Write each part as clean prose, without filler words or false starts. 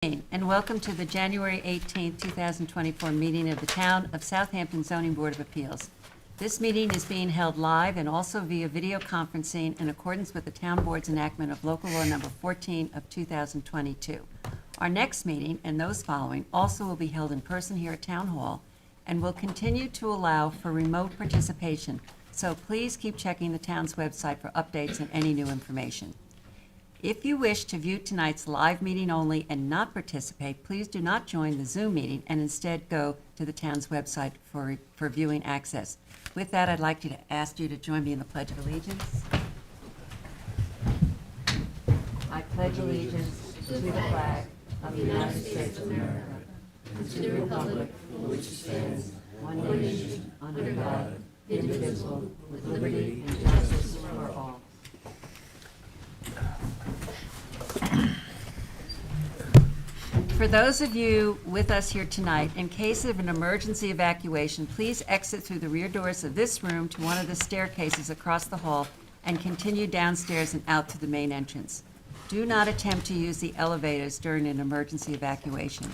And welcome to the January 18th, 2024 meeting of the Town of Southampton Zoning Board of Appeals. This meeting is being held live and also via video conferencing in accordance with the Town Board's enactment of Local Law Number 14 of 2022. Our next meeting and those following also will be held in person here at Town Hall and will continue to allow for remote participation, so please keep checking the town's website for updates and any new information. If you wish to view tonight's live meeting only and not participate, please do not join the Zoom meeting and instead go to the town's website for viewing access. With that, I'd like to ask you to join me in the Pledge of Allegiance. I pledge allegiance to the flag of the United States of America and to the republic for which it stands, one nation, under God, indivisible, with liberty and justice for all. For those of you with us here tonight, in case of an emergency evacuation, please exit through the rear doors of this room to one of the staircases across the hall and continue downstairs and out to the main entrance. Do not attempt to use the elevators during an emergency evacuation.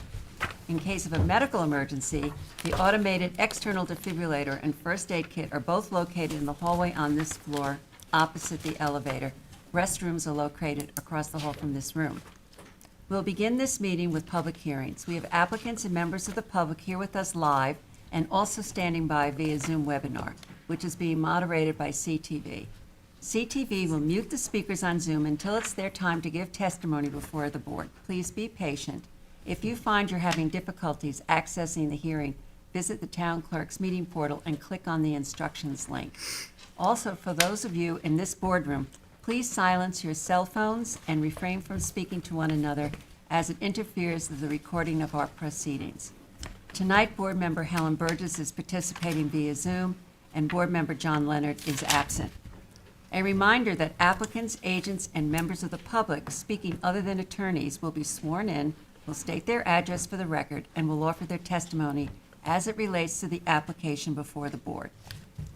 In case of a medical emergency, the automated external defibrillator and first aid kit are both located in the hallway on this floor, opposite the elevator. Restrooms are located across the hall from this room. We'll begin this meeting with public hearings. We have applicants and members of the public here with us live and also standing by via Zoom webinar, which is being moderated by CTV. CTV will mute the speakers on Zoom until it's their time to give testimony before the board. Please be patient. If you find you're having difficulties accessing the hearing, visit the town clerk's meeting portal and click on the instructions link. Also, for those of you in this boardroom, please silence your cell phones and refrain from speaking to one another as it interferes with the recording of our proceedings. Tonight, Board Member Helen Burgess is participating via Zoom, and Board Member John Leonard is absent. A reminder that applicants, agents, and members of the public speaking other than attorneys will be sworn in, will state their address for the record, and will offer their testimony as it relates to the application before the board.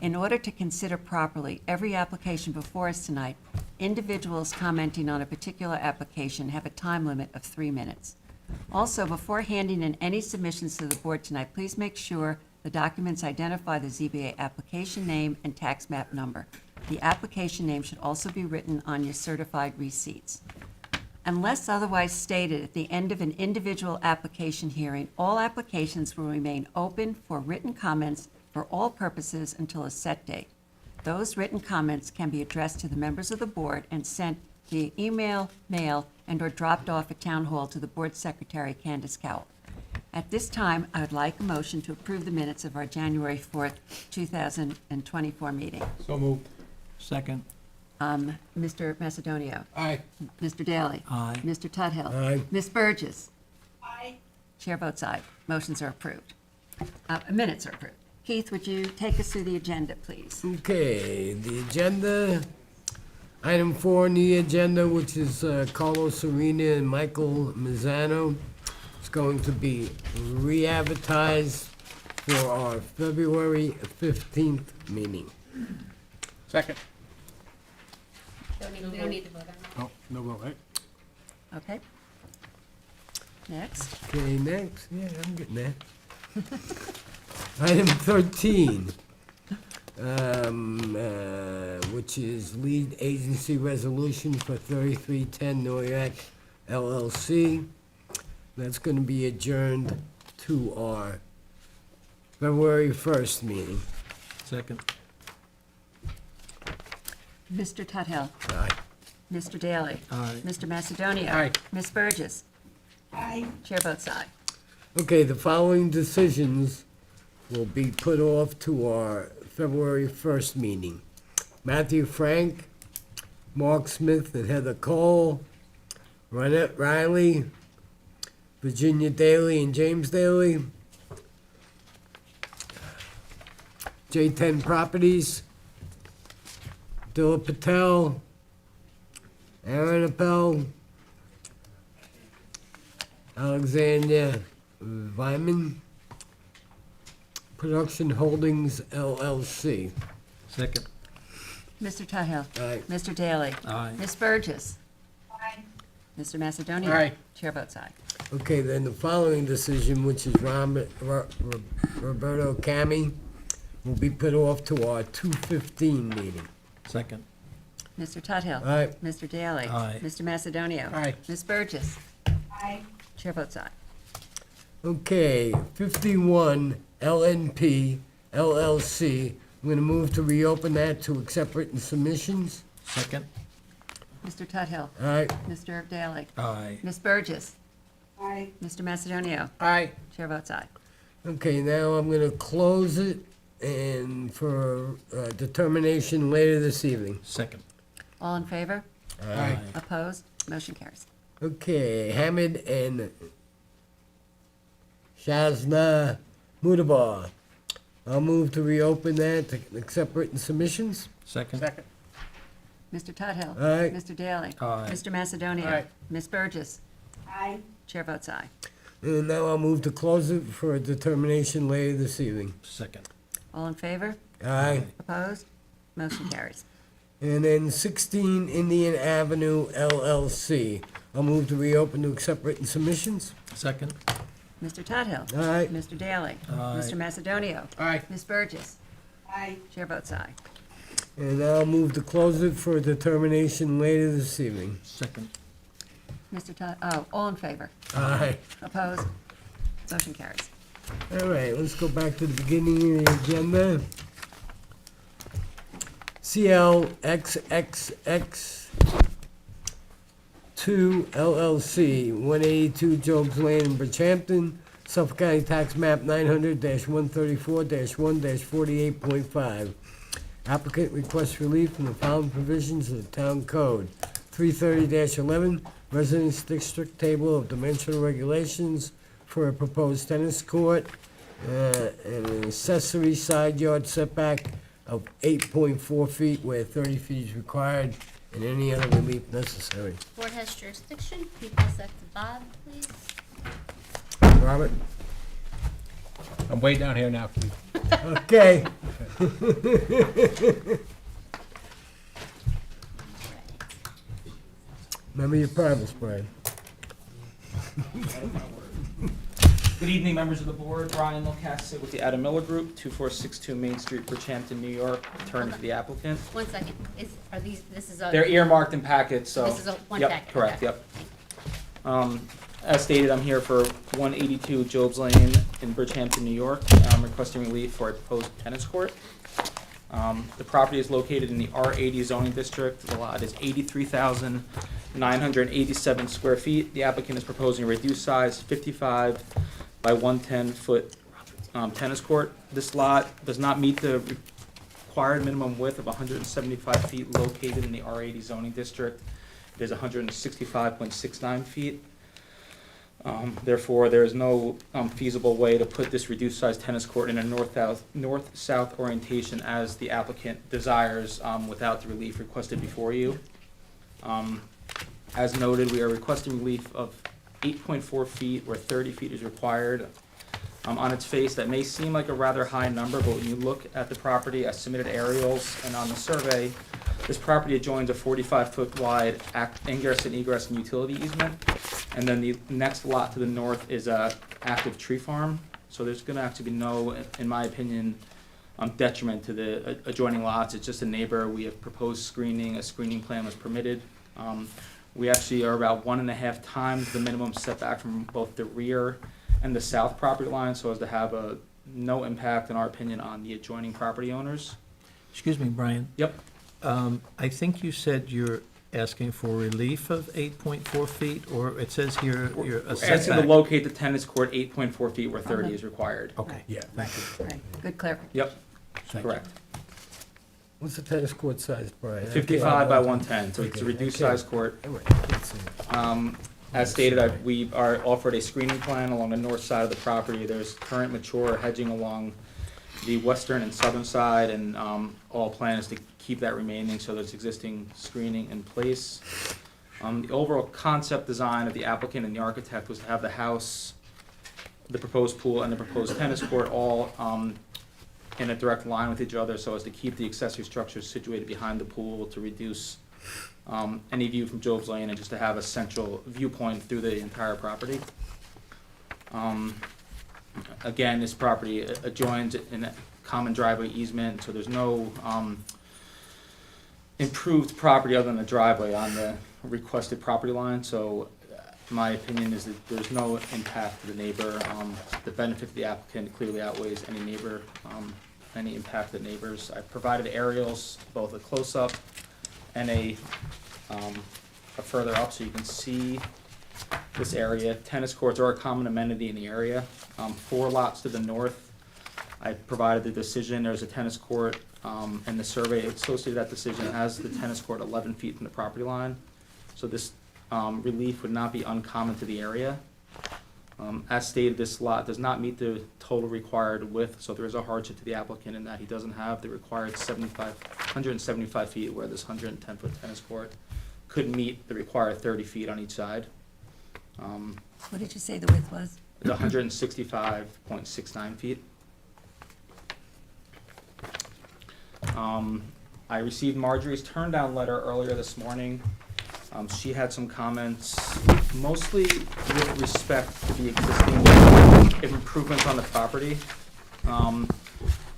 In order to consider properly every application before us tonight, individuals commenting on a particular application have a time limit of 3 minutes. Also, before handing in any submissions to the board tonight, please make sure the documents identify the ZBA application name and tax map number. The application name should also be written on your certified receipts. Unless otherwise stated at the end of an individual application hearing, all applications will remain open for written comments for all purposes until a set date. Those written comments can be addressed to the members of the board and sent via email, mail, and/or dropped off at Town Hall to the board secretary, Candace Cowell. At this time, I would like a motion to approve the minutes of our January 4th, 2024 meeting. So moved. Second. Mr. Macedonio. Aye. Mr. Daly. Aye. Mr. Tudhill. Aye. Ms. Burgess. Aye. Chair votes aye. Motions are approved. Minutes are approved. Keith, would you take us through the agenda, please? Okay, the agenda, item 4 on the agenda, which is Carlos Serena and Michael Mazzano, is going to be re-advertised for our February 15th meeting. Second. We don't need to vote on Oh, no vote, right? Okay. Next. Okay, next, yeah, I'm getting there. Item 13, which is lead agency resolution for 3310 Noyak LLC. That's going to be adjourned to our February 1st meeting. Second. Mr. Tudhill. Aye. Mr. Daly. Aye. Mr. Macedonio. Aye. Ms. Burgess. Aye. Chair votes aye. Okay, the following decisions will be put off to our February 1st meeting. Matthew Frank, Mark Smith and Heather Cole, Ronette Riley, Virginia Daly and James Daly, J10 Properties, Dilla Patel, Aaron Appel, Alexander Vyman, Production Holdings LLC. Second. Mr. Tudhill. Aye. Mr. Daly. Aye. Ms. Burgess. Aye. Mr. Macedonio. Aye. Chair votes aye. Okay, then the following decision, which is Roberto Cami, will be put off to our 2:15 meeting. Second. Mr. Tudhill. Aye. Mr. Daly. Aye. Mr. Macedonio. Aye. Ms. Burgess. Aye. Chair votes aye. Okay, 51 LNP LLC. I'm going to move to reopen that to accept written submissions. Second. Mr. Tudhill. Aye. Mr. Daly. Aye. Ms. Burgess. Aye. Mr. Macedonio. Aye. Chair votes aye. Okay, now I'm going to close it and for determination later this evening. Second. All in favor? Aye. Opposed? Motion carries. Okay, Hamid and Shazna Mudabar. I'll move to reopen that to accept written submissions. Second. Second. Mr. Tudhill. Aye. Mr. Daly. Aye. Mr. Macedonio. Aye. Ms. Burgess. Aye. Chair votes aye. And now I'll move to close it for a determination later this evening. Second. All in favor? Aye. Opposed? Motion carries. And then 16 Indian Avenue LLC. I'll move to reopen to accept written submissions. Second. Mr. Tudhill. Aye. Mr. Daly. Aye. Mr. Macedonio. Aye. Ms. Burgess. Aye. Chair votes aye. And now I'll move to close it for a determination later this evening. Second. Mr. all in favor? Aye. Opposed? Motion carries. All right, let's go back to the beginning of the agenda. CLXXX2 LLC, 182 Jobs Lane in Bridgehampton, Suffolk County Tax Map 900-134-1-48.5. Applicant requests relief from the following provisions of the Town Code. 330-11, Residence District Table of Dimensional Regulations for a proposed tennis court, and an accessory side yard setback of 8.4 feet where 30 feet is required, and any other relief necessary. Board has jurisdiction. Can you pass that to Bob, please? Robert? I'm way down here now, Keith. Okay. Remember your promise, Brian. Good evening, members of the board. Brian Locassi with the Adam Miller Group, 2462 Main Street, Bridgehampton, New York, attorney for the applicant. 1 second. Are these, this is a. They're earmarked in packets, so. This is a one Yep, packet, correct, okay. yep. As stated, I'm here for 182 Jobs Lane in Bridgehampton, New York. I'm requesting relief for a proposed tennis court. The property is located in the R80 zoning district. The lot is 83,987 square feet. The applicant is proposing a reduced size, 55 by 110-foot tennis court. This lot does not meet the required minimum width of 175 feet located in the R80 zoning district. It is 165.69 feet. Therefore, there is no feasible way to put this reduced-sized tennis court in a north-south orientation as the applicant desires without the relief requested before you. As noted, we are requesting relief of 8.4 feet where 30 feet is required. On its face, that may seem like a rather high number, but when you look at the property, I submitted aerials, and on the survey, this property adjoins a 45-foot wide ingress and egress and utility easement. And then the next lot to the north is a active tree farm. So there's gonna actually be no, in my opinion, detriment to the adjoining lots. It's just a neighbor. We have proposed screening. A screening plan was permitted. We actually are about 1.5 times the minimum setback from both the rear and the south property line, so as to have no impact, in our opinion, on the adjoining property owners. Excuse me, Brian. Yep. I think you said you're asking for relief of 8.4 feet, or it says here you're a We're asking to setback. locate the tennis court 8.4 feet where 30 is required. Okay, Yeah. thank you. Okay, good clarification. Yep, Thank you. correct. What's the tennis court size, Brian? 55 by 110, so it's a Okay, reduced okay. size court. All right, that's it. As stated, we are offered a screening plan along the north side of the property. There's current mature hedging along the western and southern side, and all plan is to keep that remaining, so there's existing screening in place. The overall concept design of the applicant and the architect was to have the house, the proposed pool, and the proposed tennis court all in a direct line with each other, so as to keep the accessory structures situated behind the pool to reduce any view from Job's Lane, and just to have a central viewpoint through the entire property. Again, this property adjoins in a common driveway easement, so there's no improved property other than the driveway on the requested property line, so my opinion is that there's no impact to the neighbor. The benefit to the applicant clearly outweighs any neighbor, any impact to the neighbors. I provided aerials, both a close-up and a further up, so you can see this area. Tennis courts are a common amenity in the area. 4 lots to the north, I provided the decision, there's a tennis court, and the survey associated with that decision has the tennis court 11 feet from the property line. So this relief would not be uncommon to the area. As stated, this lot does not meet the total required width, so there is a hardship to the applicant in that he doesn't have the required 175 feet, where this 110-foot tennis court could meet the required 30 feet on each side. What did you say the width was? It's 165.69 feet. I received Marjorie's turn down letter earlier this morning. She had some comments, mostly with respect to the existing improvements on the property.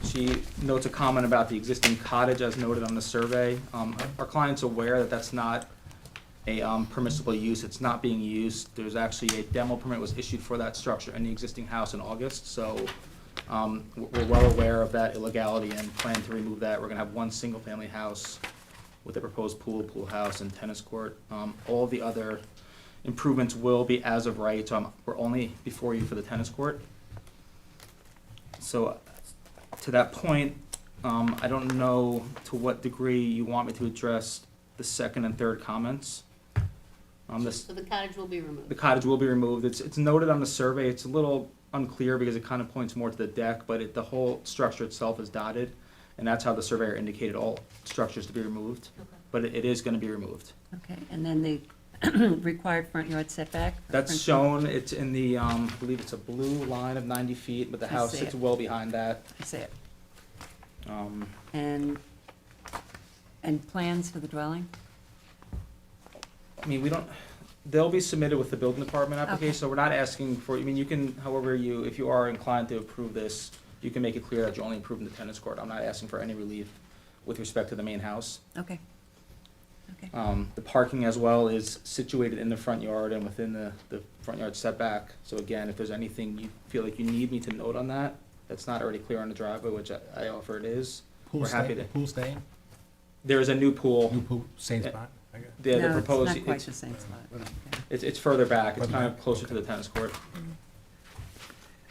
She notes a comment about the existing cottage as noted on the survey. Our client's aware that that's not a permissible use. It's not being used. There's actually a demo permit was issued for that structure in the existing house in August, so we're well aware of that illegality and plan to remove that. We're gonna have one single-family house with a proposed pool house, and tennis court. All the other improvements will be as of right, so we're only before you for the tennis court. So, to that point, I don't know to what degree you want me to address the second and third comments. So the cottage will be removed. The cottage will be removed. It's noted on the survey. It's a little unclear because it kind of points more to the deck, but the whole structure itself is dotted, and that's how the surveyor indicated all structures to be removed. Okay. But it is going to be removed. Okay, and then the required front yard setback? That's shown. It's in the, I believe it's a blue line of 90 feet, but the I house see sits it. well behind that. I see it. Um, And plans for the dwelling? I mean, we don't, they'll be submitted with the building department application, Okay. so we're not asking for, I mean, you can, however you, if you are inclined to approve this, you can make it clear that you're only approving the tennis court. I'm not asking for any relief with respect to the main house. Okay. Okay. The parking as well is situated in the front yard and within the front yard setback. So again, if there's anything you feel like you need me to note on that, that's not already clear on the driveway, which I offer it is. We're happy to. Pool staying? There is a new pool. New pool, same spot, I guess. The No, proposed, it's not quite the same spot. Okay. it's further back. It's Further kind of back. closer to the tennis court.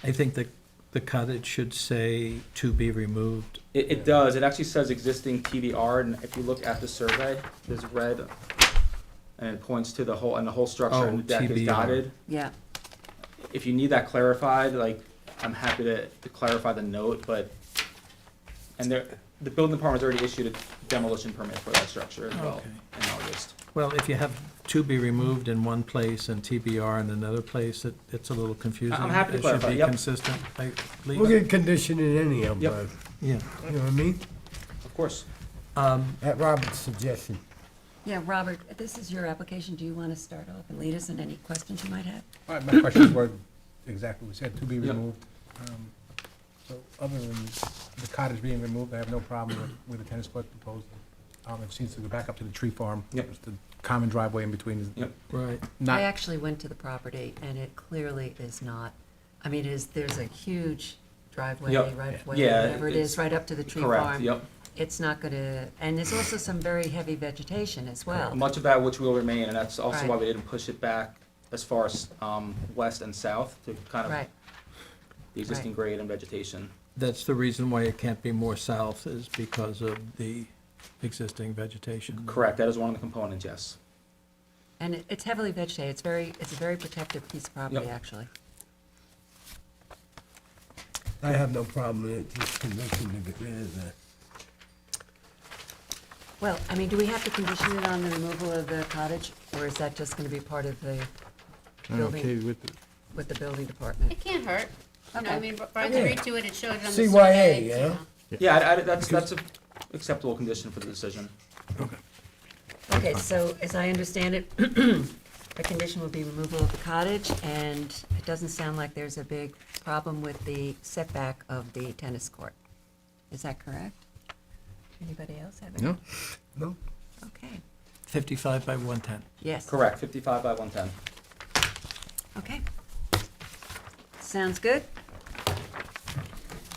I think the cottage should say to be removed. It does. It actually says existing TBR, and if you look at the survey, there's red, and it points to the whole, and the whole structure and the deck is TBR. dotted. Yeah, If you need that clarified, like, I'm happy to clarify the note, but, and the building department's already issued a demolition permit for that structure as well Okay. in August. Well, if you have to be removed in one place and TBR in another place, it's a little confusing. I'm happy to It clarify, should be yep. consistent, I We'll believe. get condition in any of Yep. them, Yeah. you know what I mean? Of course. At Robert's suggestion. yeah, Robert, this is your application. Do you want to start off and lead us in any questions you might have? All right, my questions were exactly what we said, to be Yep. removed. So other than the cottage being removed, I have no problem with the tennis court proposal. It seems to go back up to the tree farm. Yep. Just the common driveway in between is Yep. Right. I not, actually went to the property, and it clearly is not, I mean, there's a huge driveway, Yep. right, Yeah, whatever it is, it's right up to the tree Correct, farm. yep. It's not gonna, and there's also some very heavy vegetation as well. Much of that which will remain, and that's also Right. why we didn't push it back as far as west and south to kind of Right, the existing grade and vegetation. That's the reason why it can't be more south, is because of the existing vegetation. Correct, that is one of the components, yes. and it's heavily vegetated. It's a very protected piece of property, Yep. actually. I have no problem with it, just condition to get rid of that. Well, I mean, do we have to condition it on the removal of the cottage, or is that just gonna be part of the building, with the building department? It can't hurt. You know, I Okay. mean, Brian's Yeah. agreed to it, it showed it on the CYA, survey, you you know? know. Yeah, that's a acceptable condition for the decision. Okay, so as I understand it, the condition will be removal of the cottage, and it doesn't sound like there's a big problem with the setback of the tennis court. Is that correct? Anybody else have any? No. No? Okay, 55 by 110. yes. Correct, 55 by 110. Okay. Sounds good.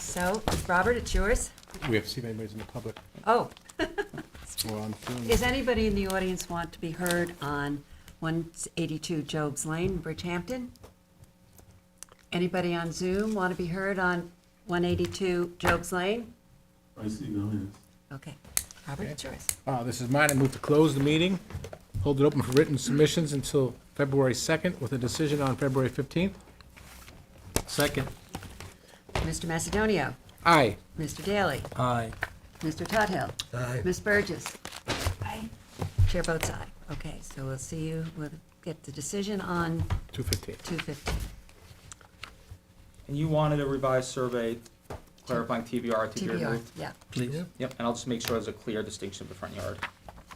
So, Robert, it's yours. We have to see if anybody's in the public Oh, or on Zoom. is anybody in the audience want to be heard on 182 Jobs Lane, Bridgehampton? Anybody on Zoom want to be heard on 182 Jobs Lane? I see no hands. Okay, Robert, it's yours. This is mine. I move to close the meeting, hold it open for written submissions until February 2nd, with a decision on February 15th. Second. Mr. Macedonio, Aye. Mr. Daly, Aye. Mr. Tudhill, Aye. Ms. Burgess. Aye. Chair votes aye. Okay, so we'll see you, we'll get the decision on 2:15. 2:15. And you wanted a revised survey clarifying TBR to be TBR, removed? yeah, Please. Yep, and I'll just make sure there's a clear distinction of the front yard.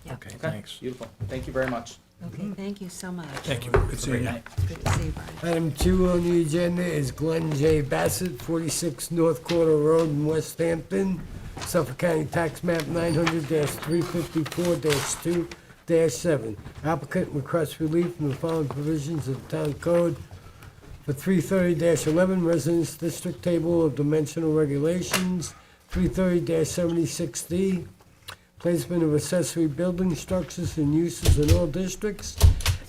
yeah. Okay, Okay, thanks. beautiful. Thank you very much. Okay, thank you so much. Thank you. Good seeing you. Good to see you, Brian. Item 2 on the agenda is Glenn J. Bassett, 46 North Quarter Road in West Hampton, Suffolk County Tax Map 900-354-2-7. Applicant requests relief from the following provisions of the Town Code for 330-11 Residence District Table of Dimensional Regulations, 330-76D, placement of accessory building structures and uses in all districts,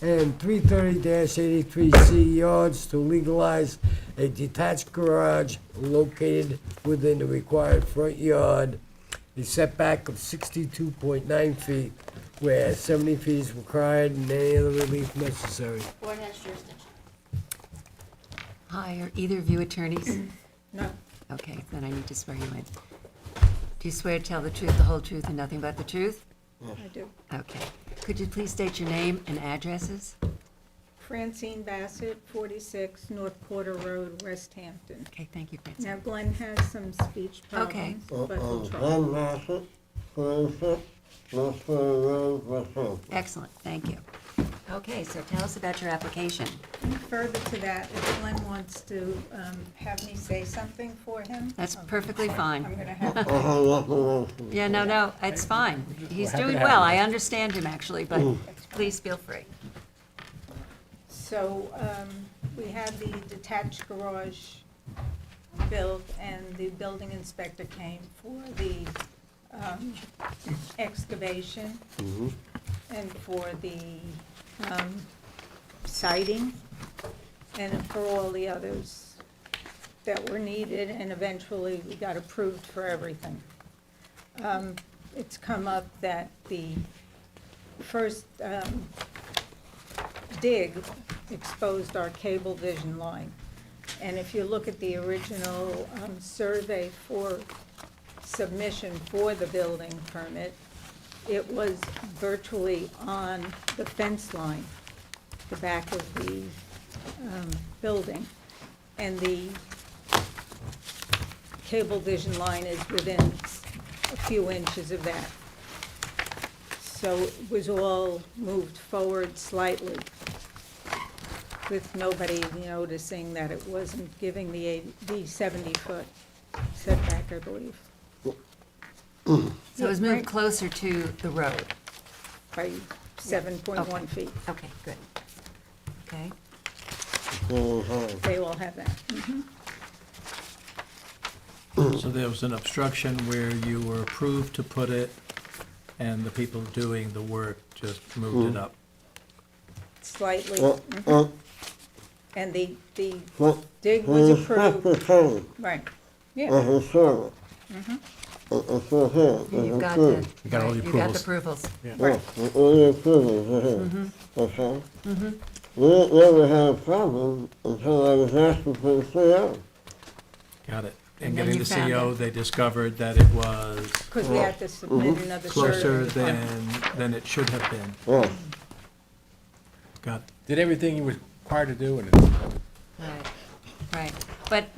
and 330-83C yards to legalize a detached garage located within the required front yard, a setback of 62.9 feet, where 70 feet is required and any other relief necessary. Board has jurisdiction. Hi, are either of you attorneys? No. Okay, then I need to swear you in. Do you swear to tell the truth, the whole truth, and nothing but the truth? I do. Okay. Could you please state your name and addresses? Francine Bassett, 46 North Quarter Road, West Hampton. Okay, thank you, Francis. Now Glenn has some speech Okay. problems, but we'll try. Excellent, thank you. Okay, so tell us about your application. And further to that, if Glenn wants to have me say something for him. That's perfectly fine. I'm gonna have, Yeah, no, it's fine. He's happy to doing have well. him. I understand him, actually, but please feel free. so, we had the detached garage built, and the building inspector came for the excavation and for the siding, and for all the others that were needed, and eventually we got approved for everything. It's come up that the first dig exposed our cable vision line. And if you look at the original survey for submission for the building permit, it was virtually on the fence line, the back of the building. And the cable vision line is within a few inches of that. So it was all moved forward slightly, with nobody noticing that it wasn't giving the 70-foot setback, I believe, So it was moved Right. closer to the road. by 7.1 Okay. feet. Okay, good. Okay, They all have that. So there was an obstruction where you were approved to put it, and the people doing the work just moved it up. Slightly. And the dig was approved. Right, yeah. you've got the, You got all the you got the approvals. approvals. We never had a problem until I was asking for the CO. Got it. And And then getting you the found CO, it. they discovered that it was Because we had to submit another closer survey. than it should have been. Yeah. Got it. Did everything he was required to do, and Right. But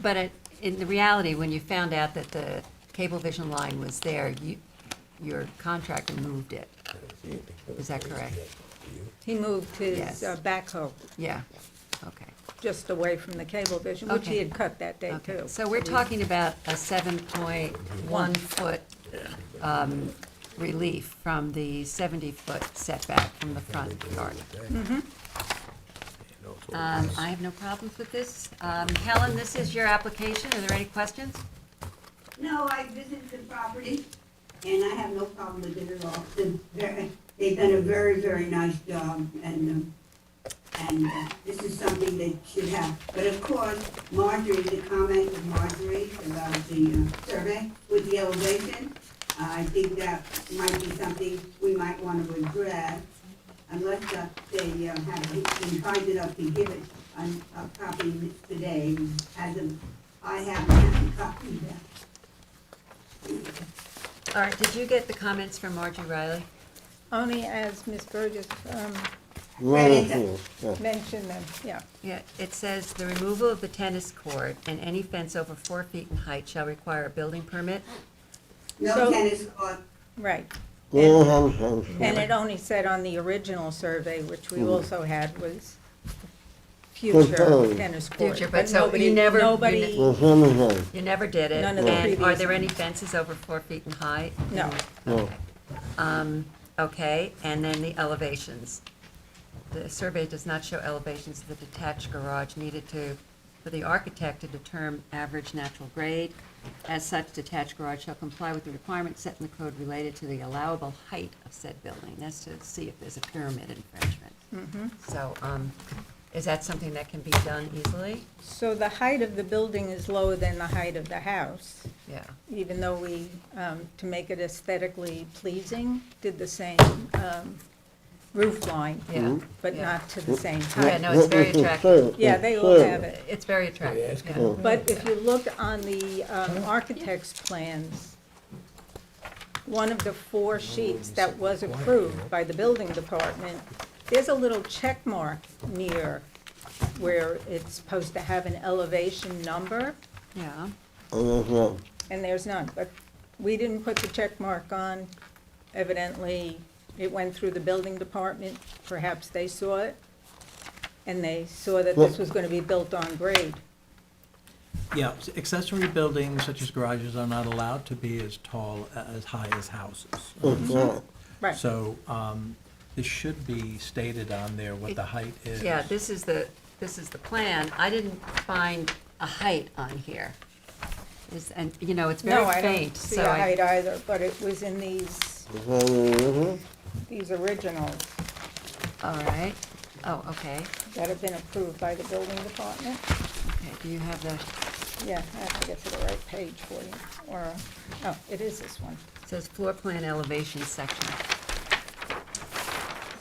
in the reality, when you found out that the Cablevision line was there, your contractor moved it. Is that correct? He moved his Yes. backhoe. Yeah, okay. just away from the cable vision, which he Okay. had cut that day Okay, too. so we're talking about a 7.1 foot relief from the 70-foot setback from the front yard. I have no problems with this. Helen, this is your application. Are there any questions? No, I visited the property, and I have no problem with it at all. They've done a very, very nice job, and this is something they should have. But of course, Marjorie, the comment of Marjorie about the survey with the elevation, I think that might be something we might want to address, unless they have been kind enough to give it a copy today, as of, I haven't had a copy yet. All right, did you get the comments from Margie Riley? Only as Ms. Burgess Wonderful, yeah. mentioned them, yeah. Yeah, it says, "The removal of the tennis court and any fence over 4 feet in height shall require a building permit." No So- tennis court. Right. We don't have a fence. And it only said on the original survey, which we also had, was future Proposed. tennis court. Future, but so you never- Nobody, Well, some of them, You never did it. None of the And are previous there any ones. fences over 4 feet in height? no. no. Okay, and then the elevations. The survey does not show elevations of the detached garage needed for the architect to determine average natural grade. As such, detached garage shall comply with the requirements set in the code related to the allowable height of said building. That's to see if there's a pyramid infringement. So, is that something that can be done easily? So the height of the building is lower than the height of the house, Yeah. even though we, to make it aesthetically pleasing, did the same roof line, Yeah. but Yeah. not to the same Yeah, height. no, it's very attractive. Yeah, they all have it. It's very attractive, yeah. But if you look on the architect's plans, one of the 4 sheets that was approved by the building department, there's a little check mark near where it's supposed to have an elevation number, Yeah. And there's no, and there's none. But we didn't put the check mark on. Evidently, it went through the building department. Perhaps they saw it, and they saw that this was going to be built on grade. Yeah, accessory buildings such as garages are not allowed to be as tall, as high as houses. it's not. Right. So, this should be stated on there what the height is. Yeah, this is the plan. I didn't find a height on here. And, you know, it's very No, I don't faint, see so a I, height either, but it was in Is that the these originals all right. Oh, okay. that have been approved by the building department. Okay, do you have the, Yeah, I have to get to the right page for you, or, oh, it is this one. it says floor plan elevation section.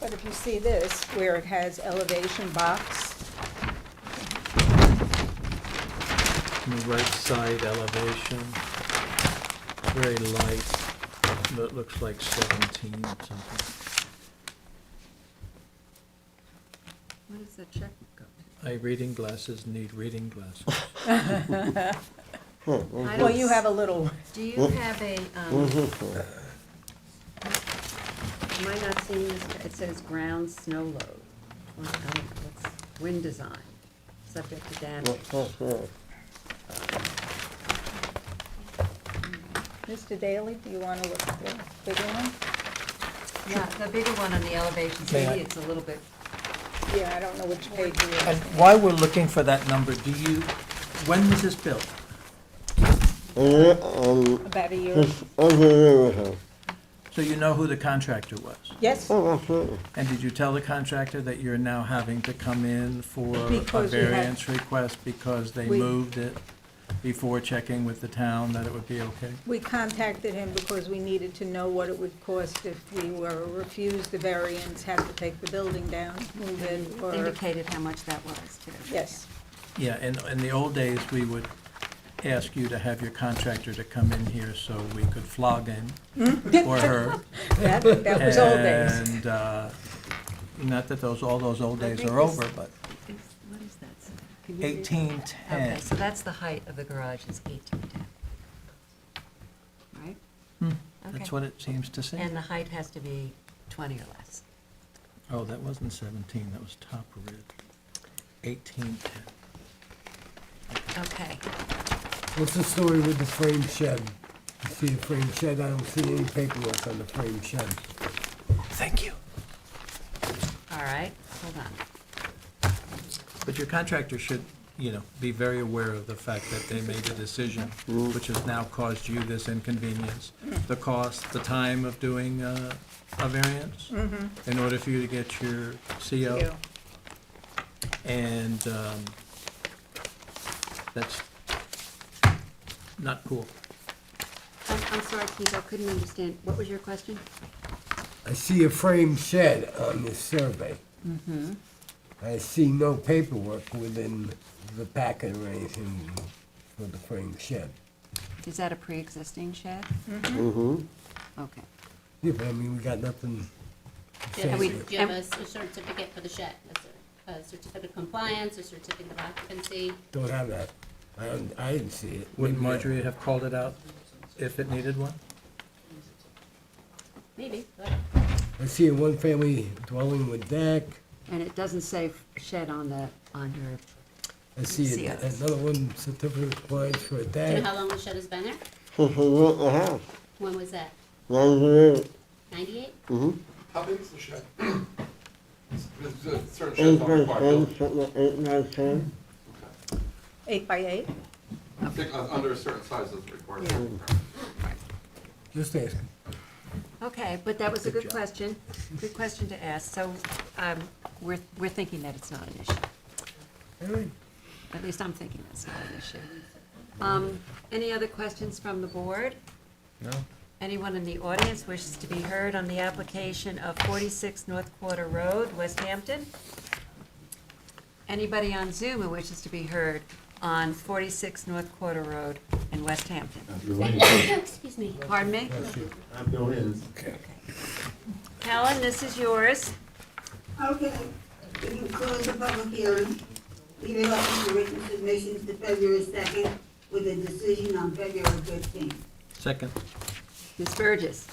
But if you see this, where it has elevation box, On the right side elevation, very light, but it looks like 17 something. What does the check go My reading glasses need reading glasses. to? I well, don't you have a little, Do you have a, am I not seeing this? It says ground snow load. I don't know, what's wind design, subject to damage. What's that? Mr. Daly, do you want to look at the bigger one? Yeah, the bigger one on the elevations, May I- maybe it's a little bit, Yeah, I don't know which page you And are. while we're looking for that number, when was this built? About a year. Just over there with her. So you know who the contractor was? Yes, Oh, absolutely. And did you tell the contractor that you're now having to come in for a Because we had- variance request because they We- moved it before checking with the town that it would be okay? we contacted him because we needed to know what it would cost if we were refused the variance, had to take the building down, move it, or, indicated how much that was, too. yes. Yeah, in the old days, we would ask you to have your contractor to come in here so we could flog him or her. That was old days. And, not that all those old I days think are this- over, but What is that? Can you read? 1810. Okay, so that's the height of the garage is 1810. Right? That's Okay. what it seems to say. And the height has to be 20 or less. Oh, that wasn't 17, that was top rid. 1810. Okay. What's the story with the frame shed? You see a frame shed? I don't see any paperwork on the frame shed. Thank you. All right, hold on. But your contractor should, be very aware of the fact that they made a decision which has now caused you this inconvenience, the cost, the time of doing a variance in order for you to get your CO. You. And that's not cool. I'm sorry, Keith, I couldn't understand. What was your question? I see a frame shed on this survey. I see no paperwork within the packet or anything for the frame shed. Is that a pre-existing shed? Mm-hmm. Okay. Yeah, but I mean, we got nothing Do you have we- a do you have a certificate for the shed? A certificate of compliance, a certificate of occupancy? Don't have that. I didn't see it. Wouldn't Maybe I- Marjorie have called it out if it needed one? Maybe, go ahead. I see a one-family dwelling with deck. And it doesn't say shed on your, I see COs. another one, certificate of compliance for a Do you know deck. how long the shed has been there? Since we built the house, When was that? 98. 98? Mm-hmm. How big is the shed? Certain 8 sheds by don't require 10, building. something like 8 by 10. 8 by 8? I think under a certain size doesn't require Yeah. building. Just asking. okay, but that was a good question. Good question to ask. So, we're thinking that it's not an issue. All right. At least I'm thinking it's not an issue. Any other questions from the board? No. Anyone in the audience wishes to be heard on the application of 46 North Quarter Road, West Hampton? Anybody on Zoom who wishes to be heard on 46 North Quarter Road in West Hampton? Excuse me. Pardon me? I'm going in. Helen, this is yours. Okay, we can close the public hearing. Leave it open for written submissions to February 2nd with a decision on February 15th. Second. Ms. Burgess.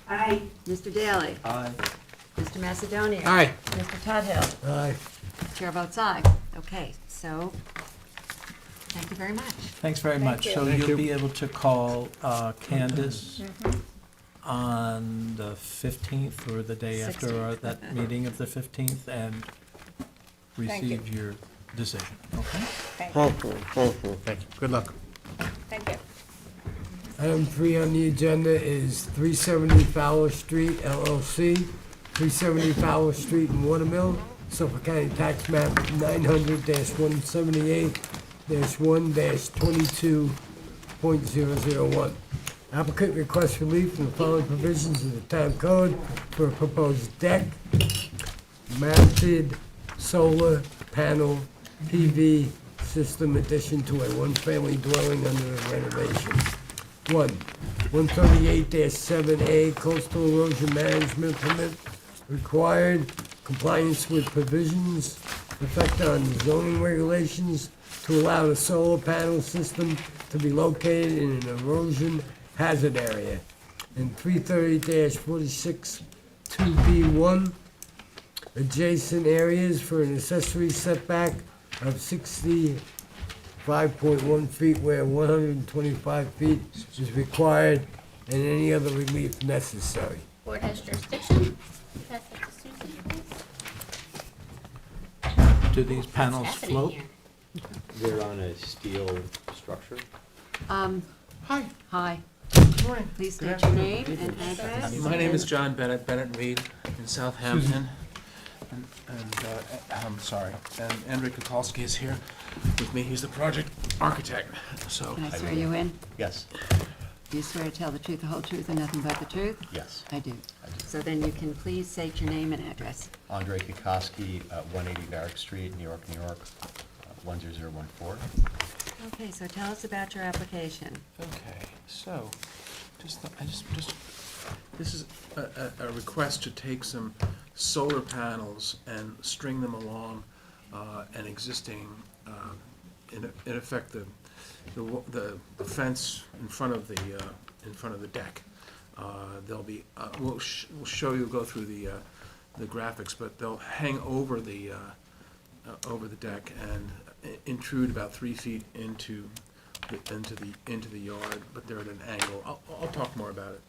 Aye. Mr. Daly. Aye. Mr. Macedonia. Aye. Mr. Tudhill. Aye. Chair votes aye. Okay, so, thank you very much. Thanks very much. you. So Thank you'll you. be able to call Candace on the 15th or the day after that meeting of the 15th and Thank you. receive your decision, okay? Thank Thank you, thank you. Thank you. Good luck. Thank you. Item 3 on the agenda is 370 Fowler Street LLC, 370 Fowler Street in Watermill, Suffolk County Tax Map 900-178-1-22.001. Applicant requests relief from the following provisions of the town code for a proposed deck, mounted solar panel PV system addition to a one-family dwelling under a renovation. 138-7A coastal erosion management permit required, compliance with provisions, effect on zoning regulations to allow the solar panel system to be located in an erosion hazard area. And 330-46 2B1, adjacent areas for an accessory setback of 65.1 feet where 125 feet is required and any other relief necessary. Board has jurisdiction. Pass that to Susan, please. Do these panels What's happening float? here? They're on a steel structure. Hi. Hi. Morning. Please state your name and address. My name is John Bennett, Bennett Reed in Southampton. I'm sorry, and Andrei Kukalski is here with me. He's the project architect, so. Can I swear you in? Yes, Do you swear to tell the truth, the whole truth, and nothing but the truth? yes. I do. I do. So then you can please state your name and address. Andrei Kukalski, 180 Barrack Street, New York, New York, 10014. Okay, so tell us about your application. Okay, so, this is a request to take some solar panels and string them along an existing, in effect, the fence in front of the deck. They'll be, we'll show you, go through the graphics, but they'll hang over the over the deck and intrude about 3 feet into the yard, but they're at an angle. I'll talk more about it.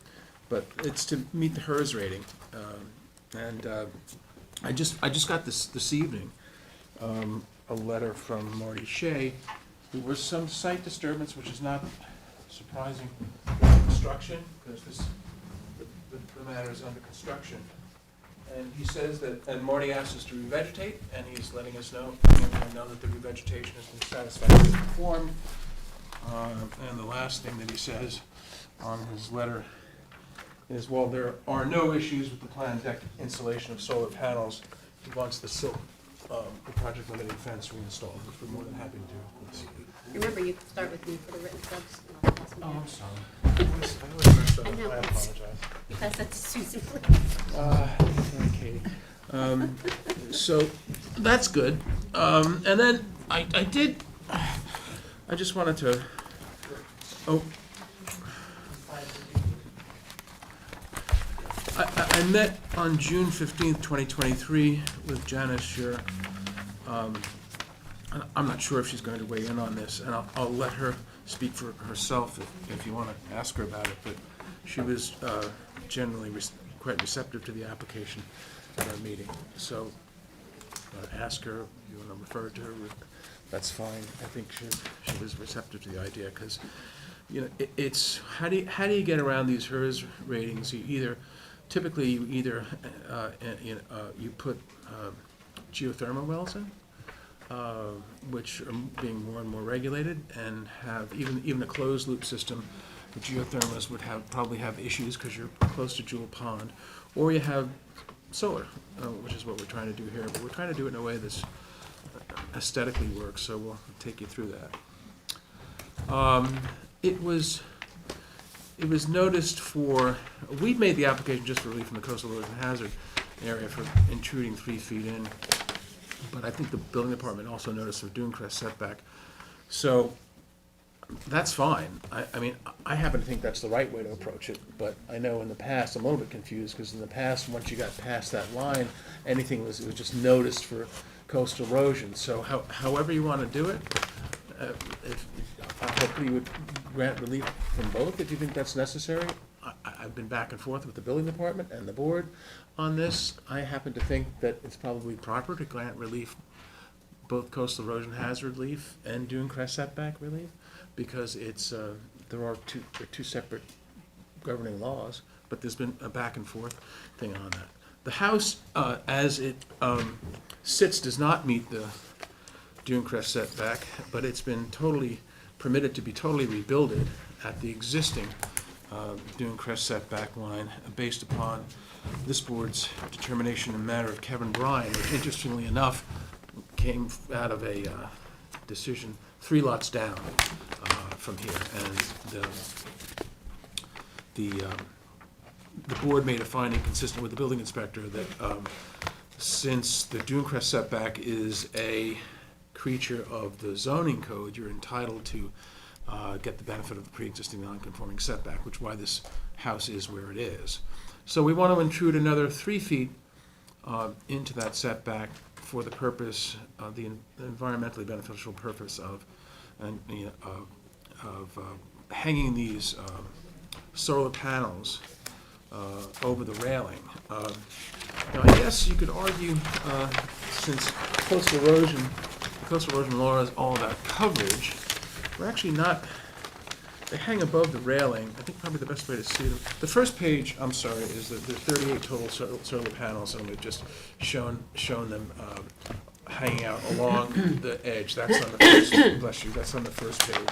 But it's to meet the HERS rating. I just got this evening, a letter from Marty Shea. There was some site disturbance, which is not surprising with construction, because the matter is under construction. And he says that, and Marty asked us to revegetate, and he's letting us know that the revegetation has been satisfactorily performed. And the last thing that he says on his letter is, while there are no issues with the planned deck installation of solar panels, he wants the project limited fence reinstalled, which we're more than happy to do. Remember, you can start with me for the written subs. and I'll pass them Oh, down. I'm sorry. I always mess up. I know. I apologize. You pass that to Susan, please. Thank Katie. So, that's good. And then I just wanted to, I met on June 15th, 2023 with Janice, your, I'm not sure if she's going to weigh in on this, and I'll let her speak for herself if you want to ask her about it, but she was generally quite receptive to the application at our meeting. So ask her, if you want to refer to her, that's fine. I think she was receptive to the idea, because, you know, it's, how do you get around these HERS ratings? Typically you either you put geothermal wells in, which are being more and more regulated, and have even a closed loop system. The geothermals would probably have issues because you're close to Jewel Pond, or you have solar, which is what we're trying to do here. But we're trying to do it in a way that's aesthetically works. So we'll take you through that. It was noticed we made the application just for relief from the coastal erosion hazard area for intruding 3 feet in, but I think the building department also noticed a dune crest setback. So that's fine. I mean, I happen to think that's the right way to approach it, but I know in the past, I'm a little bit confused, because in the past, once you got past that line, it was just noticed for coastal erosion. So however you want to do it, I hope you would grant relief from both if you think that's necessary. I've been back and forth with the building department and the board on this. I happen to think that it's probably proper to grant relief, both coastal erosion hazard relief and dune crest setback relief, because there are two separate governing laws, but there's been a back and forth thing on that. The house, as it sits, does not meet the dune crest setback, but it's been permitted to be totally rebuilded at the existing dune crest setback line, based upon this board's determination in matter of Kevin Bryan, which interestingly enough came out of a decision 3 lots down from here, and the board made a finding consistent with the building inspector that since the dune crest setback is a creature of the zoning code, you're entitled to get the benefit of the pre-existing non-conforming setback, which is why this house is where it is. So we want to intrude another 3 feet into that setback for the purpose of the environmentally beneficial purpose of hanging these solar panels over the railing. Now, I guess you could argue, since coastal erosion law is all about coverage, we're actually not, they hang above the railing. I think probably the best way to see them, the first page, I'm sorry, is that there's 38 total solar panels, and we've just shown them hanging out along the edge. That's on the first, bless you, that's on the first page.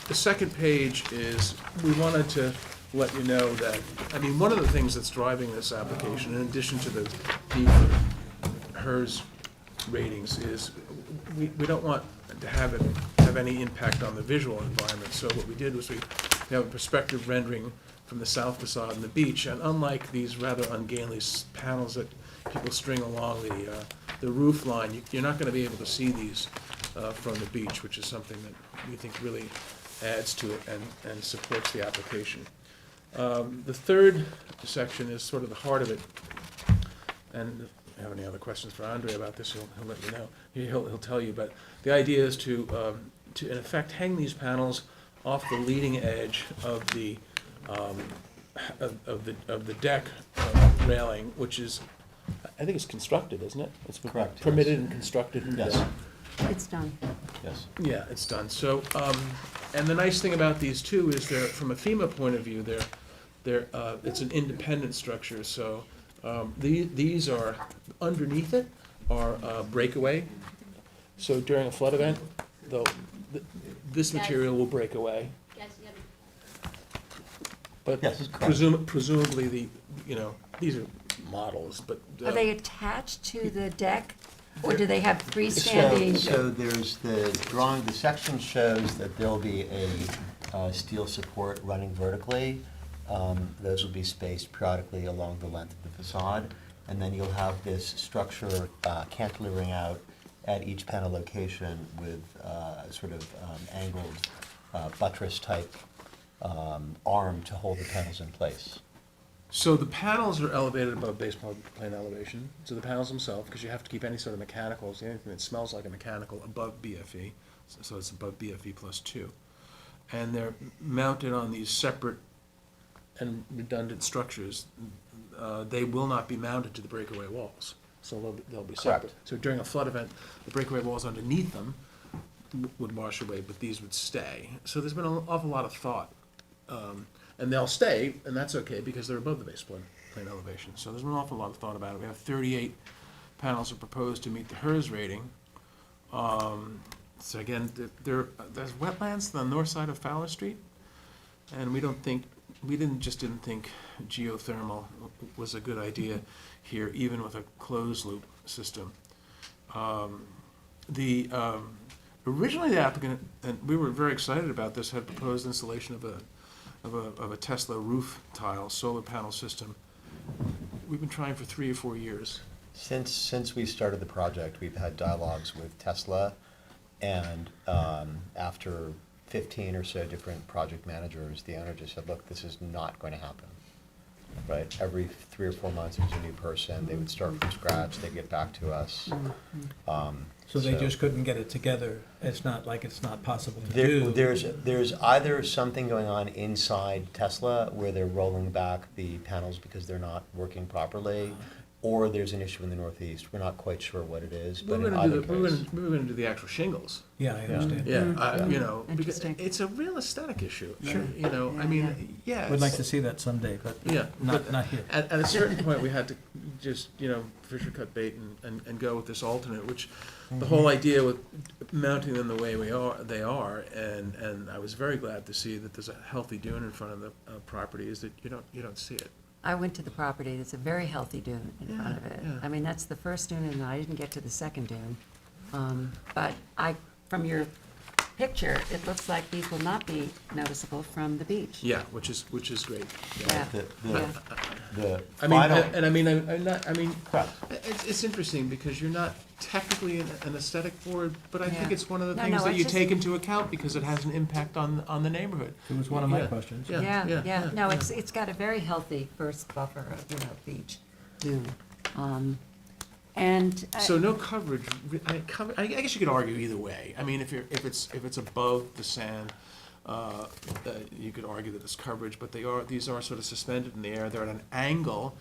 The second page is, we wanted to let you know that, I mean, one of the things that's driving this application, in addition to the HERS ratings, is we don't want to have any impact on the visual environment. So what we did was we have a perspective rendering from the south facade and the beach, and unlike these rather ungainly panels that people string along the roof line, you're not going to be able to see these from the beach, which is something that we think really adds to it and supports the application. The third section is sort of the heart of it, and have any other questions for Andre about this, he'll let you know. He'll tell you, but the idea is to in effect hang these panels off the leading edge of the deck railing, which is, I think it's constructed, isn't it? It's Correct, permitted yes. and constructed. and, Yes. It's done. Yes. Yeah, it's done. So, and the nice thing about these too is they're, from a FEMA point of view, it's an independent structure, so, these are, underneath it are, breakaway. So during a flood event, this material will break away. Yes, yeah. But Yes, correct. presumably these are models, but. Are they attached to the deck, or do they have freestanding? So there's the drawing, the section shows that there'll be a steel support running vertically. Those will be spaced periodically along the length of the facade. And then you'll have this structure cantilevering out at each panel location with sort of angled buttress-type arm to hold the panels in place. So the panels are elevated above base plane elevation, so the panels themselves, because you have to keep any sort of mechanicals, anything that smells like a mechanical, above BFE, so it's above BFE +2. And they're mounted on these separate and redundant structures. They will not be mounted to the breakaway walls, so they'll be separate. Correct. So during a flood event, the breakaway walls underneath them would wash away, but these would stay. So there's been an awful lot of thought. And they'll stay, and that's okay, because they're above the base plane elevation. So there's been an awful lot of thought about it. We have 38 panels are proposed to meet the HERS rating. So again, there's wetlands on the north side of Fowler Street, and we didn't think geothermal was a good idea here, even with a closed loop system. Originally the applicant, and we were very excited about this, had proposed installation of a Tesla roof tile solar panel system. We've been trying for 3 or 4 years. Since we started the project, we've had dialogues with Tesla, and after 15 or so different project managers, the owner just said, look, this is not going to happen. Right? Every 3 or 4 months, there's a new person. They would start from scratch. They'd get back to us. So they just couldn't get it together. It's not like it's not possible to do. There's either something going on inside Tesla where they're rolling back the panels because they're not working properly, or there's an issue in the Northeast. We're not quite sure what it is, but in either case. We were gonna do the actual shingles. Yeah, I understand. Yeah, Mm-hmm. because Interesting. it's a real aesthetic issue. Sure. I mean, yeah. We'd like to see that someday, but Yeah. not here. At a certain point, we had to just, fisher cut bait and go with this alternate, which the whole idea with mounting them the way they are, and I was very glad to see that there's a healthy dune in front of the property, is that you don't see it. I went to the property, there's a very healthy dune in front of it. Yeah. I mean, that's the first dune, and I didn't get to the second dune. But from your picture, it looks like these will not be noticeable from the beach. Yeah, which is great. Yeah. The I mean, final. Correct. it's interesting because you're not technically an aesthetic board, but I think Yeah. it's one of the No, things no, that it's you just- take into account because it has an impact on the neighborhood. It was one of my Yeah. questions. Yeah. No, it's got a very healthy first buffer of, beach dune. And. So no coverage, I guess you could argue either way. I mean, if it's above the sand, you could argue that it's coverage, but these are sort of suspended in the air. They're at an angle,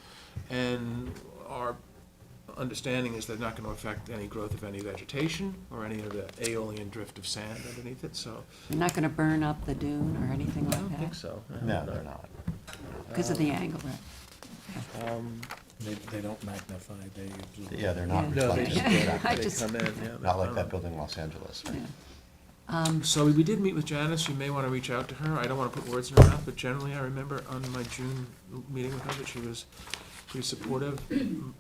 and our understanding is they're not going to affect any growth of any vegetation or any of the aeolian drift of sand underneath it, so You're not gonna burn up the dune or anything I like don't think that? so. No, they're not. Because of the angle, right? They don't magnify, they. Yeah, they're not Yeah. No, they reflective. just, I they just- come in, yeah. Not like that building in Los Angeles. Right? So we did meet with Janice, you may want to reach out to her, I don't want to put words in her mouth, but generally I remember on my June meeting with her that she was pretty supportive.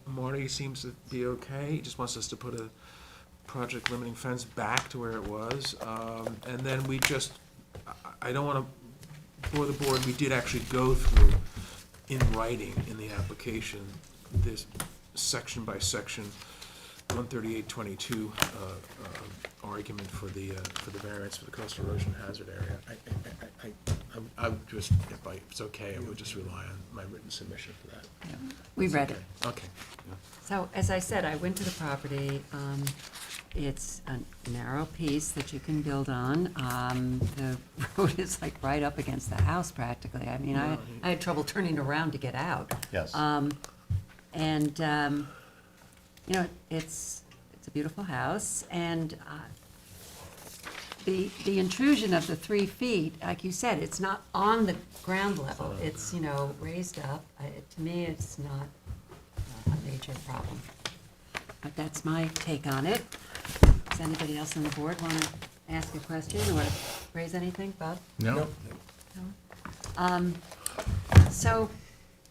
Marty seems to be okay, he just wants us to put a project limiting fence back to where it was. And then we just, I don't want to bore the board, we did actually go through in writing in the application, this section by section, 13822 argument for the variance for the coastal erosion hazard area. I would just, if it's okay, I would just rely on my written submission for that. We read it. Okay. Yeah. So, as I said, I went to the property. It's a narrow piece that you can build on. The road is like right up against the house practically. I mean, I had trouble turning around to get out. Yes. You know, it's a beautiful house, and the intrusion of the 3 feet, like you said, it's not on the ground level. It's, you know, raised up. To me, it's not a major problem. But that's my take on it. Does anybody else on the board want to ask a question or raise anything? Bob? No. No? So,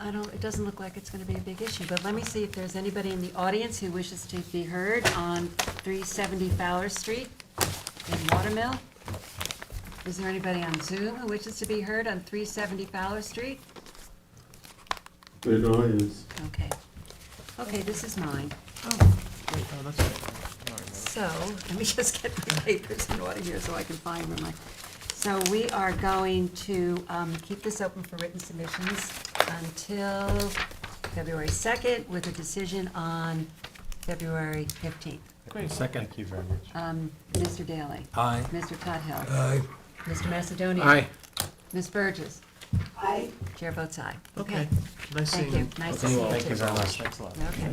it doesn't look like it's gonna be a big issue, but let me see if there's anybody in the audience who wishes to be heard on 370 Fowler Street in Watermill. Is there anybody on Zoom who wishes to be heard on 370 Fowler Street? There's no audience. Okay. Okay, this is mine. So, let me just get my papers in order here so I can find where my, so we are going to keep this open for written submissions until February 2nd with a decision on February 15th. Great. Second. Thank you very much. Mr. Daly. Aye. Mr. Tudhill. Aye. Mr. Macedonia. Aye. Ms. Burgess. I, Chair votes aye. Okay. Nice Thank seeing you. you. Nice to see you. Thank you very much. Thanks a lot. Okay.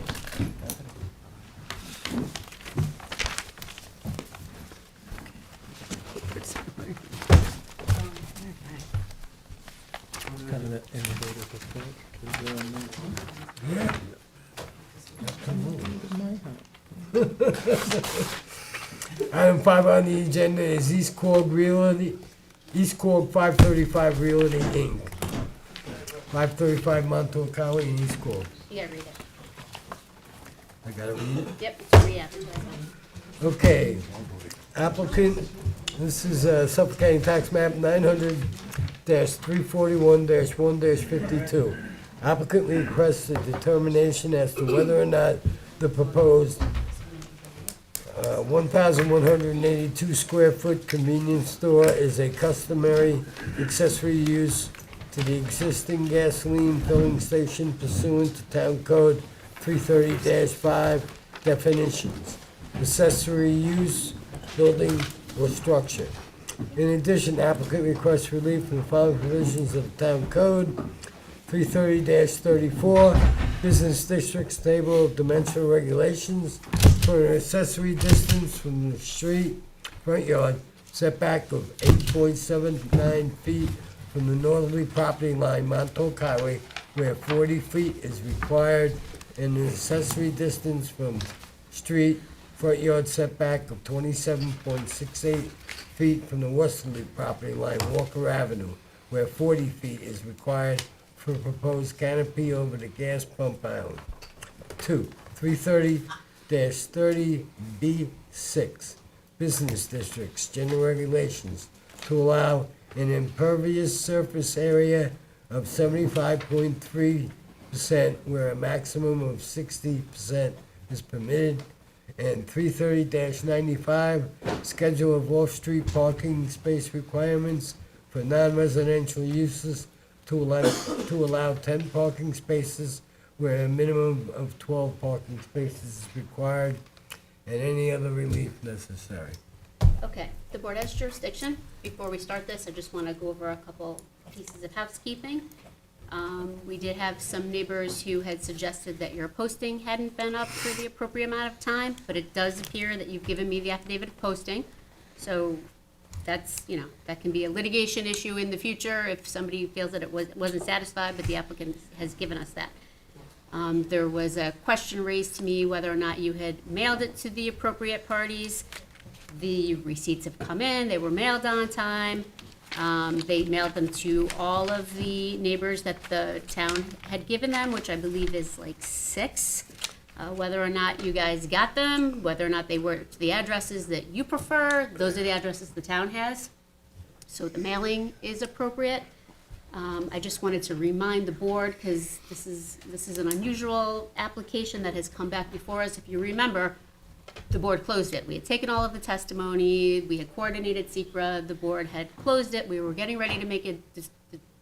Item 5 on the agenda is East Quogue Realty, East Quogue 535 Realty, Inc. 535 Montauk Highway in East Quogue. You gotta read it. I gotta read it? Yep, it's re-advertising. Okay, applicant, this is Suffolk County Tax Map 900-341-1-52. Applicant requests a determination as to whether or not the proposed 1,182 square foot convenience store is a customary accessory use to the existing gasoline filling station pursuant to Town Code 330-5 definitions. Accessory use, building, or structure. In addition, applicant requests relief from the following provisions of the Town Code: 330-34, Business Districts Table of Dimensional Regulations for an accessory distance from the street front yard setback of 8.79 feet from the northerly property line, Montauk Highway, where 40 feet is required, and an accessory distance from street front yard setback of 27.68 feet from the westerly property line, Walker Avenue, where 40 feet is required for a proposed canopy over the gas pump island. 2, 330-30B6, Business Districts, General Regulations, to allow an impervious surface area of 75.3% where a maximum of 60% is permitted, and 330-95, schedule of off-street parking space requirements for non-residential uses to allow 10 parking spaces where a minimum of 12 parking spaces is required, and any other relief necessary. Okay, the board has jurisdiction. Before we start this, I just want to go over a couple pieces of housekeeping. We did have some neighbors who had suggested that your posting hadn't been up for the appropriate amount of time, but it does appear that you've given me the affidavit of posting. So that's, you know, that can be a litigation issue in the future if somebody feels that it wasn't satisfied, but the applicant has given us that. There was a question raised to me whether or not you had mailed it to the appropriate parties. The receipts have come in, they were mailed on time. They mailed them to all of the neighbors that the town had given them, which I believe is like 6. Whether or not you guys got them, whether or not they were to the addresses that you prefer, those are the addresses the town has. So the mailing is appropriate. I just wanted to remind the board, because this is an unusual application that has come back before us. If you remember, the board closed it. We had taken all of the testimony, we had coordinated SECRA, the board had closed it, we were getting ready to make a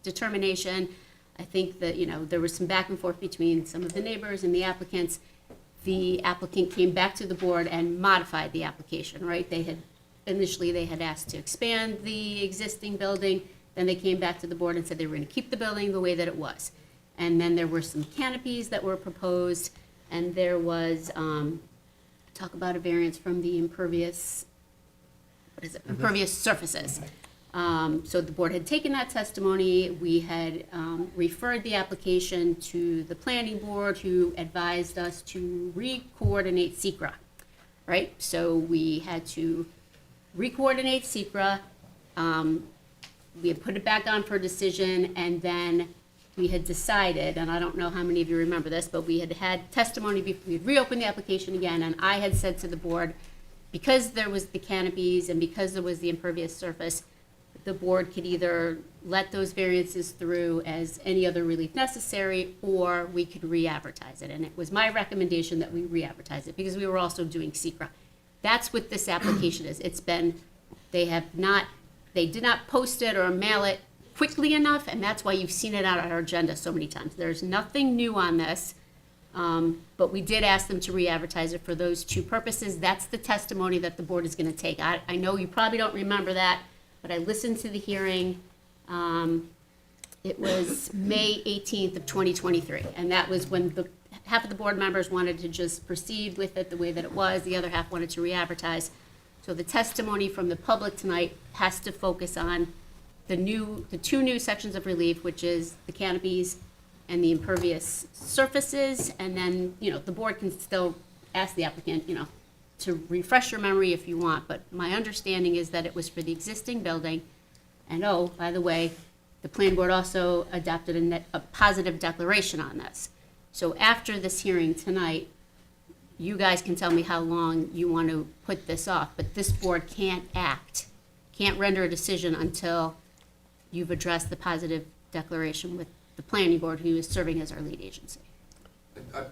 determination. I think that, you know, there was some back and forth between some of the neighbors and the applicants. the applicant came back to the board and modified the application, right? Initially, they had asked to expand the existing building, then they came back to the board and said they were gonna keep the building the way that it was. And then there were some canopies that were proposed, and there was, talk about a variance from the impervious, impervious surfaces. So the board had taken that testimony, we had referred the application to the planning board, who advised us to re-coordinate SECR, right? So we had to re-coordinate SECR, we had put it back on for decision, and then we had decided, and I don't know how many of you remember this, but we had testimony, we had reopened the application again, and I had said to the board, because there was the canopies and because there was the impervious surface, the board could either let those variances through as any other relief necessary, or we could re-advertise it. And it was my recommendation that we re-advertise it, because we were also doing SECR. That's what this application is. It's been, they did not post it or mail it quickly enough, and that's why you've seen it out on our agenda so many times. There's nothing new on this, but we did ask them to re-advertise it for those two purposes. That's the testimony that the board is gonna take. I know you probably don't remember that, but I listened to the hearing. It was May 18th of 2023, and that was when half of the board members wanted to just proceed with it the way that it was, the other half wanted to re-advertise. So the testimony from the public tonight has to focus on the two new sections of relief, which is the canopies and the impervious surfaces, and then, the board can still ask the applicant, to refresh your memory if you want, but my understanding is that it was for the existing building. And oh, by the way, the planning board also adopted a positive declaration on this. So after this hearing tonight, you guys can tell me how long you want to put this off, but this board can't render a decision until you've addressed the positive declaration with the planning board, who is serving as our lead agency.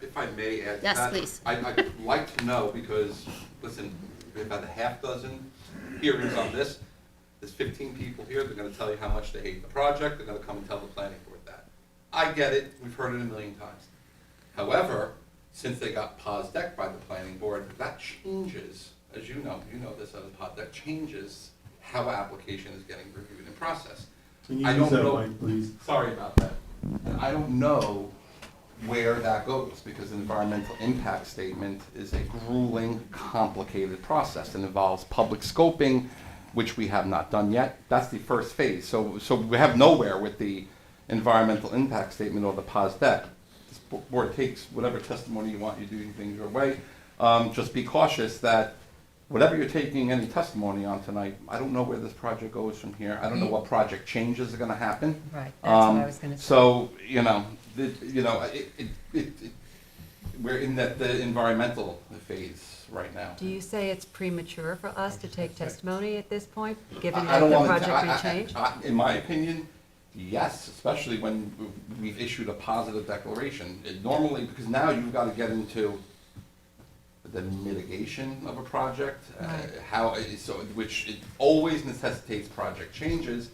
If I may add to Yes, that. please. I'd like to know, because, listen, we have about a half dozen hearings on this. There's 15 people here, they're gonna tell you how much they hate the project, they're gonna come and tell the planning board that. I get it, we've heard it a million times. However, since they got POSDEC by the planning board, that changes, as you know this as a pod, that changes how application is getting reviewed and processed. Can you I use don't that know. mic, please? Sorry about that. And I don't know where that goes, because an environmental impact statement is a grueling, complicated process. It involves public scoping, which we have not done yet. That's the first phase. So we have nowhere with the environmental impact statement or the POSDEC. This board takes whatever testimony you want, you do things your way. Just be cautious that whatever you're taking any testimony on tonight, I don't know where this project goes from here. I don't know what project changes are gonna happen. Right, that's what I was gonna say. So, we're in the environmental phase right now. Do you say it's premature for us to take testimony at this point, given I that don't the wanna project may change? In my opinion, yes, especially when we've issued a positive declaration. Normally, because now you've got to get into the mitigation of a project, Right. which it always necessitates project changes.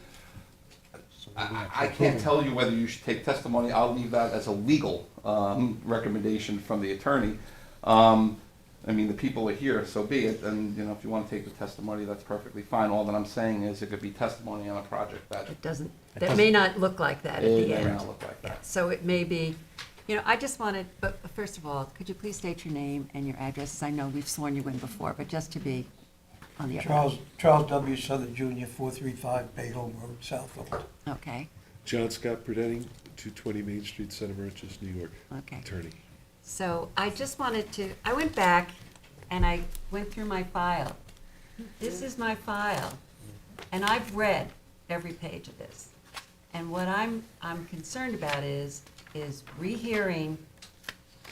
I can't tell you whether you should take testimony. I'll leave that as a legal recommendation from the attorney. The people are here, so be it. And, if you want to take the testimony, that's perfectly fine. All that I'm saying is it could be testimony on a project that That may not look like that at it the may end. not look like that. So it may be, I just wanted, but first of all, could you please state your name and your addresses? I know we've sworn you in before, but just to be on the upper. Charles W. Southern Jr., 435 Bay Hill Road, Southfield. Okay, John Scott Perdetti, 220 Main Street, Center Merchants, New York. okay. Attorney. So I just wanted to, I went back and I went through my file. This is my file, and I've read every page of this. And what I'm concerned about is rehearing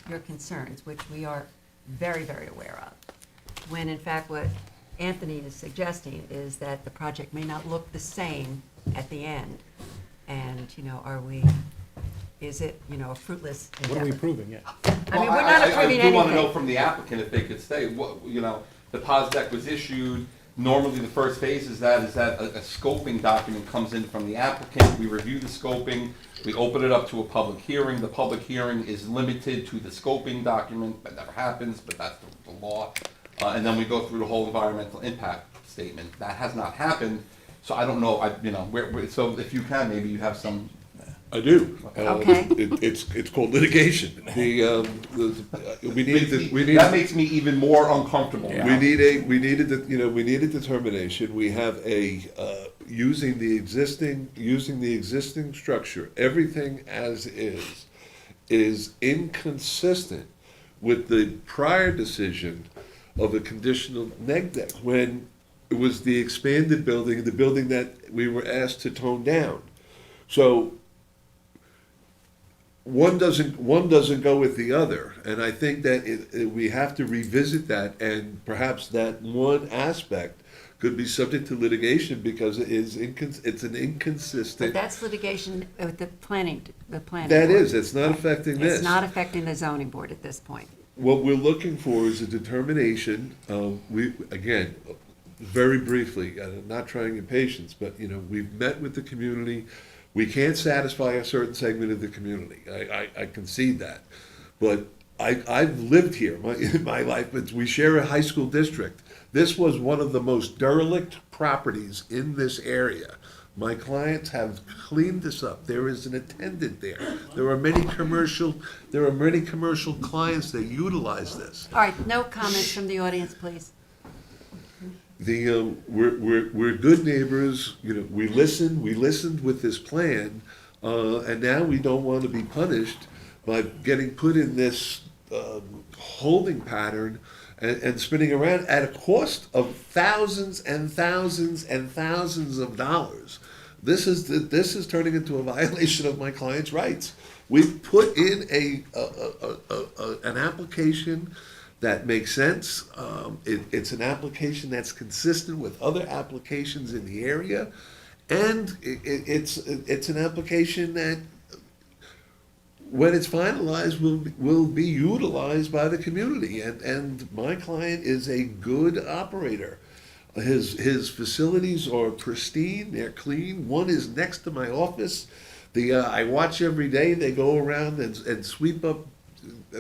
your concerns, which we are very, very aware of. When in fact what Anthony is suggesting is that the project may not look the same at the end. And, is it, a fruitless endeavor? What are we approving, yeah? I mean, we're not approving I do want to know anything. from the applicant if they could say, the POSDEC was issued, Normally, the first phase is that a scoping document comes in from the applicant, we review the scoping, we open it up to a public hearing. The public hearing is limited to the scoping document. That never happens, but that's the law. And then we go through the whole environmental impact statement. That has not happened, so I don't know, so if you can, maybe you have some. I do. Okay. It's called litigation. We need That makes me even more uncomfortable now. We need a determination. We have using the existing structure, everything as is inconsistent with the prior decision of a conditional neg deck when it was the expanded building, the building that we were asked to tone down. So one doesn't go with the other, and I think that we have to revisit that, and perhaps that one aspect could be subject to litigation because it's an inconsistent. But that's litigation with the planning That board. is, it's not affecting this. It's not affecting the zoning board at this point. What we're looking for is a determination, again, very briefly, not trying impatience, but, we've met with the community. We can't satisfy a certain segment of the community. I concede that. But I've lived here in my life, but we share a high school district. This was one of the most derelict properties in this area. My clients have cleaned this up. There is an attendant there. There are many commercial clients that utilize this. All right, no comments from the audience, please. We're good neighbors, we listened with this plan, and now we don't want to be punished by getting put in this holding pattern and spinning around at a cost of thousands and thousands and thousands of dollars. This is turning into a violation of my client's rights. We've put in an application that makes sense. It's an application that's consistent with other applications in the area, and it's an application that, when it's finalized, will be utilized by the community. And my client is a good operator. His facilities are pristine, they're clean. One is next to my office. I watch every day. They go around and sweep up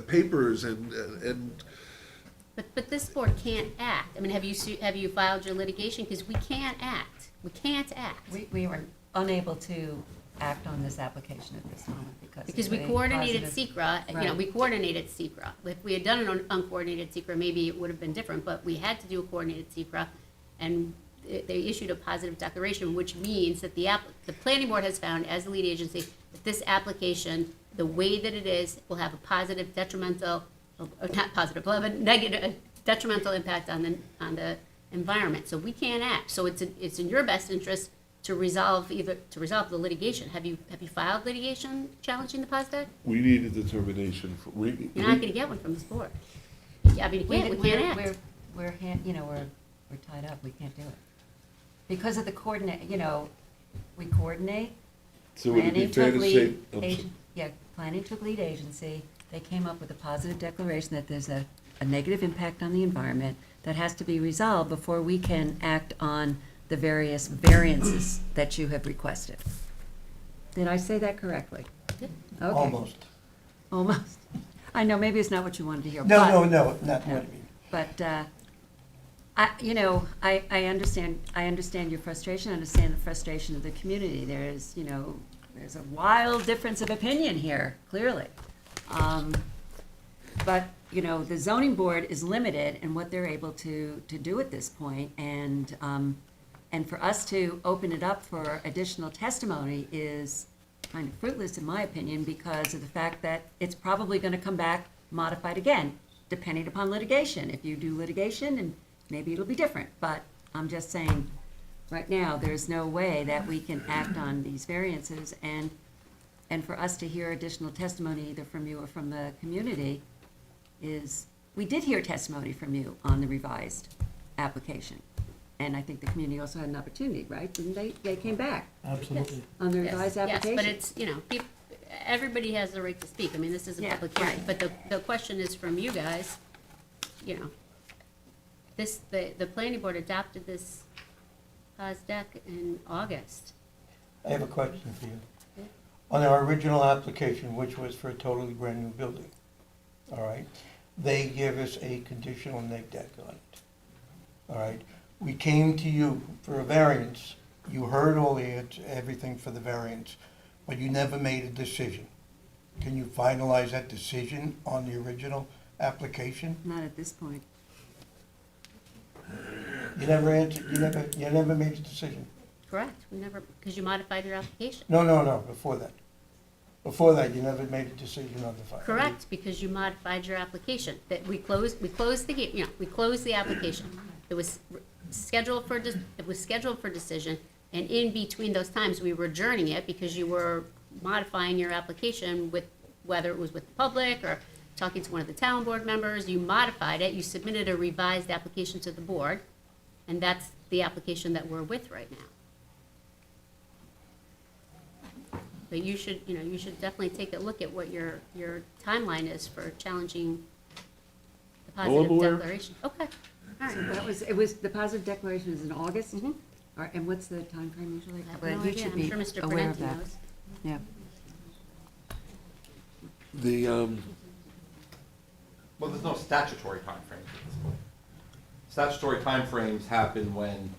papers and. But this board can't act. I mean, have you filed your litigation? Because we can't act. We can't act. We were unable to act on this application at this moment because We of a coordinated positive- SECRA, we coordinated SECRA. If we had done an uncoordinated SECRA, maybe it would have been different, but we had to do a coordinated SECRA, and they issued a positive declaration, which means that the planning board has found, as the lead agency, that this application, the way that it is, will have a positive detrimental, or not positive, will have a negative, a detrimental impact on the environment. So we can't act. So it's in your best interest to resolve the litigation. Have you filed litigation challenging the POS deck? We need a determination. You're not going to get one from this board. I mean, we can't act. We're tied up, we can't do it. Because of the we coordinate. So would it be fair to say? Planning took lead agency. They came up with a positive declaration that there's a negative impact on the environment that has to be resolved before we can act on the various variances that you have requested. Did I say that correctly? Yep. Okay. Almost. I know, maybe it's not what you wanted to hear. No, not what I mean. But, I understand your frustration, I understand the frustration of the community. There's a wild difference of opinion here, clearly. But, the zoning board is limited in what they're able to do at this point, and for us to open it up for additional testimony is kind of fruitless, in my opinion, because of the fact that it's probably gonna come back modified again, depending upon litigation. If you do litigation, and maybe it'll be different, but I'm just saying, right now, there's no way that we can act on these variances, and for us to hear additional testimony either from you or from the community we did hear testimony from you on the revised application. And I think the community also had an opportunity, right? Didn't they? They came back Absolutely. on the revised application. Yes, but it's, everybody has the right to speak. I mean, this is a Yeah, public hearing. right. But the question is from you guys, the planning board adopted this pos deck in August. I have a question for you. Yeah. On our original application, which was for a totally brand-new building, all right, they gave us a conditional neg deck on it, all right? We came to you for a variance. You heard everything for the variance, but you never made a decision. Can you finalize that decision on the original application? Not at this point. You never answered, you never made a decision. Correct, we never, because you modified your application. No, before that. Before that, you never made a decision on the file. Correct, because you modified your application, that we closed the application. It was scheduled for decision, and in between those times, we were adjourning it because you were modifying your application with, whether it was with the public or talking to one of the town board members, you modified it, you submitted a revised application to the board, and that's the application that we're with right now. But you should definitely take a look at what your timeline is for challenging the I'm positive aware. declaration. Okay, all So right. it was, the positive declaration is in August? Mhm. All right, and what's the timeframe usually? I have Well, no you idea. should I'm be sure Mr. aware of Prudenti that. knows. Yeah. Well, there's no statutory timeframes at this point. Statutory timeframes happen when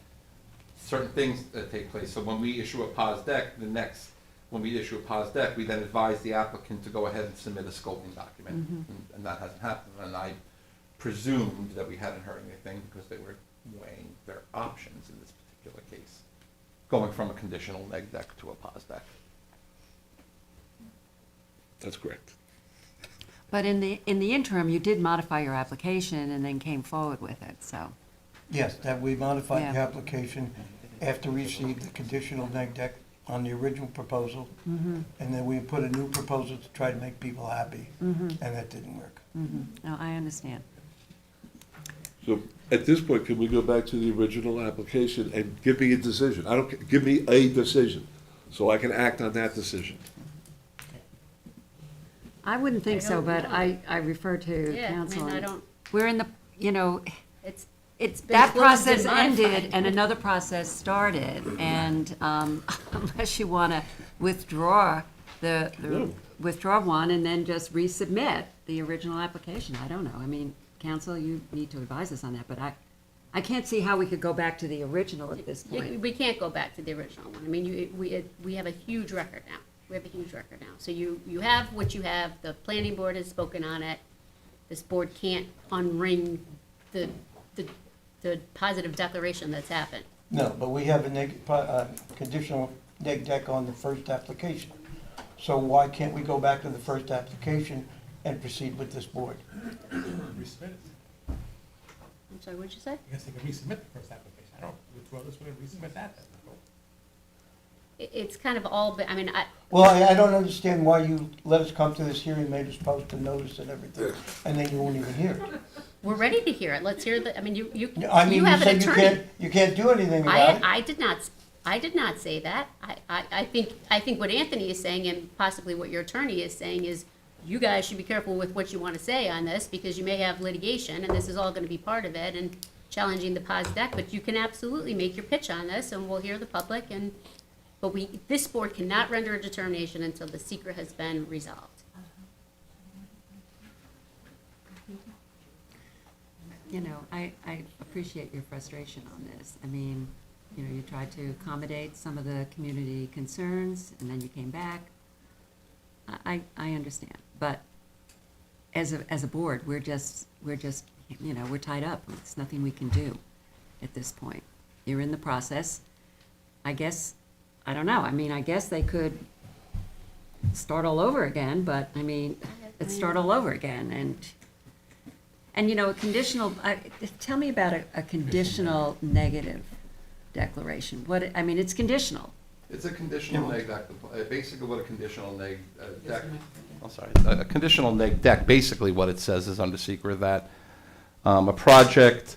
certain things take place. So when we issue a pos deck, when we issue a pos deck, we then advise the applicant to go ahead and submit a scoping document. And that hasn't happened. And I presumed that we hadn't heard anything because they were weighing their options in this particular case, going from a conditional neg deck to a pos deck. That's correct. But in the interim, you did modify your application and then came forward with it, so. Yes, that we modified the Yeah. application after we received the conditional neg deck on the original proposal. Mm-hmm. And then we put a new proposal to try to make people happy, Mm-hmm. and that didn't work. Mm-hmm. No, I understand. So at this point, can we go back to the original application and give me a decision? Give me a decision, so I can act on that decision. I wouldn't think so, don't but know. I refer to Yeah, I council. mean, I and don't, We're in the, it's that been closed and process modified. ended and another process started. And unless you want to withdraw withdraw one and then just resubmit the original application, I don't know. I mean, council, you need to advise us on that, but I can't see how we could go back to the original at this point. we can't go back to the original one. I mean, we have a huge record now. We have a huge record now. So you have what you have, the planning board has spoken on it. This board can't unring the positive declaration that's happened. No, but we have a conditional neg deck on the first application. So why can't we go back to the first application and proceed with this board? Resubmit it. I'm sorry, what'd you say? I guess they could resubmit the first application. I don't withdraw this one and resubmit that then. It's kind of all, but, I mean, Well, I don't understand why you let us come to this hearing, made us post a notice and everything, and then you won't even hear it. we're ready to hear it. Let's hear the, I mean, you I mean, you have an said attorney. you can't do anything about it. I did not say that. I think what Anthony is saying, and possibly what your attorney is saying, is you guys should be careful with what you want to say on this, because you may have litigation, and this is all gonna be part of it, and challenging the pos deck, but you can absolutely make your pitch on this, and we'll hear the public, but this board cannot render a determination until the secret has been resolved. You know, I appreciate your frustration on this. I mean, you know, you tried to accommodate some of the community concerns, and then you came back. I understand, but as a board, we're just, you know, we're tied up. There's nothing we can do at this point. You're in the process. I guess, I don't know, I mean, I guess they could start all over again, but, I mean, let's start all over again, and, you know, a conditional, tell me about a conditional negative declaration. I mean, it's conditional. It's a conditional neg deck, basically what a conditional neg deck, I'm sorry, a conditional neg deck, basically what it says is under secret that a project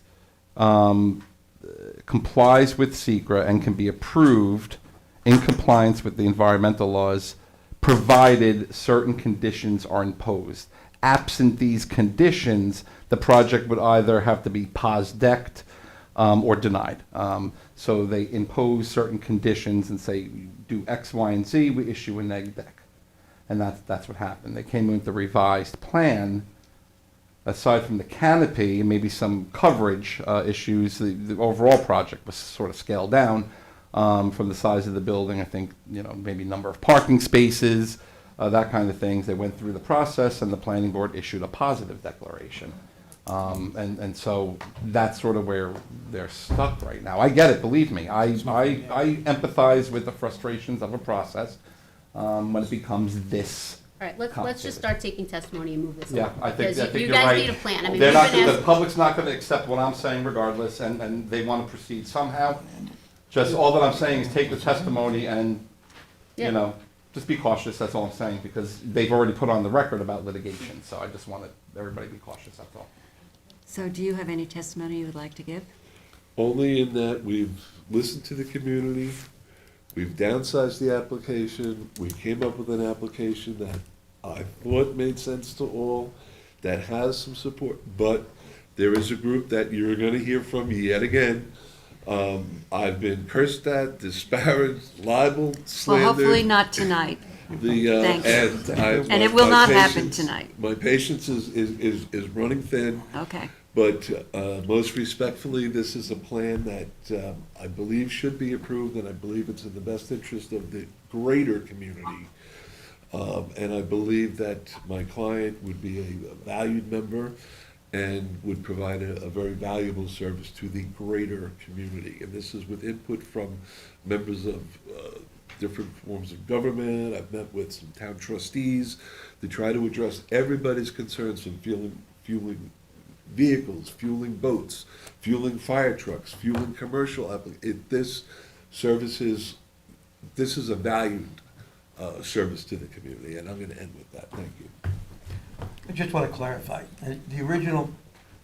complies with secret and can be approved in compliance with the environmental laws, provided certain conditions are imposed. absent these conditions, the project would either have to be pos-decked or denied. So they impose certain conditions and say, do X, Y, and Z, we issue a neg deck. And that's what happened. They came in with the revised plan. Aside from the canopy and maybe some coverage issues, the overall project was sort of scaled down from the size of the building. I think, maybe number of parking spaces, that kind of things. They went through the process, and the planning board issued a positive declaration. And so that's sort of where they're stuck right now. I get it, believe me. I empathize with the frustrations of a process when it becomes this. All right, let's just start taking testimony and move this Yeah, along. I think Because you you're guys right. need a plan. I mean, They're we've not, been the asked, public's not gonna accept what I'm saying regardless, and they wanna proceed somehow. Just, all that I'm saying is take the testimony and, Yeah. just be cautious, that's all I'm saying, because they've already put on the record about litigation, so I just wanted everybody to be cautious, that's all. So do you have any testimony you would like to give? Only in that we've listened to the community, we've downsized the application, we came up with an application that I thought made sense to all, that has some support, but there is a group that you're gonna hear from yet again. I've been cursed at, disparaged, libeled, Well, slandered. hopefully not tonight. Thank you. And it will my not happen patience- tonight. My patience is running thin. Okay. But most respectfully, this is a plan that I believe should be approved, and I believe it's in the best interest of the greater community. And I believe that my client would be a valued member and would provide a very valuable service to the greater community. And this is with input from members of different forms of government. I've met with some town trustees to try to address everybody's concerns from fueling vehicles, fueling boats, fueling fire trucks, fueling commercial this is a valued service to the community, and I'm gonna end with that, thank you. I just want to clarify, the original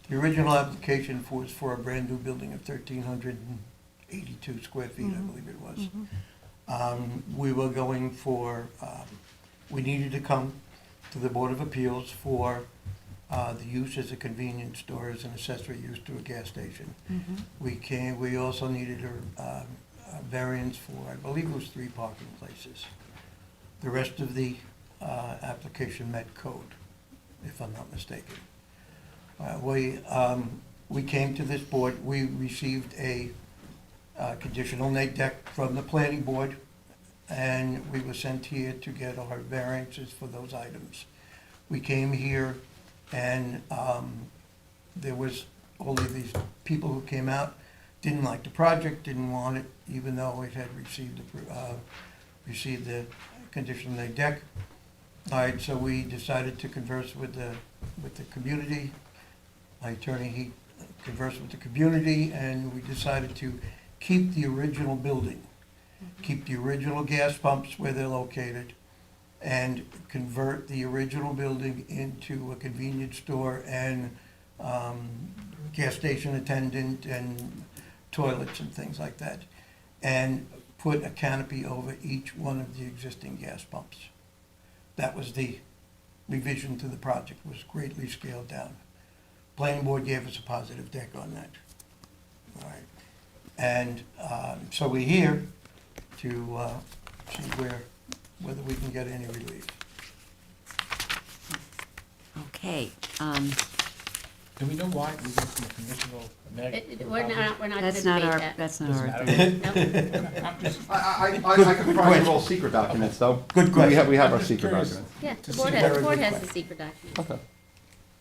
application was for a brand-new building of 1,382 square feet, I believe it was. We were going for, we needed to come to the Board of Appeals for the use as a convenience store, as an accessory use to a gas station. We also needed a variance for, I believe it was 3 parking places. The rest of the application met code, if I'm not mistaken. We came to this board, we received a conditional neg deck from the planning board, and we were sent here to get our variances for those items. We came here, and there was only these people who came out, didn't like the project, didn't want it, even though it had received the conditional neg deck. All right, so we decided to converse with the community. My attorney, he conversed with the community, and we decided to keep the original building, keep the original gas pumps where they're located, and convert the original building into a convenience store and gas station attendant and toilets and things like that, and put a canopy over each one of the existing gas pumps. That was the revision to the project, was greatly scaled down. Planning board gave us a positive deck on that. All right. And so we're here to see whether we can get any relief. Okay. Do we know why we went from a conditional neg? we're not gonna That's debate not our, that. that's not our Doesn't thing. I can provide you all secret documents, though. Good question. We have our I'm just secret curious. documents. Yeah, To the board see has, where the board we has went. the secret document. Okay.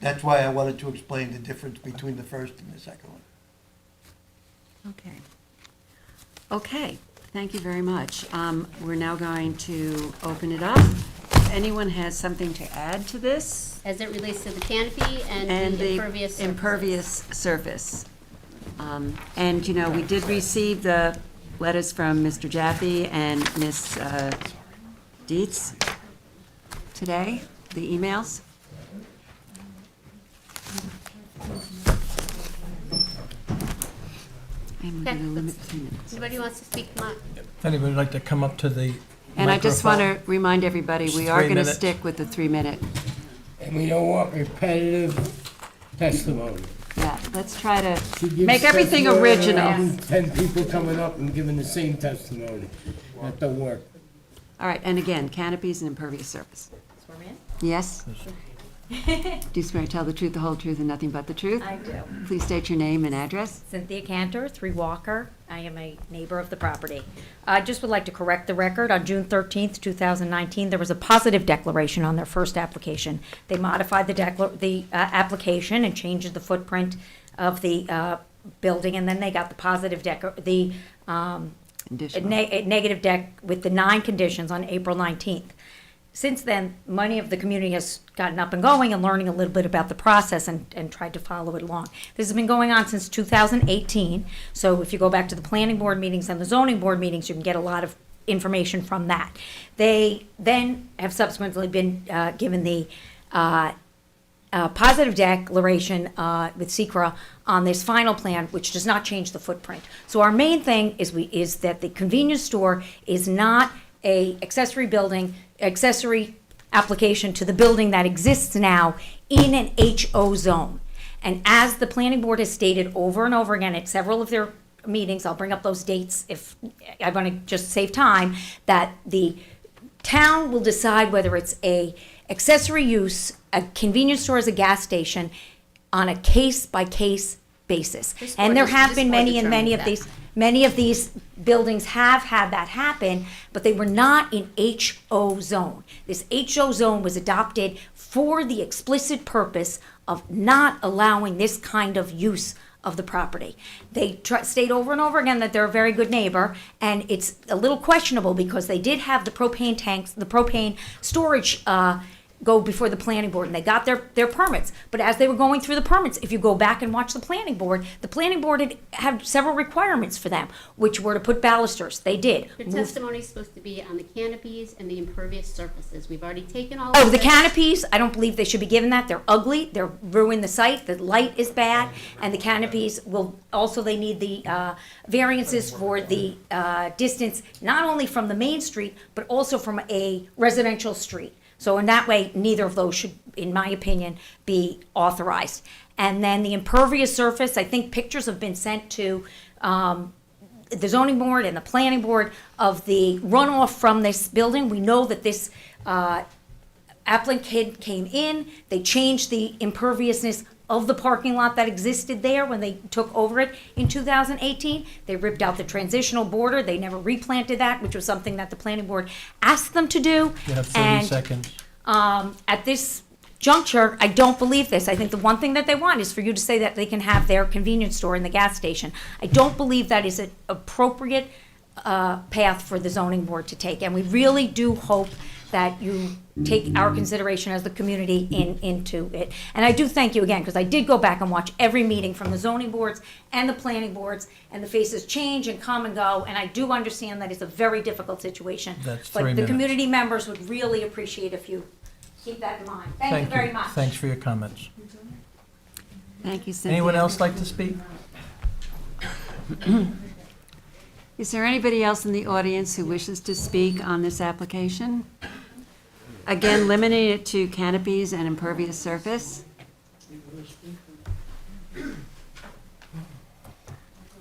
That's why I wanted to explain the difference between the first and the second one. Okay. Okay, thank you very much. We're now going to open it up. If anyone has something to add to this? As it relates to the canopy and And the the impervious surfaces. impervious surface. And, we did receive the letters from Mr. Jaffe and Ms. Dietz today, the emails. And we're Okay, going to limit let's- 3 minutes. Anybody wants to speak? Come on. If anybody would like to come up to the And I just want microphone. to remind everybody, we Just are 3 going to minutes. stick with the 3-minute. We don't want repetitive testimony. Yeah, let's try to She gives make everything testimony, original. and 10 people coming up and giving the same testimony. That don't work. All right, and again, canopies and impervious surface. Swear me in? Yes? Do you swear to tell the truth, the whole truth, and nothing but the truth? I do. Please state your name and address. Cynthia Cantor, 3 Walker. I am a neighbor of the property. I just would like to correct the record. On June 13th, 2019, there was a positive declaration on their first application. They modified the application and changed the footprint of the building, and then they got the positive Conditional. negative deck with the 9 conditions on April 19th. Since then, many of the community has gotten up and going and learning a little bit about the process and tried to follow it along. This has been going on since 2018, so if you go back to the planning board meetings and the zoning board meetings, you can get a lot of information from that. They then have subsequently been given the positive declaration with SECRA on this final plan, which does not change the footprint. So our main thing is that the convenience store is not a accessory application to the building that exists now in an HO zone. And as the planning board has stated over and over again at several of their meetings, I'll bring up those dates if I want to just save time, that the town will decide whether it's a accessory use, a convenience store as a gas station, on a case-by-case basis. And there have been many of these buildings have had that happen, but they were not in HO zone. This HO zone was adopted for the explicit purpose of not allowing this kind of use of the property. They state over and over again that they're a very good neighbor, and it's a little questionable because they did have the propane tanks, the propane storage go before the planning board, and they got their permits. But as they were going through the permits, if you go back and watch the planning board had several requirements for them, which were to put balusters. They did. Your testimony is supposed to be on the canopies and the impervious surfaces. We've already taken all Oh, of the this. canopies, I don't believe they should be given that. They're ugly, they're ruining the site, the light is bad, and the canopies will, also they need the variances for the distance, not only from the main street, but also from a residential street. So in that way, neither of those should, in my opinion, be authorized. And then the impervious surface, I think pictures have been sent to the zoning board and the planning board of the runoff from this building. We know that this applicant came in, they changed the imperviousness of the parking lot that existed there when they took over it in 2018. They ripped out the transitional border. They never replanted that, which was something that the planning board asked them to do. You have 30 And, seconds. At this juncture, I don't believe this. I think the one thing that they want is for you to say that they can have their convenience store in the gas station. I don't believe that is an appropriate path for the zoning board to take. And we really do hope that you take our consideration as the community into it. And I do thank you again, because I did go back and watch every meeting from the zoning boards and the planning boards, and the faces change and come and go, and I do understand that it's a very difficult situation. That's 3 But the minutes. community members would really appreciate if you keep that in mind. Thank you very much. Thanks for your comments. Thank you, Cynthia. Anyone else like to speak? Is there anybody else in the audience who wishes to speak on this application? Again, limiting it to canopies and impervious surface.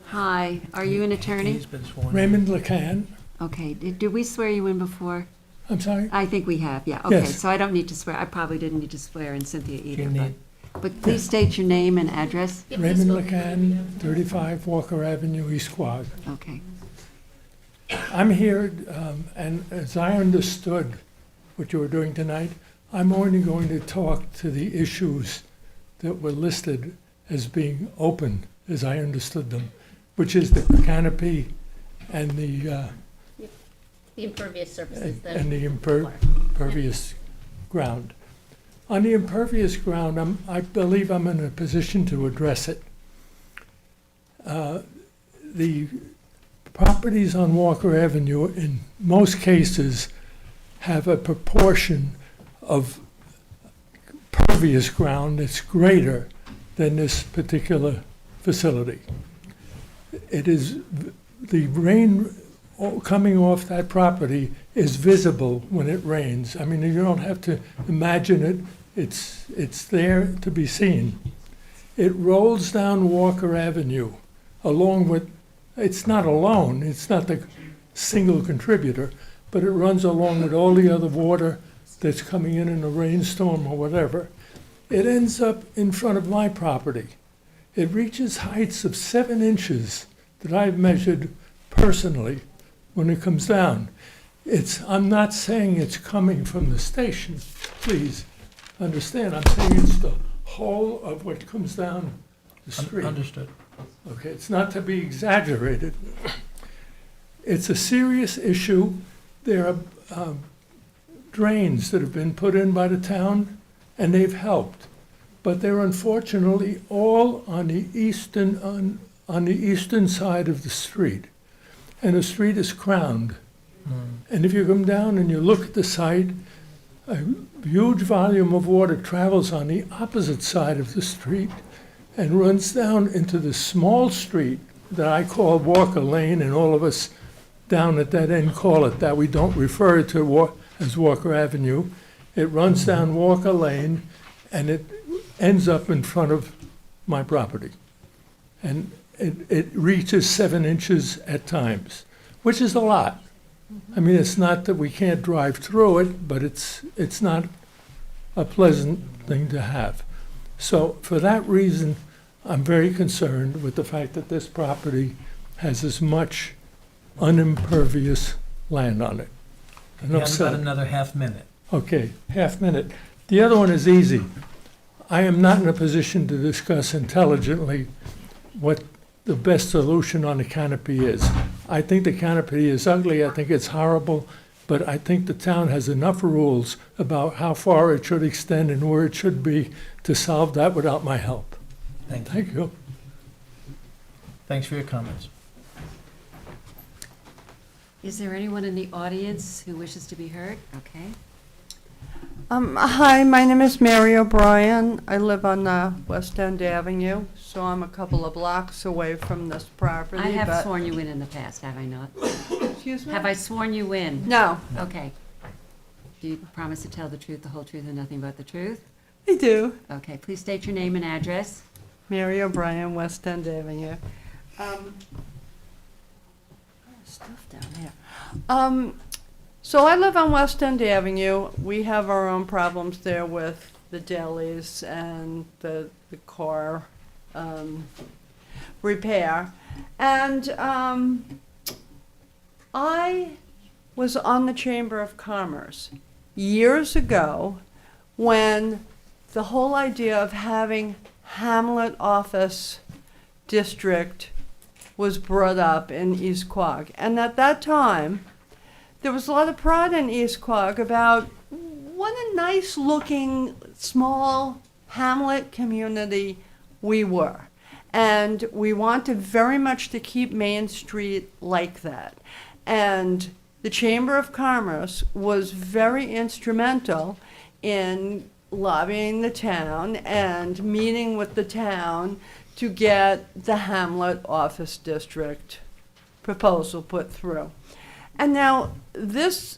Hi, are you an attorney? He's been sworn in. Raymond LeCan. Okay, did we swear you in before? I'm sorry? I think we have, yeah, okay, Yes. so I don't need to swear, I probably didn't need to swear in Cynthia either, You but, need- but please state your name and address. Yeah, please Raymond vote. LeCan, 35 Walker Avenue, East Quogue. Okay, I'm here, and as I understood what you were doing tonight, I'm only going to talk to the issues that were listed as being open, as I understood them, which is the canopy and the The impervious surfaces. and the impervious ground. On the impervious ground, I believe I'm in a position to address it. The properties on Walker Avenue, in most cases, have a proportion of pervious ground that's greater than this particular facility. It is, the rain coming off that property is visible when it rains. I mean, you don't have to imagine it It's there to be seen. It rolls down Walker Avenue along with, it's not alone, it's not the single contributor, but it runs along with all the other water that's coming in a rainstorm or whatever. It ends up in front of my property. It reaches heights of 7 inches that I've measured personally when it comes down. I'm not saying it's coming from the station, please understand. I'm saying it's the whole of what comes down the street. Understood. Okay, it's not to be exaggerated. It's a serious issue. There are drains that have been put in by the town, and they've helped. But they're unfortunately all on the eastern side of the street. And the street is crowned. And if you come down and you look at the site, a huge volume of water travels on the opposite side of the street and runs down into the small street that I call Walker Lane, and all of us down at that end call it that. We don't refer to as Walker Avenue. It runs down Walker Lane, and it ends up in front of my property. And it reaches 7 inches at times, which is a lot. I mean, it's not that we can't drive through it, but it's not a pleasant thing to have. So for that reason, I'm very concerned with the fact that this property has as much unimpervious land on it. You have about another half minute. Okay, half minute. The other one is easy. I am not in a position to discuss intelligently what the best solution on the canopy is. I think the canopy is ugly, I think it's horrible, but I think the town has enough rules about how far it should extend and where it should be to solve that without my help. Thank you. Thanks for your comments. Is there anyone in the audience who wishes to be heard? Okay. Hi, my name is Mary O'Brien. I live on West End Avenue, so I'm a couple of blocks away from this property. I have but- sworn you in the past, have I not? Excuse me? Have I sworn you in? No. Okay. Do you promise to tell the truth, the whole truth, and nothing but the truth? I do. Okay, please state your name and address. Mary O'Brien, West End Avenue. Stuff down here. So I live on West End Avenue. We have our own problems there with the delis and the car repair. And I was on the Chamber of Commerce years ago when the whole idea of having Hamlet Office District was brought up in East Quogue. And at that time, there was a lot of pride in East Quogue about what a nice looking small hamlet community we were. And we wanted very much to keep Main Street like that. And the Chamber of Commerce was very instrumental in lobbying the town and meeting with the town to get the Hamlet Office District proposal put through. And now this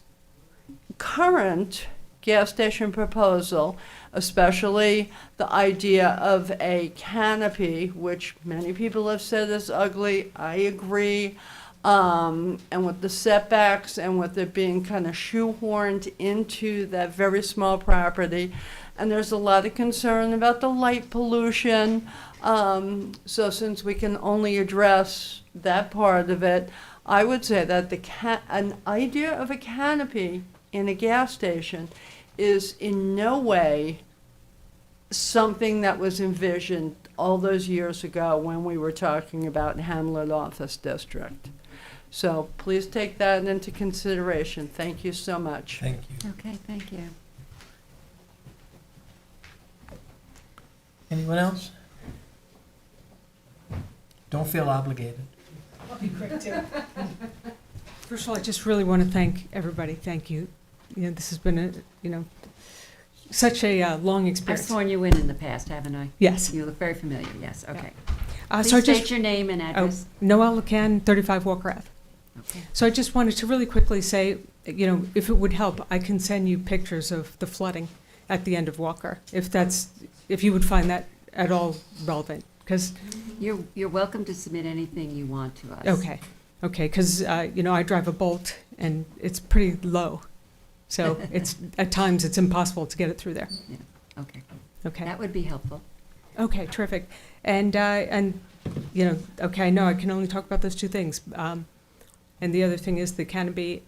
current gas station proposal, especially the idea of a canopy, which many people have said is ugly, I agree, and with the setbacks and with it being kind of shoehorned into that very small property. And there's a lot of concern about the light pollution. So since we can only address that part of it, I would say that an idea of a canopy in a gas station is in no way something that was envisioned all those years ago when we were talking about Hamlet Office District. So please take that into consideration. Thank you so much. Thank you. Okay, thank you. Anyone else? Don't feel obligated. I'll be quick too. First of all, I just really want to thank everybody. Thank you. You know, this has been such a long I've experience. sworn you in the past, haven't I? Yes. You look very familiar, yes, okay. Please So I state just- your name and address. Noel Lecan, 35 Walker Ave. Okay. So I just wanted to really quickly say, if it would help, I can send you pictures of the flooding at the end of Walker, if you would find that at all relevant, because. You're welcome to submit anything you want to us. Okay, because, I drive a Bolt, and it's pretty low. So at times, it's impossible to get it through there. Yeah, okay. Okay. That would be helpful. Okay, terrific. And, I know I can only talk about those two things. And the other thing is the canopy,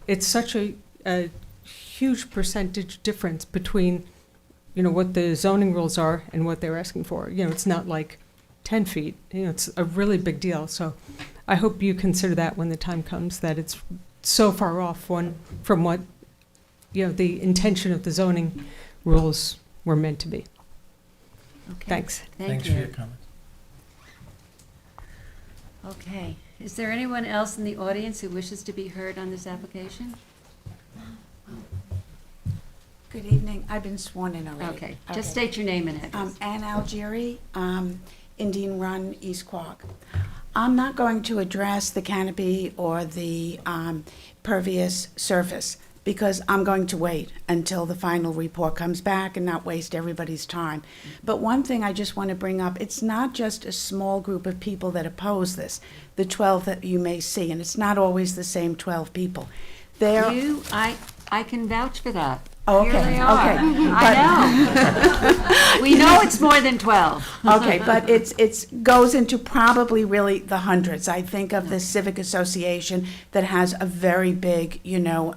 it's such a huge percentage difference between, what the zoning rules are and what they're asking for. It's not like 10 feet, it's a really big deal. So I hope you consider that when the time comes, that it's so far off from what, the intention of the zoning rules were meant to be. Okay. Thanks. Thanks for your comments. Okay. Is there anyone else in the audience who wishes to be heard on this application? Good evening. I've been sworn in already. Okay. Just state your name and address. Ann Algieri, Indian Run, East Quogue. I'm not going to address the canopy or the pervious surface because I'm going to wait until the final report comes back and not waste everybody's time. But one thing I just want to bring up, it's not just a small group of people that oppose this, the 12 that you may see, and it's not always the same 12 people. I can vouch for that. Oh, okay, Here they are. okay. I know. We know it's more than 12. Okay, but it's goes into probably really the hundreds. I think of the Civic Association that has a very big,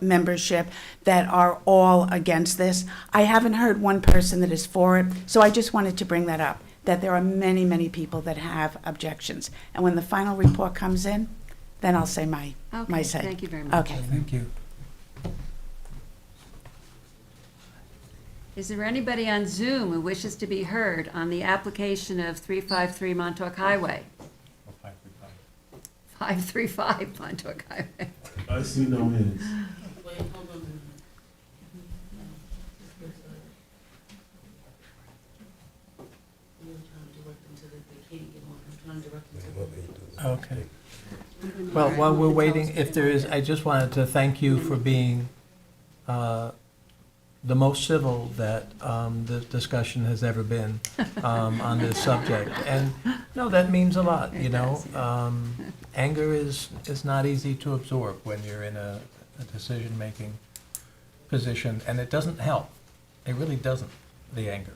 membership that are all against this. I haven't heard one person that is for it, so I just wanted to bring that up, that there are many, many people that have objections. And when the final report comes in, then I'll say my say. Thank you very much. Okay. Thank you. Is there anybody on Zoom who wishes to be heard on the application of 353 Montauk Highway? 535 Montauk Highway. I see no hands. Okay. Well, while we're waiting, if there is, I just wanted to thank you for being the most civil that the discussion has ever been on this subject. And, no, that means a lot, Anger is not easy to absorb when you're in a decision-making position, and it doesn't help. It really doesn't, the anger.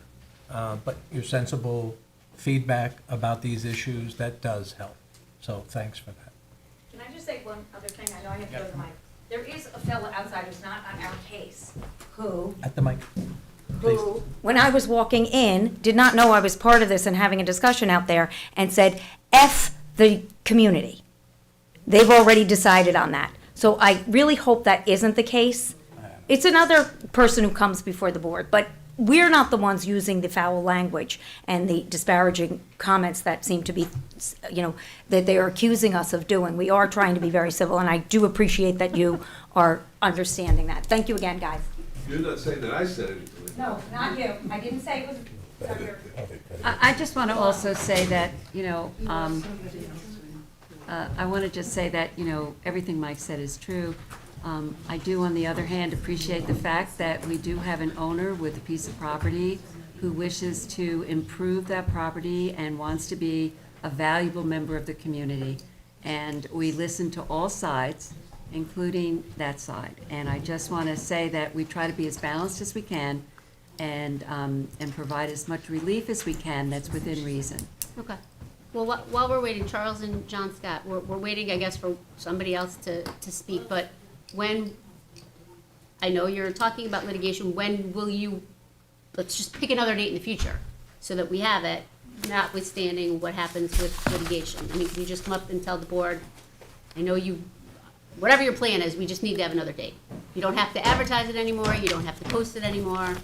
But your sensible feedback about these issues, that does help. So thanks for that. Can I just say one other thing? I know I have to go to the mic. There is a fellow outside who's not on our case, who, At the mic, please. when I was walking in, did not know I was part of this and having a discussion out there, and said, F the community. They've already decided on that. So I really hope that isn't the case. It's another person who comes before the board, but we're not the ones using the foul language and the disparaging comments that seem to be, that they are accusing us of doing. We are trying to be very civil, and I do appreciate that you are understanding that. Thank you again, guys. You're not saying that I said anything. No, not you. I didn't say it was. I just want to also say that, I want to just say that, everything Mike said is true. I do, on the other hand, appreciate the fact that we do have an owner with a piece of property who wishes to improve that property and wants to be a valuable member of the community. And we listen to all sides, including that side. And I just want to say that we try to be as balanced as we can and provide as much relief as we can that's within reason. Okay. Well, while we're waiting, Charles and John Scott, we're waiting, I guess, for somebody else to speak, but when, I know you're talking about litigation, when will you, let's just pick another date in the future, so that we have it, notwithstanding what happens with litigation. I mean, can you just come up and tell the board, I know you, whatever your plan is, we just need to have another date. You don't have to advertise it anymore, you don't have to post it anymore,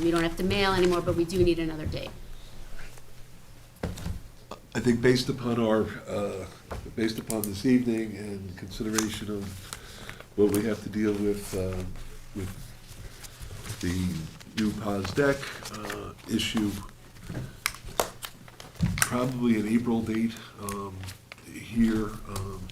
you don't have to mail anymore, but we do need another date. I think based upon this evening and consideration of what we have to deal with the new pause deck issue, probably an April date here,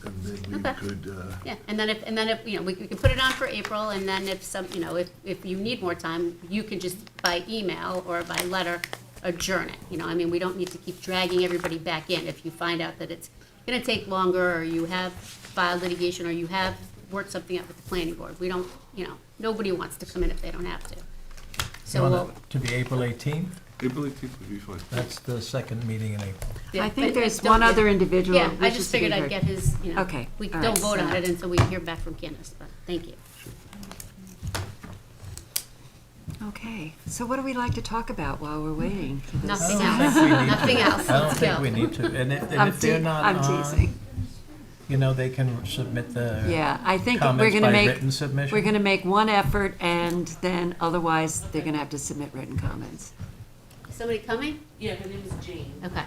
and then we Okay. could, Yeah, and then if, you know, we can put it on for April, and then if some, you know, if you need more time, you can just by email or by letter adjourn it, you know, I mean, we don't need to keep dragging everybody back in. If you find out that it's gonna take longer, or you have filed litigation, or you have worked something out with the planning board, we don't, you know, nobody wants to come in if they don't have to. So You we'll, want it to be April 18th? April 18th would be fine. That's the second meeting in April. yeah, I think but there's don't one get- other individual Yeah, who I wishes just to be figured I'd heard. get his, you know, Okay, we all don't right, vote on so- it until we hear back from Candace, but thank you. Okay, so what do we like to talk about while we're waiting for this? Nothing I don't else. think we need to. Nothing else. I don't Let's think go. we need to, and I'm if they're te- not I'm on, teasing. you know, they can submit the Yeah, I think we're comments gonna by make, written submission. we're gonna make one effort, and then otherwise, they're gonna have to submit written comments. Is somebody coming? Yeah, her name is Jane. Okay.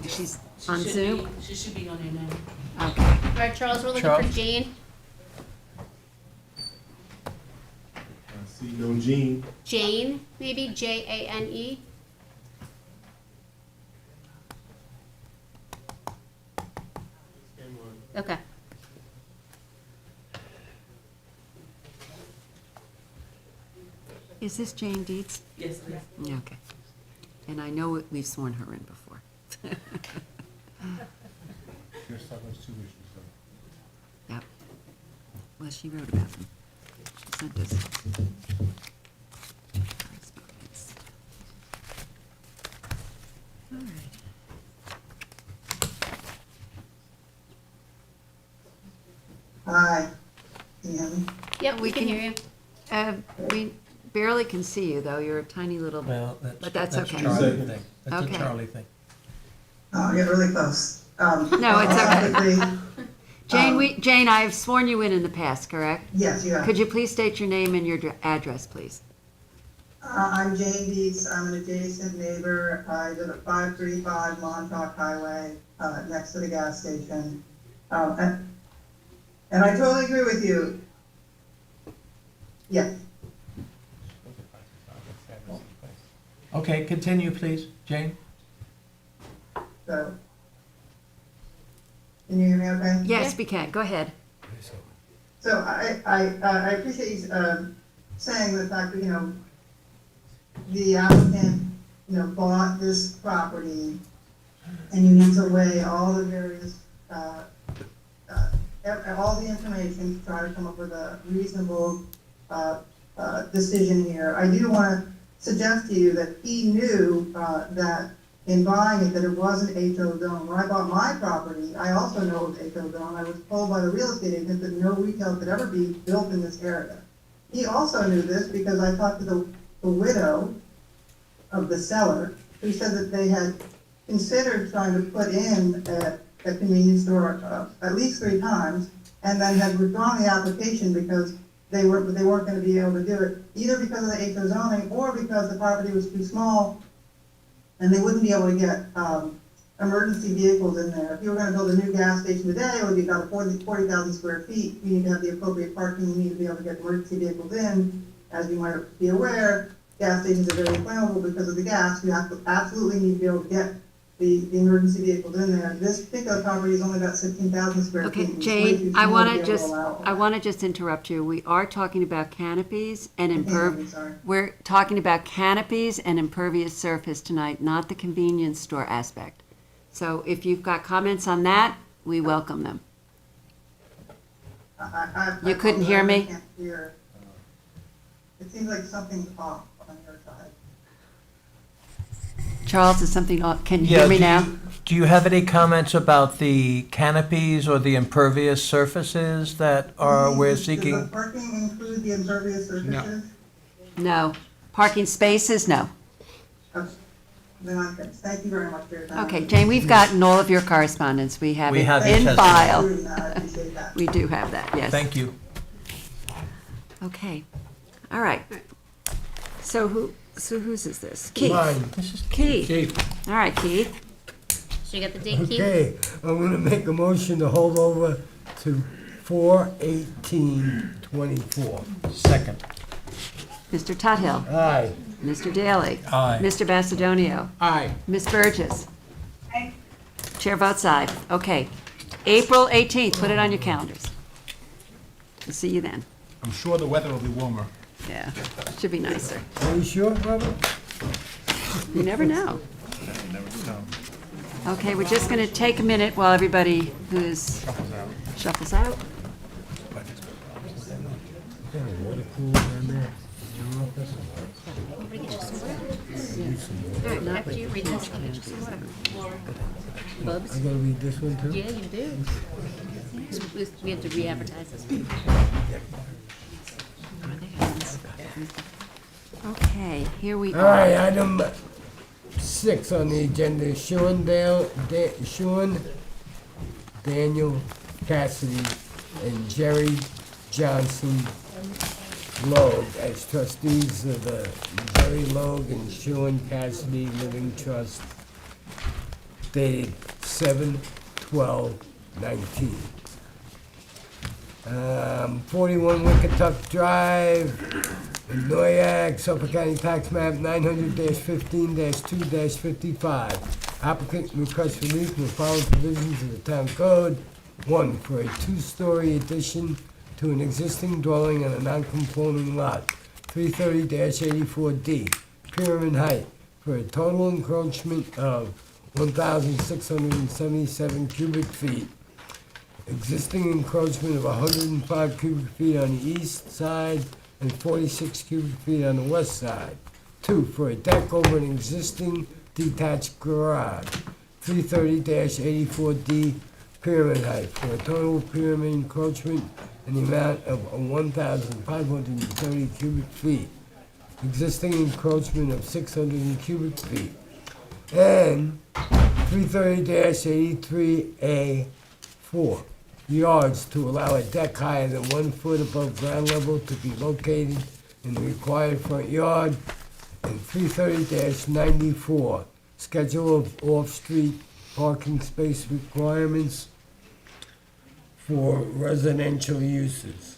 She's She on should Zoom? be- She should be on there now. Okay. All right, Charles, we're looking for Charles? Jane. See no Gene. Jane, maybe, Jane. Okay. Is this Jane Dietz? Yes, please. Yeah, okay. And I know we've sworn her in before. Here's some of those two issues, so. Yep. Well, she wrote about them. She sent us correspondence. All right. Hi, can you hear me? Yep, we can hear you. We barely can see you, though. You're a tiny little, Well, but that's okay. Charlie thing. That's a Okay. Charlie thing. Oh, I get really close. No, it's okay. Quickly, Jane, I've sworn you in the past, correct? Yes, you have. Could you please state your name and your address, please? I'm Jane Dietz. I'm an adjacent neighbor. I live at 535 Montauk Highway, next to the gas station. And I totally agree with you. Yes. Okay, continue, please, Jane. So, can you hear me okay? Yes, we can. Go ahead. So I appreciate you saying the fact that, you know, the applicant, you know, bought this property and you need to weigh all the various, all the information to try to come up with a reasonable decision here. I do want to suggest to you that he knew that in buying it, that it was an HO zone. When I bought my property, I also know it was HO zone. I was told by the real estate agent that no retail could ever be built in this area. He also knew this because I talked to the widow of the seller, who said that they had considered trying to put in a convenience store at least 3 times, and then had withdrawn the application because they weren't going to be able to do it, either because of the HO zoning or because the property was too small and they wouldn't be able to get emergency vehicles in there. If you were going to build a new gas station today, it would be about 40,000 square feet. You need to have the appropriate parking. You need to be able to get emergency vehicles in. As you might be aware, gas stations are very flammable because of the gas. You have to absolutely need to be able to get the emergency vehicles in there. This particular property is only about 16,000 square feet. Okay, It's way too Jane, I small want be to able just, allow all I that. want to just interrupt you. We are talking about canopies and Sorry. we're talking about canopies and impervious surface tonight, not the convenience store aspect. So if you've got comments on that, we welcome them. You couldn't hear me? I can't hear. It seems like something's off on your side. Charles, is something off? Can you hear me now? Do you have any comments about the canopies or the impervious surfaces that we're Does the seeking? parking include the impervious surfaces? No. Parking spaces? No. Okay. Then I'm good. Thank you very much for your time. Okay, Jane, we've gotten all of your correspondence. We have We it have your in testimony. file. I appreciate that. We do have that, yes. Thank you. Okay. All right. So whose is this? Keith. Mine. This is Keith. All right, Keith. So you got the date, Keith? Okay, I'm gonna make a motion to hold over to 4/18/24. Second. Mr. Tuthill. Aye. Mr. Daly. Aye. Mr. Macedonio. Aye. Ms. Burgess. Aye. Chair votes aye. Okay. April 18th, put it on your calendars. We'll see you then. I'm sure the weather will be warmer. Yeah, should be nicer. Are you sure, Robert? You never know. Okay, we're just gonna take a minute while everybody who's shuffles out. Water cooler down there. After you read this, Bubs? I gotta read this one too? Yeah, you do. We have to re-advertise this. Okay, here we All right, are. item 6 on the agenda, Sean Daniel Cassidy and Jerry Johnson Logue as trustees of the Jerry Logue and Sean Cassidy Living Trust dated 7/12/19. 41 Wickatuck Drive, in Noyak, Suffolk County Tax Map 900-15-2-55. Applicant requests relief from the following provisions of the town code. 1, for a 2-story addition to an existing dwelling on a non-conforming lot, 330-84D, pyramid height, for a total encroachment of 1,677 cubic feet. Existing encroachment of 105 cubic feet on the east side and 46 cubic feet on the west side. 2, for a deck over an existing detached garage, 330-84D, pyramid height, for a total pyramid encroachment in the amount of 1,530 cubic feet. Existing encroachment of 600 cubic feet. And 330-83A4, yards to allow a deck higher than 1 foot above ground level to be located in the required front yard. And 330-94, schedule of off-street parking space requirements for residential uses.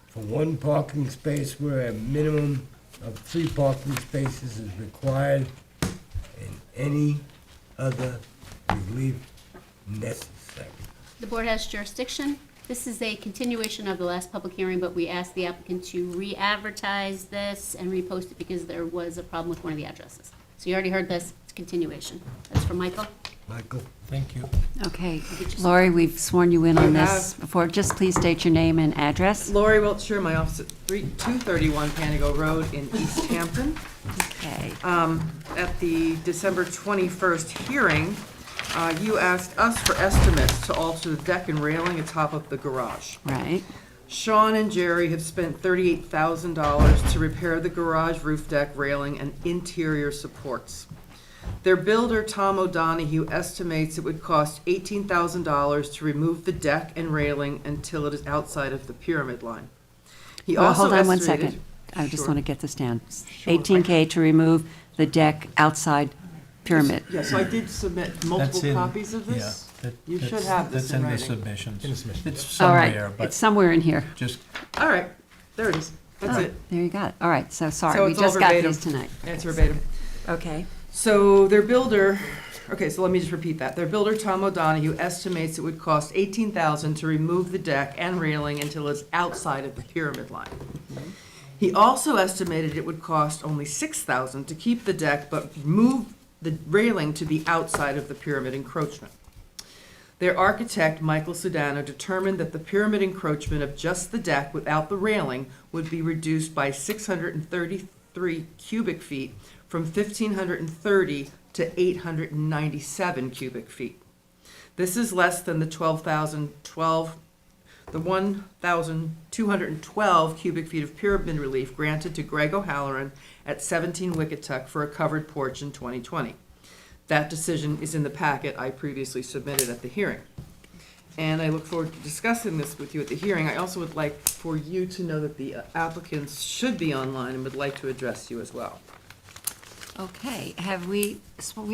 For 1 parking space where a minimum of 3 parking spaces is required, and any other relief necessary. The board has jurisdiction. This is a continuation of the last public hearing, but we asked the applicant to re-advertise this and repost it because there was a problem with one of the addresses. So you already heard this, it's continuation. That's from Michael. Michael? Thank you. Okay, Lori, we've sworn you in on this before. Just please state your name and address. Lori Wiltshire, my office at 231 Panago Road in East Hampton. Okay. At the December 21st hearing, you asked us for estimates to alter the deck and railing atop of the garage. Right. Sean and Jerry have spent $38,000 to repair the garage roof deck railing and interior supports. Their builder, Tom O'Donohue, estimates it would cost $18,000 to remove the deck and railing until it is outside of the pyramid line. He also Hold on one estimated- second. I just Sure. want to get this down. Sure. 18K to remove the deck outside pyramid. Yeah, so I did submit That's multiple in- copies of this. yeah, that- You should that's- have this that's in in the writing. submissions. In the submission. It's All right, somewhere, but it's somewhere in here. just, All right, there it is. That's Oh, it. There you got it. All right, so sorry, So we it's all just got verbatim. these tonight. It's verbatim. Okay. So their builder, okay, so let me just repeat that. Their builder, Tom O'Donohue, estimates it would cost $18,000 to remove the deck and railing until it's outside of the pyramid line. He also estimated it would cost only $6,000 to keep the deck but move the railing to be outside of the pyramid encroachment. Their architect, Michael Sudano, determined that the pyramid encroachment of just the deck without the railing would be reduced by 633 cubic feet from 1,530 to 897 cubic feet. This is less than the 1,212 cubic feet of pyramid relief granted to Greg O'Halloran at 17 Wickatuck for a covered porch in 2020. That decision is in the packet I previously submitted at the hearing. And I look forward to discussing this with you at the hearing. I also would like for you to know that the applicants should be online and would like to address you as well. Okay, we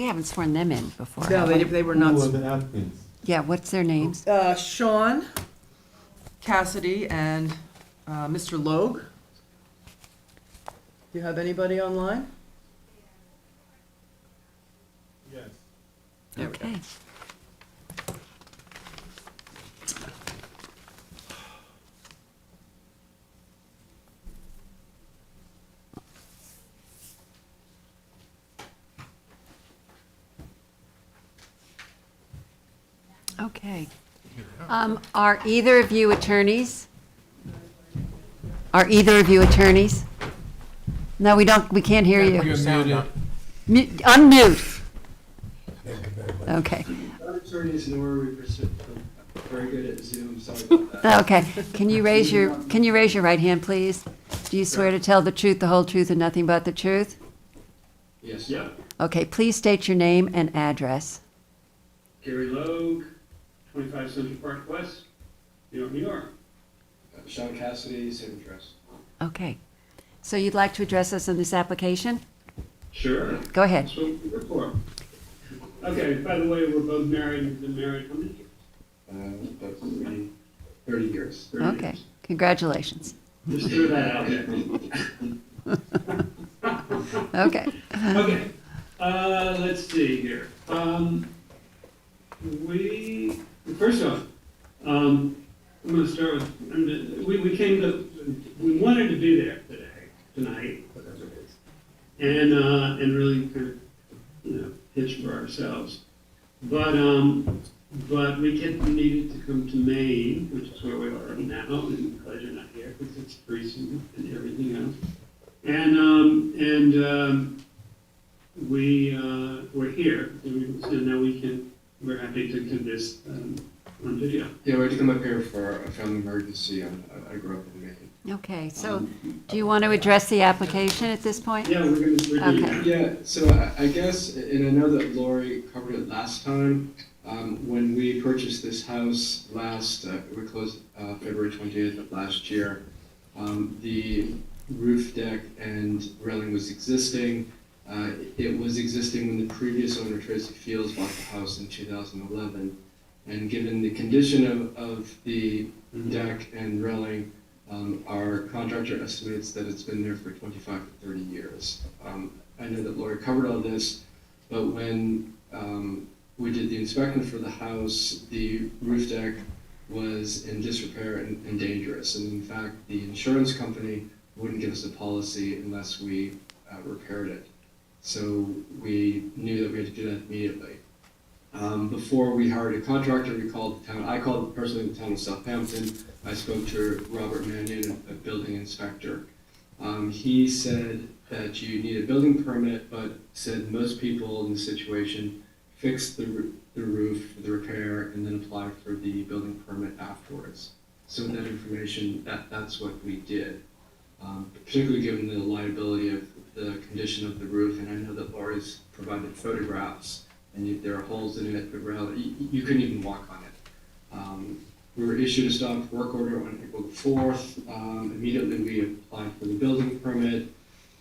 haven't sworn them in before. No, have they, we? they were not. Who are the applicants? Yeah, what's their names? Sean Cassidy and Mr. Logue. Do you have anybody online? Yes. There we go. Okay. Okay. Are either of you attorneys? Are either of you attorneys? No, we don't, we can't hear you. You're muted. Unmute. Okay, Attorneys, nor we pursue, very good at Zoom, sorry about that. okay. Can you raise your right hand, please? Do you swear to tell the truth, the whole truth, and nothing but the truth? Yes. Yeah. Okay, please state your name and address. Gary Logue, 25 Central Park West, New York, New York. Sean Cassidy, same address. Okay. So you'd like to address us on this application? Sure. Go ahead. That's what we're for. Okay, by the way, we're both married, we've been married how many years? About 30 years. 30 Okay, years. congratulations. Just threw that out there. Okay. Okay, let's see here. First off, I'm gonna start with, we wanted to be there tonight, whatever it is, and really kind of, pitch for ourselves. But we needed to come to Maine, which is where we are now, and glad you're not here, because it's freezing and everything else. We're here, and now we're happy to do this on video. Yeah, we had to come up here for a family emergency. I grew up in Maine. Okay, so do you want to address the application at this point? Yeah, we're doing Okay. Yeah, so I guess, and I know that Lori covered it last time, when we purchased this house we closed February 28th of last year. The roof deck and railing was existing. It was existing when the previous owner, Tracy Fields, bought the house in 2011. And given the condition of the deck and railing, our contractor estimates that it's been there for 25 to 30 years. I know that Lori covered all this, but when we did the inspection for the house, the roof deck was in disrepair and dangerous. And in fact, the insurance company wouldn't give us a policy unless we repaired it. So we knew that we had to do that immediately. Before we hired a contractor, I called personally the town of Southampton. I spoke to Robert Mannion, a building inspector. He said that you need a building permit, but said most people in the situation fix the roof, the repair, and then apply for the building permit afterwards. So with that information, that's what we did. Particularly given the liability of the condition of the roof, and I know that Laura's provided photographs, and there are holes in it, but you couldn't even walk on it. We were issued a stop work order on April the 4th. Immediately we applied for the building permit,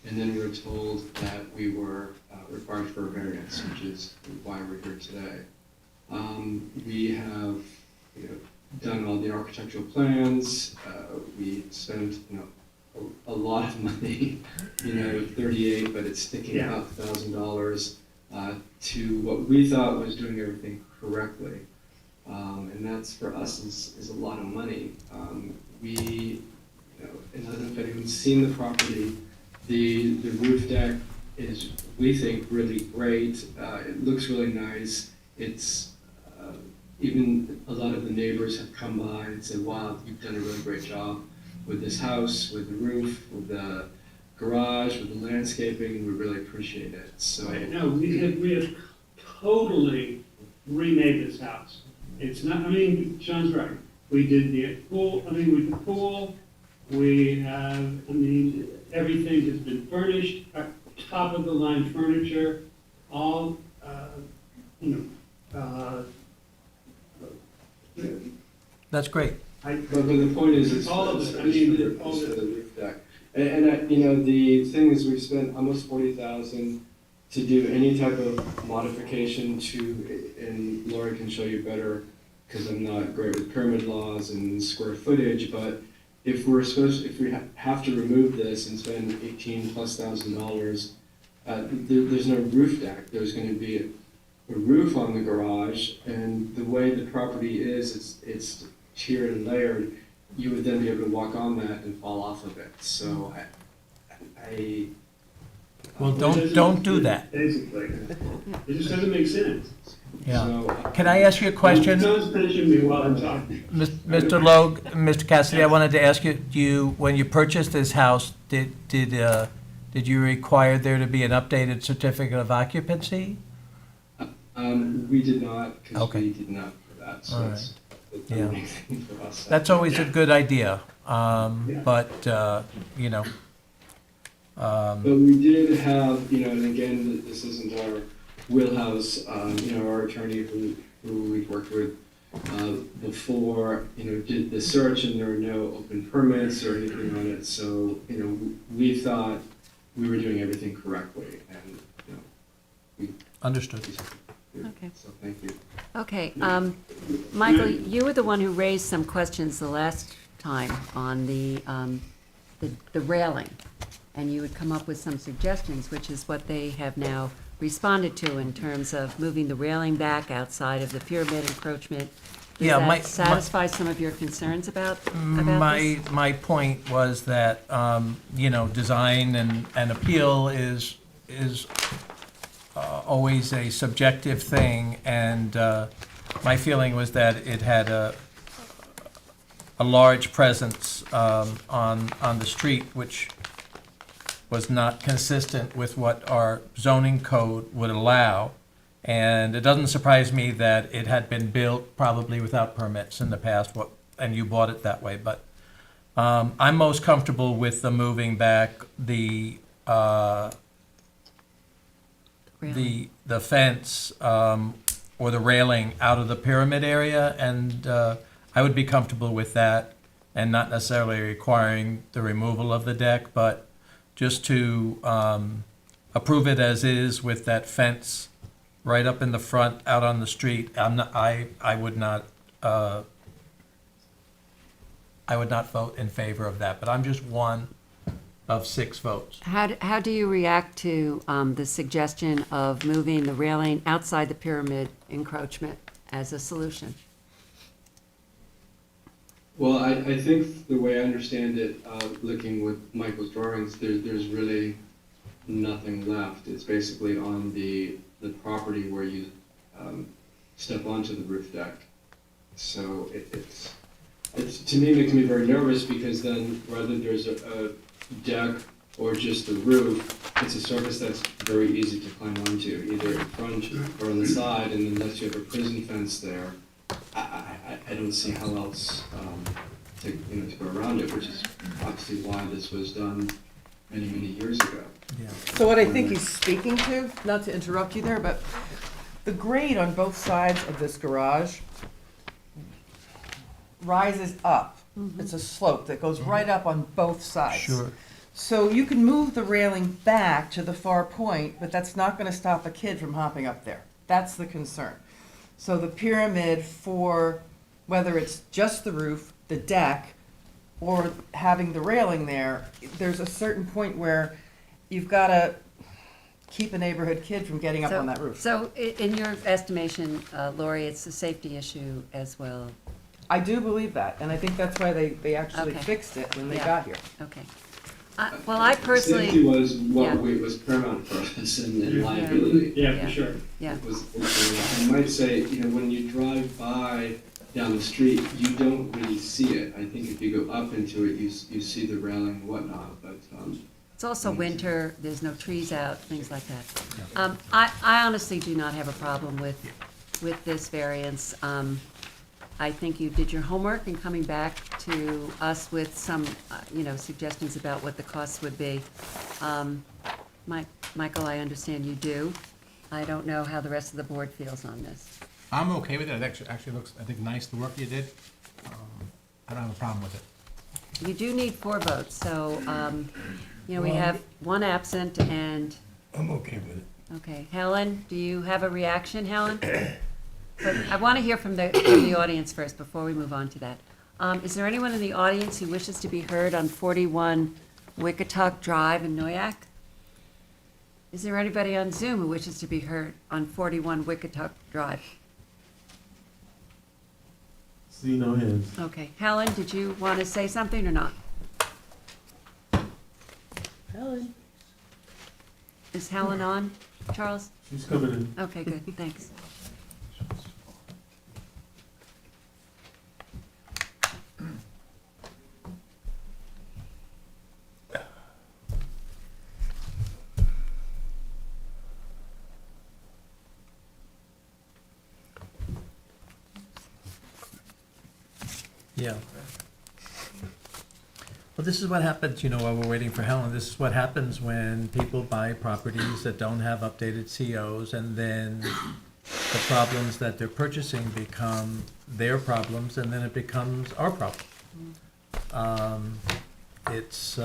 and then we were told that we were required for a variance, which is why we're here today. We have done all the architectural plans. We spent a lot of money, 38, but it's sticking out $1,000 to what we thought was doing everything correctly. And that's for us is a lot of money. And I don't know if anyone's seen the property. The roof deck is, we think, really great. It looks really nice. It's even a lot of the neighbors have come by and said, "Wow, you've done a really great job with this house, with the roof, with the garage, with the landscaping. We really appreciate it." So no, we have totally remade this house. It's not. I mean, Sean's right. We did the pool. With the pool, we have. Everything has been furnished. Top of the line furniture, all. That's great. But the point is, it's all of it. All of the roof deck. And the thing is, we've spent almost $40,000 to do any type of modification to, and Lori can show you better, because I'm not great with pyramid laws and square footage, but if we have to remove this and spend $18,000+, there's no roof deck. There's going to be a roof on the garage, and the way the property is, it's tiered and layered. You would then be able to walk on that and fall off of it. So Well, don't do that. Basically, it just doesn't make sense. Yeah. So, Can I ask you a question? Someone's pinching me while I'm talking. Mr. Logue, Mr. Cassidy, I wanted to ask you, when you purchased this house, did you require there to be an updated certificate of occupancy? We did not, because Okay. we did not for that, so All it's a Yeah. big thing for us. That's always a good idea, Yeah. but, you know. But we did have, and again, this isn't our wheelhouse, our attorney who we've worked with before, did the search and there were no open permits or anything on it. So, we thought we were doing everything correctly and, we. Understood. Okay. So thank you. Okay, Michael, you were the one who raised some questions the last time on the railing, and you would come up with some suggestions, which is what they have now responded to in terms of moving the railing back outside of the pyramid encroachment. Does Yeah, that satisfy some of your concerns about this? My point was that, design and appeal is always a subjective thing, and my feeling was that it had a large presence on the street, which was not consistent with what our zoning code would allow. And it doesn't surprise me that it had been built probably without permits in the past, and you bought it that way. But I'm most comfortable with the moving back the fence or the railing out of the pyramid area, and I would be comfortable with that, and not necessarily requiring the removal of the deck, but just to approve it as is with that fence right up in the front, out on the street. I would not vote in favor of that, but I'm just one of 6 votes. How do you react to the suggestion of moving the railing outside the pyramid encroachment as a solution? Well, I think the way I understand it, looking with Michael's drawings, there's really nothing left. It's basically on the property where you step onto the roof deck. So it's to me, makes me very nervous, because then whether there's a deck or just the roof, it's a surface that's very easy to climb onto, either in front or on the side, and unless you have a prison fence there, I don't see how else to go around it, which is obviously why this was done many, many years ago. Yeah. So what I think he's speaking to, not to interrupt you there, but the grade on both sides of this garage rises up. It's a slope that goes right up on both sides. Sure. So you can move the railing back to the far point, but that's not gonna stop a kid from hopping up there. That's the concern. So the pyramid, for whether it's just the roof, the deck, or having the railing there, there's a certain point where you've gotta keep a neighborhood kid from getting up on that roof. So in your estimation, Lori, it's a safety issue as well? I do believe that, and I think that's why they actually Okay. fixed it when they Yeah. got here. Okay. Well, I personally. Safety was what Yeah. was paramount for us, and liability. Yeah, for sure. Yeah. I might say, when you drive by down the street, you don't really see it. I think if you go up into it, you see the railing and whatnot, but, It's also winter, there's no trees out, things like that. I honestly do not have a problem with this variance. I think you did your homework in coming back to us with some, suggestions about what the costs would be. Michael, I understand you do. I don't know how the rest of the board feels on this. I'm okay with it. It actually looks, I think, nice, the work you did. I don't have a problem with it. You do need 4 votes, so, we have 1 absent and. I'm okay with it. Okay, Helen, do you have a reaction, Helen? But I want to hear from the audience first before we move on to that. Is there anyone in the audience who wishes to be heard on 41 Wickatuck Drive in Noyak? Is there anybody on Zoom who wishes to be heard on 41 Wickatuck Drive? See no hands. Okay, Helen, did you want to say something or not? Helen. Is Helen on, Charles? She's coming in. Okay, good, thanks. Yeah. Well, this is what happens, you know, while we're waiting for Helen, this is what happens when people buy properties that don't have updated COs, and then the problems that they're purchasing become their problems, and then it becomes our problem. It's,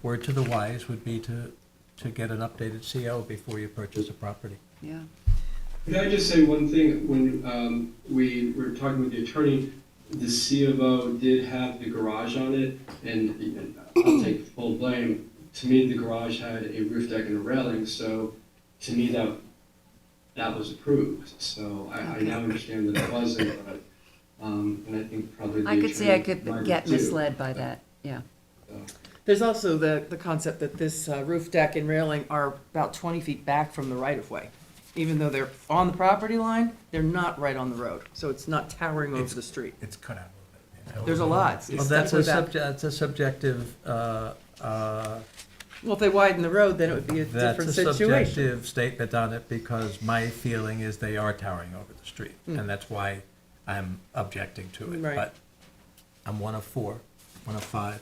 word to the wise would be to get an updated CO before you purchase a property. Yeah. Could I just say one thing? When we were talking with the attorney, the C of O did have the garage on it, and I'll take full blame. To me, the garage had a roof deck and a railing, so to me that was approved. So I now understand that it wasn't, but, and I think probably the I could see I attorney could might get too. misled by that, yeah. There's also the concept that this roof deck and railing are about 20 feet back from the right-of-way. Even though they're on the property line, they're not right on the road, so it's not towering over the street. It's cut out a little bit. There's a lot. Well, It's that's definitely a subjective, Well, if they widen the road, then it would be a different that's a situation. subjective statement on it, because my feeling is they are towering over the street, and that's why I'm objecting to it. Right. But I'm one of 4, one of 5.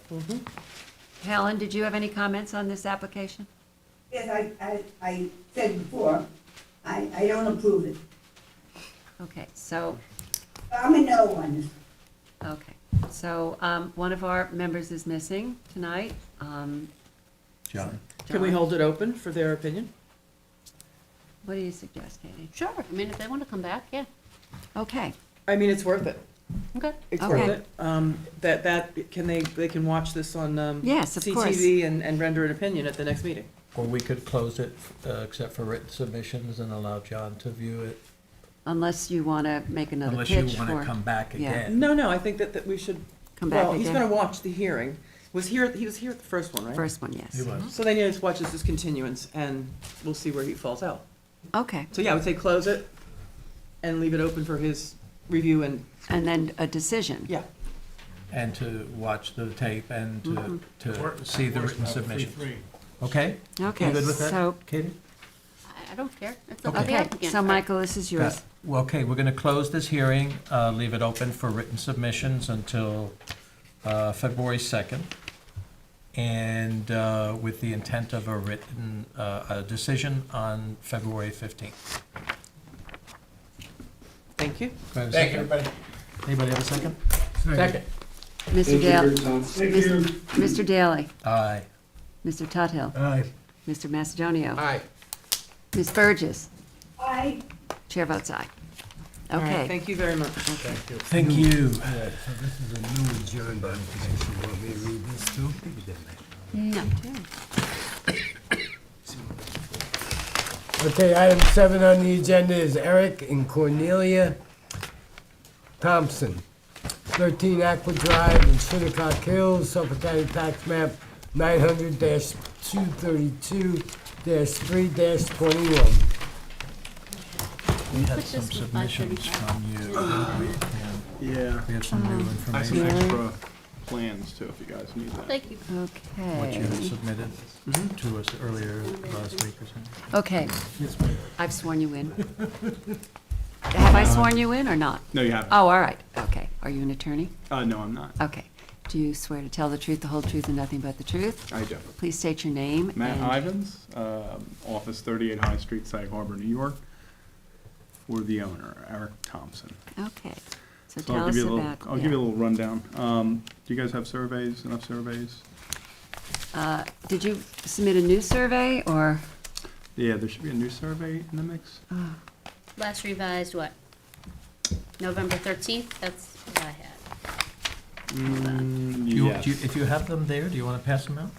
Helen, did you have any comments on this application? Yes, I said before, I don't approve it. Okay, so, I'm a no on this. okay, so, one of our members is missing tonight. John? Can we hold it open for their opinion? What do you suggest, Katie? Sure, I mean, if they want to come back, yeah. Okay, I mean, it's worth it. Okay. It's Okay. worth it. They can watch this on Yes, of course. CTV and render an opinion at the next meeting. Or we could close it, except for written submissions, and allow John to view it, unless you want to make another unless pitch you for. want to come back Yeah. again. No, I think that we should. Come back Well, he's again? gonna watch the hearing. He was here at the first one, right? First one, yes. He was. So then he just watches this continuance, and we'll see where he falls out. Okay, So yeah, I would say close it and leave it open for his review and, and then a decision. yeah. And to watch the tape and Mhm. to see the written submissions. Okay? Okay, You good with that, so- Katie? I don't care. It's up to the Okay, applicant. so Michael, this is yours. Well, okay, we're going to close this hearing, leave it open for written submissions until February 2nd, and with the intent of a written a decision on February 15th. Thank you. Do I have a Thank you, second? everybody. Anybody have a second? Second. Mr. Thank you Dale, for your time. Thank you. Mr. Daly, Aye. Mr. Tuthill, Aye. Mr. Macedonio, Aye. Ms. Burgess, I chair votes aye. All right, Okay, thank you very much. Thank you. Yeah, so this is a new adjourned application. You want me to read this too? No. Okay, item 7 on the agenda is Eric and Cornelia Thompson, 13 Aqua Drive in Shinnecock Hills, Suffolk County Tax Map 900-232-3-21. We had Put some this in submissions 535. from you. didn't we? Yeah. We have some new I have some information. extra plans too, if you guys need that. Thank you. What you okay, submitted to us earlier last week or something. okay. I've sworn you in. Have I sworn you in or not? No, you haven't. Oh, all right, okay. Are you an attorney? No, I'm not. Okay. Do you swear to tell the truth, the whole truth, and nothing but the truth? I do. Please state your name. Matt and- Ivins, Office 38 High Street, Sag Harbor, New York, for the owner, Eric Thompson. Okay, so So tell I'll us give you a about. little, I'll give you a little rundown. Do you guys have surveys, enough surveys? Did you submit a new survey, or? Yeah, there should be a new survey in the mix. Last revised, what? November 13th? That's what I had. Yes. If you have them there, do you want to pass them out?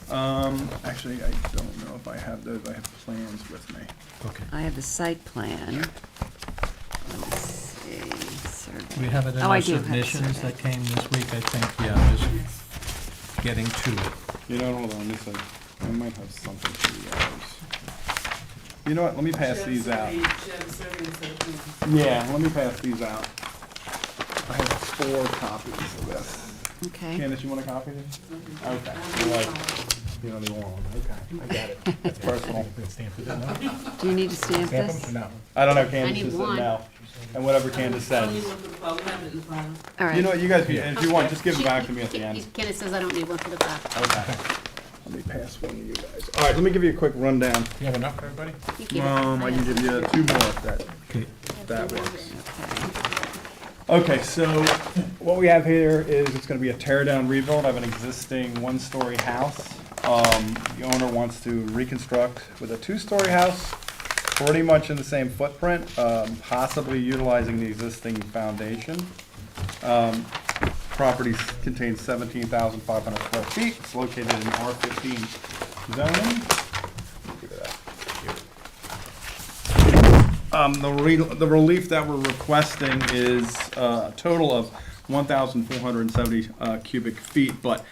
Actually, I don't know if I have those. I have plans with me. Okay. I have the site plan. Let's see, survey. We have it in Oh, I our do have the submissions survey. that came this week, I think, yeah, just getting to it. You know, hold on, this, I might have something for you guys. You know what, let me pass these out. Yeah, let me pass these out. I have 4 copies of this. Okay. Candace, you want a copy of this? Okay. You're like, You don't need one, okay, I got it. That's personal. Do you need to stamp Stamp this? them or no? I don't know, I Candace need just one. said no. And whatever Candace says. All right. You know what, you guys, if you want, just give it back to me at the end. Kenneth says I don't need one for the file. Okay. Let me pass one to you guys. All right, let me give you a quick rundown. You have enough for everybody? I can give you 2 more if that works. Okay, so what we have here is it's gonna be a tear down rebuild of an existing 1-story house. The owner wants to reconstruct with a 2-story house, pretty much in the same footprint, possibly utilizing the existing foundation. Property contains 17,500 square feet. It's located in R15 zoning. The relief that we're requesting is a total of 1,470 cubic feet, but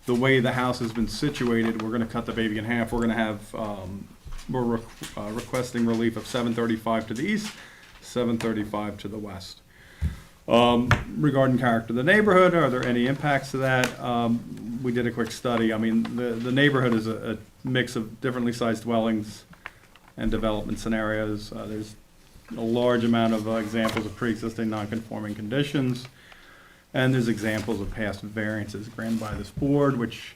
the way the house has been situated, we're gonna cut the baby in half. We're gonna have, we're requesting relief of 735 to the east, 735 to the west. Regarding character of the neighborhood, are there any impacts to that? We did a quick study. I mean, the neighborhood is a mix of differently sized dwellings and development scenarios. There's a large amount of examples of pre-existing non-conforming conditions, and there's examples of past variances granted by this board, which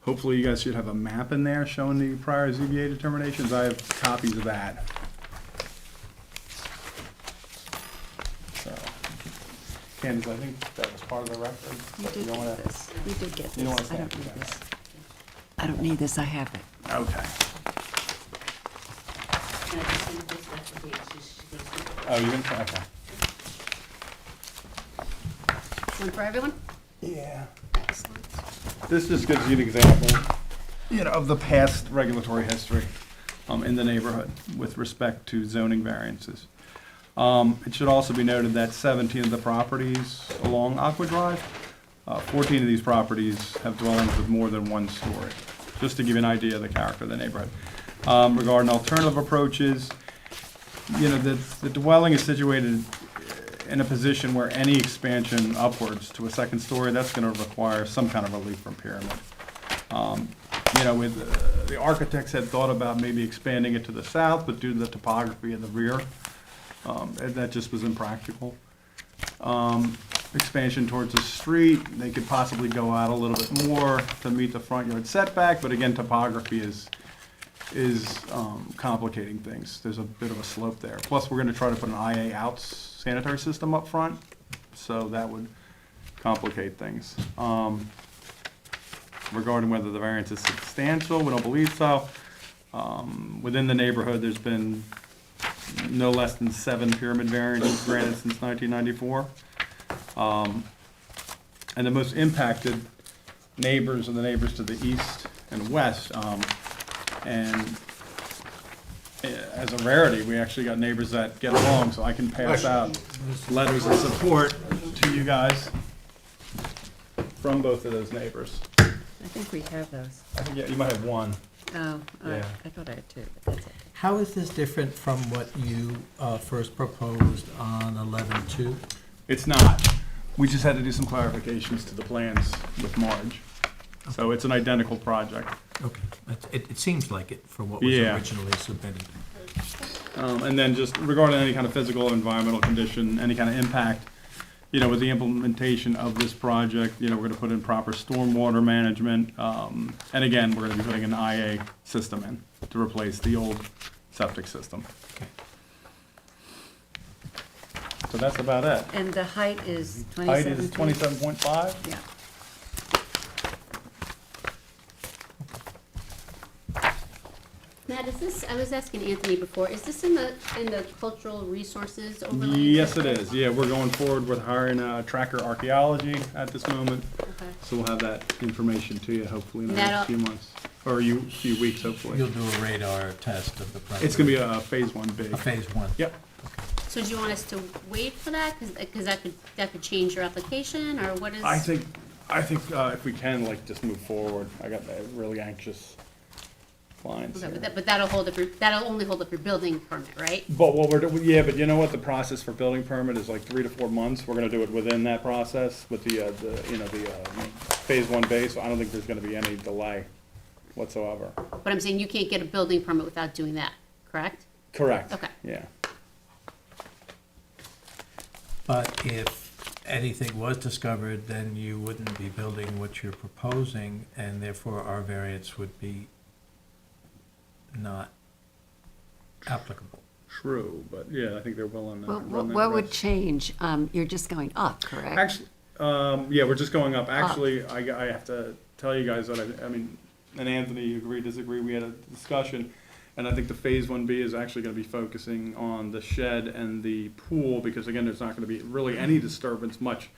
hopefully you guys should have a map in there showing the prior ZBA determinations. I have copies of that. So, Candace, I think that was part of the record. You but did don't wanna- get this. You did get You don't this. wanna I don't stamp need that. this. I don't need this, I have it. Okay. Can I just send this back to Dave? She goes, Oh, you're gonna, okay. One for everyone? Yeah. Excellent. This just gives you an example, you know, of the past regulatory history in the neighborhood with respect to zoning variances. It should also be noted that 17 of the properties along Aqua Drive, 14 of these properties have dwellings with more than 1 story, just to give you an idea of the character of the neighborhood. Regarding alternative approaches, you know, the dwelling is situated in a position where any expansion upwards to a 2nd story, that's gonna require some kind of relief from pyramid. You know, with, the architects had thought about maybe expanding it to the south, but due to the topography in the rear, that just was impractical. Expansion towards the street, they could possibly go out a little bit more to meet the front yard setback, but again, topography is complicating things. There's a bit of a slope there. Plus, we're gonna try to put an IA outs sanitary system up front, so that would complicate things. Regarding whether the variance is substantial, we don't believe so. Within the neighborhood, there's been no less than 7 pyramid variances granted since 1994. And the most impacted neighbors are the neighbors to the east and west. And as a rarity, we actually got neighbors that get along, so I can pass out letters of support to you guys from both of those neighbors. I think we have those. I think, yeah, you might have one. Oh, all right. Yeah. I thought I had 2, but that's okay. How is this different from what you first proposed on 11-2? It's not. We just had to do some clarifications to the plans with Marge. So it's an identical project. Okay, it seems like it for what was Yeah. originally submitted. And then just regarding any kind of physical or environmental condition, any kind of impact, you know, with the implementation of this project, you know, we're gonna put in proper stormwater management. And again, we're gonna be putting an IA system in to replace the old septic system. Okay. So that's about it. And the height is 27 Height is feet? 27.5. Yeah. Matt, is this, I was asking Anthony before, is this in the cultural resources overlay? Yes, it is. Yeah, we're going forward with hiring Tracker Archaeology at this moment. Okay. So we'll have that information to you hopefully in the That'll- next few months, or few weeks hopefully. You'll do a radar test of the project? It's gonna be a phase 1B. A phase 1? Yep. So do you want us to wait for that? Because that could change your application, or what is? I think if we can, like, just move forward. I got really anxious clients Okay, here. but that'll only hold up your building permit, right? But what we're doing, yeah, but you know what, the process for building permit is like 3 to 4 months. We're gonna do it within that process with the phase 1 base, so I don't think there's gonna be any delay. whatsoever. But I'm saying you can't get a building permit without doing that, correct? Correct. Okay. Yeah. But if anything was discovered, then you wouldn't be building what you're proposing, and therefore our variance would be not applicable. True, but yeah, I think they're willing to Well, run that what would risk. change? You're just going up, correct? Actually, yeah, we're just going up. Actually, I have to tell you guys that I mean, and Anthony, agree, disagree, we had a discussion, and I think the phase 1B is actually gonna be focusing on the shed and the pool, because again, there's not gonna be really any disturbance much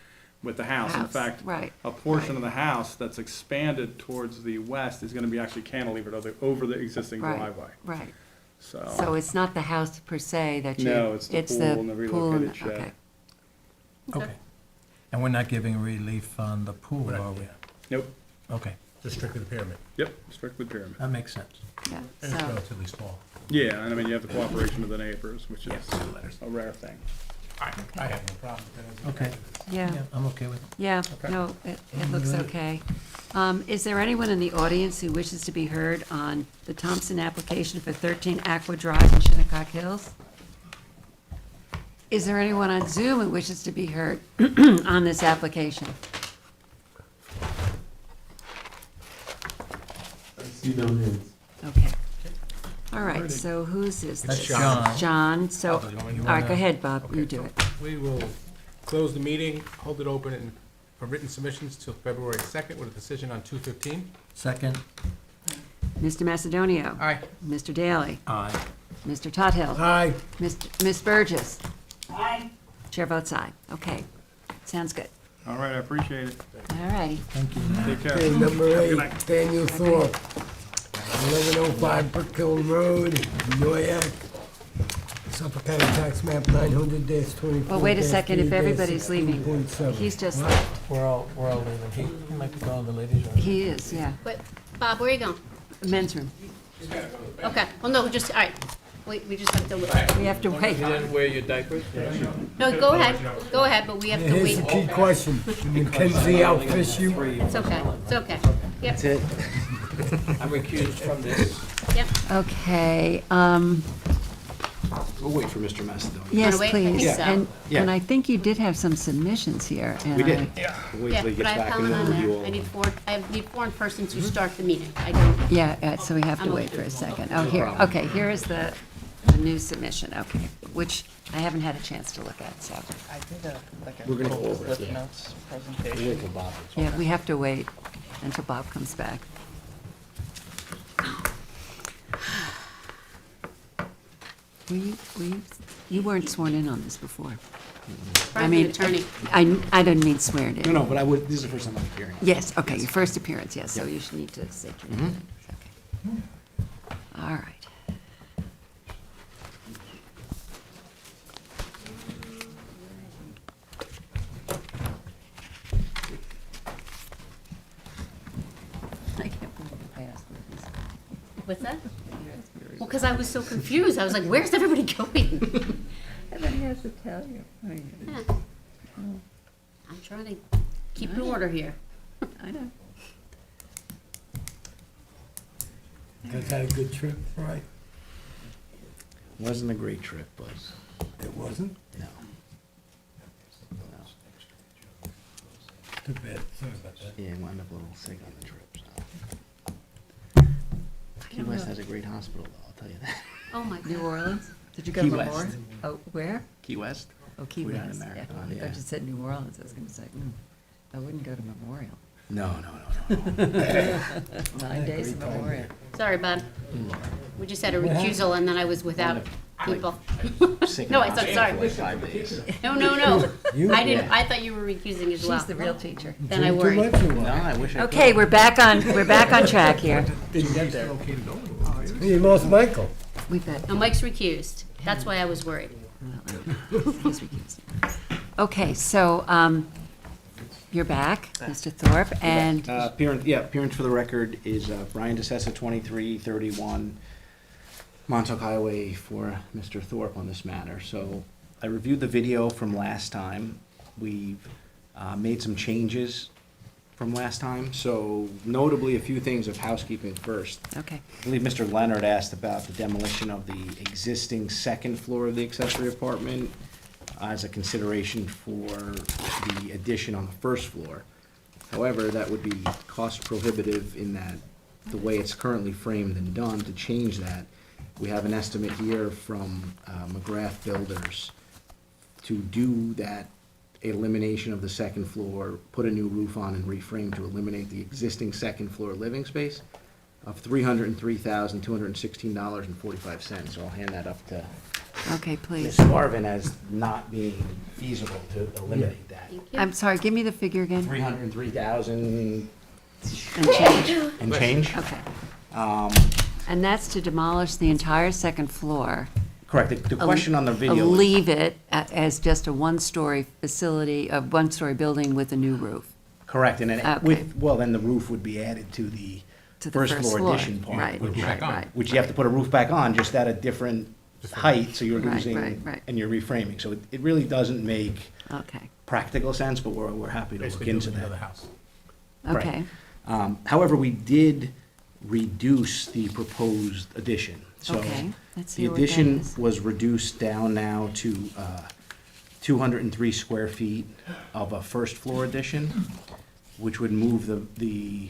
with the house. In House, fact, right, a portion of the house that's expanded towards the west is gonna be actually cantilevered over the existing Right, driveway. right. So, So it's not the house per se that you... no, it's the pool and the pool and relocated the- shed. Okay. And we're not giving relief on the pool, are we? Nope. Okay, Just strictly the pyramid. Yep, strictly pyramid. that makes sense. Yeah, And it's so, relatively small. Yeah, and I mean, you have the cooperation of the neighbors, which is Yes. a rare thing. I have no problem. Okay. yeah, I'm okay with it. yeah, Okay. no, it looks okay. Is there anyone in the audience who wishes to be heard on the Thompson application for 13 Aqua Drive in Shinnecock Hills? Is there anyone on Zoom who wishes to be heard on this application? I see no hands. Okay. All right, so who's this? That's John. John, so, Oh, you all right, wanna- go ahead, Bob, you do it. We will close the meeting, hold it open for written submissions till February 2nd with a decision on 2/15. Second? Mr. Macedonio? Aye. Mr. Daly? Aye. Mr. Tuthill? Aye. Miss Burgess? Aye. Chair votes aye. Okay, sounds good. All right, I appreciate it. All righty. Thank you. Take care. Okay, number Good 8, night. Daniel Thorpe, 1105 Brick Hill Road, Noyak, Suffolk County Tax Map 900-24. Well, wait a second, if everybody's leaving, 16.7. he's just What? left. We're all leaving. He might be going to the ladies' room. He is, yeah. But, Bob, where are you going? Men's room. Okay, well, no, just, all right, we just have to wait. We have to wait. didn't wear your diapers? No, go ahead, but we have to Here's wait. the key question. Mackenzie outfish you? It's okay, it's okay. Yep, it. I'm recused from this. yep. Okay, We'll wait for Mr. Macedonia. yes, wait? I think please. so. And Yeah. I think you did have some submissions here. and We did. I- We'll wait Yeah, till he but gets I have back and Helen then on review there. all I of need it. need four in person to start the meeting. I don't, Yeah, so we have to I'm wait okay. for a second. Oh, here, problem. okay, here is the new submission, okay, which I haven't had a chance to look at, so. We're gonna go over it, yeah. We'll wait till Bob is. Yeah, we have to wait until Bob comes back. You weren't sworn in on this before. I private mean, attorney. I didn't mean swearing in. No, but I would, this is the first time I'm hearing it. Yes, okay, your first appearance, yes, so Yep. you should need to state your name. Okay. All right. I can't believe I asked this. What's that? Well, because I was so confused. I was like, where's everybody going? Everybody has to tell you. Yeah. I'm trying to keep in order here. I know. You guys had a good trip, right? Wasn't a great trip, but It wasn't? no. Too bad, sorry about that. Yeah, wound up a little sick on the trip, so. Key West has a great hospital, though, I'll tell you that. Oh, my New God. Orleans? Did you go Key to West. Memorial? Oh, where? Key West? Oh, Key We're down in West, yeah. Marathon, I yeah. thought you said New Orleans, I was gonna say, I wouldn't go to Memorial. No, no, no, no. 9 days of Memorial. Sorry, Bob. We just had a recusal and then I was without people. Sick No, in I the said, hospital sorry. for like 5 days. No. I didn't, I thought you were recusing as well. She's the real teacher. Then I Drink too worried. much or No, what? I wish I could. Okay, we're back on track here. Didn't get there. You lost Michael. We've got, No, Mike's recused. That's why I was worried. he's recused. Okay, so, you're back, Mr. Thorpe, and, Appearance for the record is Brian DeSessa, 2331 Montauk Highway for Mr. Thorpe on this matter. So I reviewed the video from last time. We've made some changes from last time. So notably, a few things of housekeeping first. Okay. I believe Mr. Leonard asked about the demolition of the existing second floor of the accessory apartment as a consideration for the addition on the first floor. However, that would be cost prohibitive in that the way it's currently framed and done, to change that, we have an estimate here from McGrath Builders to do that elimination of the second floor, put a new roof on and reframe to eliminate the existing second floor living space of $303,216.45. So I'll hand that up to Okay, please. Ms. Marvin as not being feasible to eliminate that. I'm sorry, give me the figure again. 303,000 And change. and change. Okay. Um, And that's to demolish the entire second floor. Correct. The question on the video is- Leave it as just a one-story facility, a one-story building with a new roof. Correct, and then Okay. then the roof would be added to the To the first first floor floor. addition part. Right, which- right. Which you have to put a roof back on, just at a different height, so you're Right, losing, right. and you're reframing. So it really doesn't make Okay. practical sense, but we're happy to look Basically into building that. another house. Right. Okay. However, we did reduce the proposed addition. So Okay, let's the hear what that addition is. was reduced down now to 203 square feet of a first floor addition, which would move the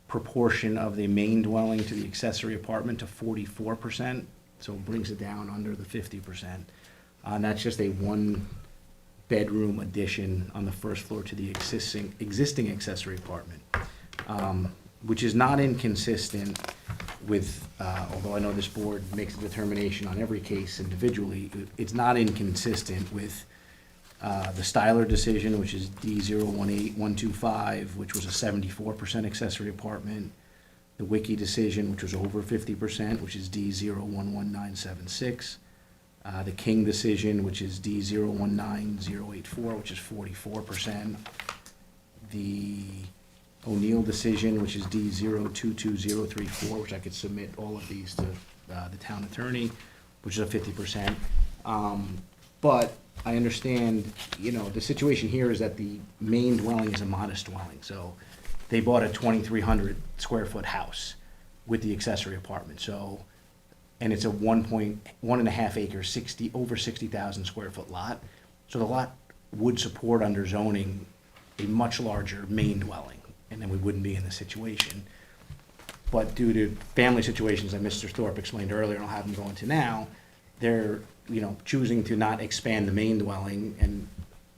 proportion of the main dwelling to the accessory apartment to 44%, so it brings it down under the 50%. And that's just a one-bedroom addition on the first floor to the existing accessory apartment, which is not inconsistent with, although I know this board makes a determination on every case individually, it's not inconsistent with the Styler decision, which is D018125, which was a 74% accessory apartment. The Wiki decision, which was over 50%, which is D011976. The King decision, which is D019084, which is 44%. The O'Neill decision, which is D022034, which I could submit all of these to the town attorney, which is a 50%. But I understand, the situation here is that the main dwelling is a modest dwelling. So they bought a 2,300 square foot house with the accessory apartment. So, and it's a 1.5 acre, over 60,000 square foot lot. So the lot would support under zoning a much larger main dwelling, and then we wouldn't be in this situation. But due to family situations that Mr. Thorpe explained earlier, and I'll have him go into now, they're, choosing to not expand the main dwelling and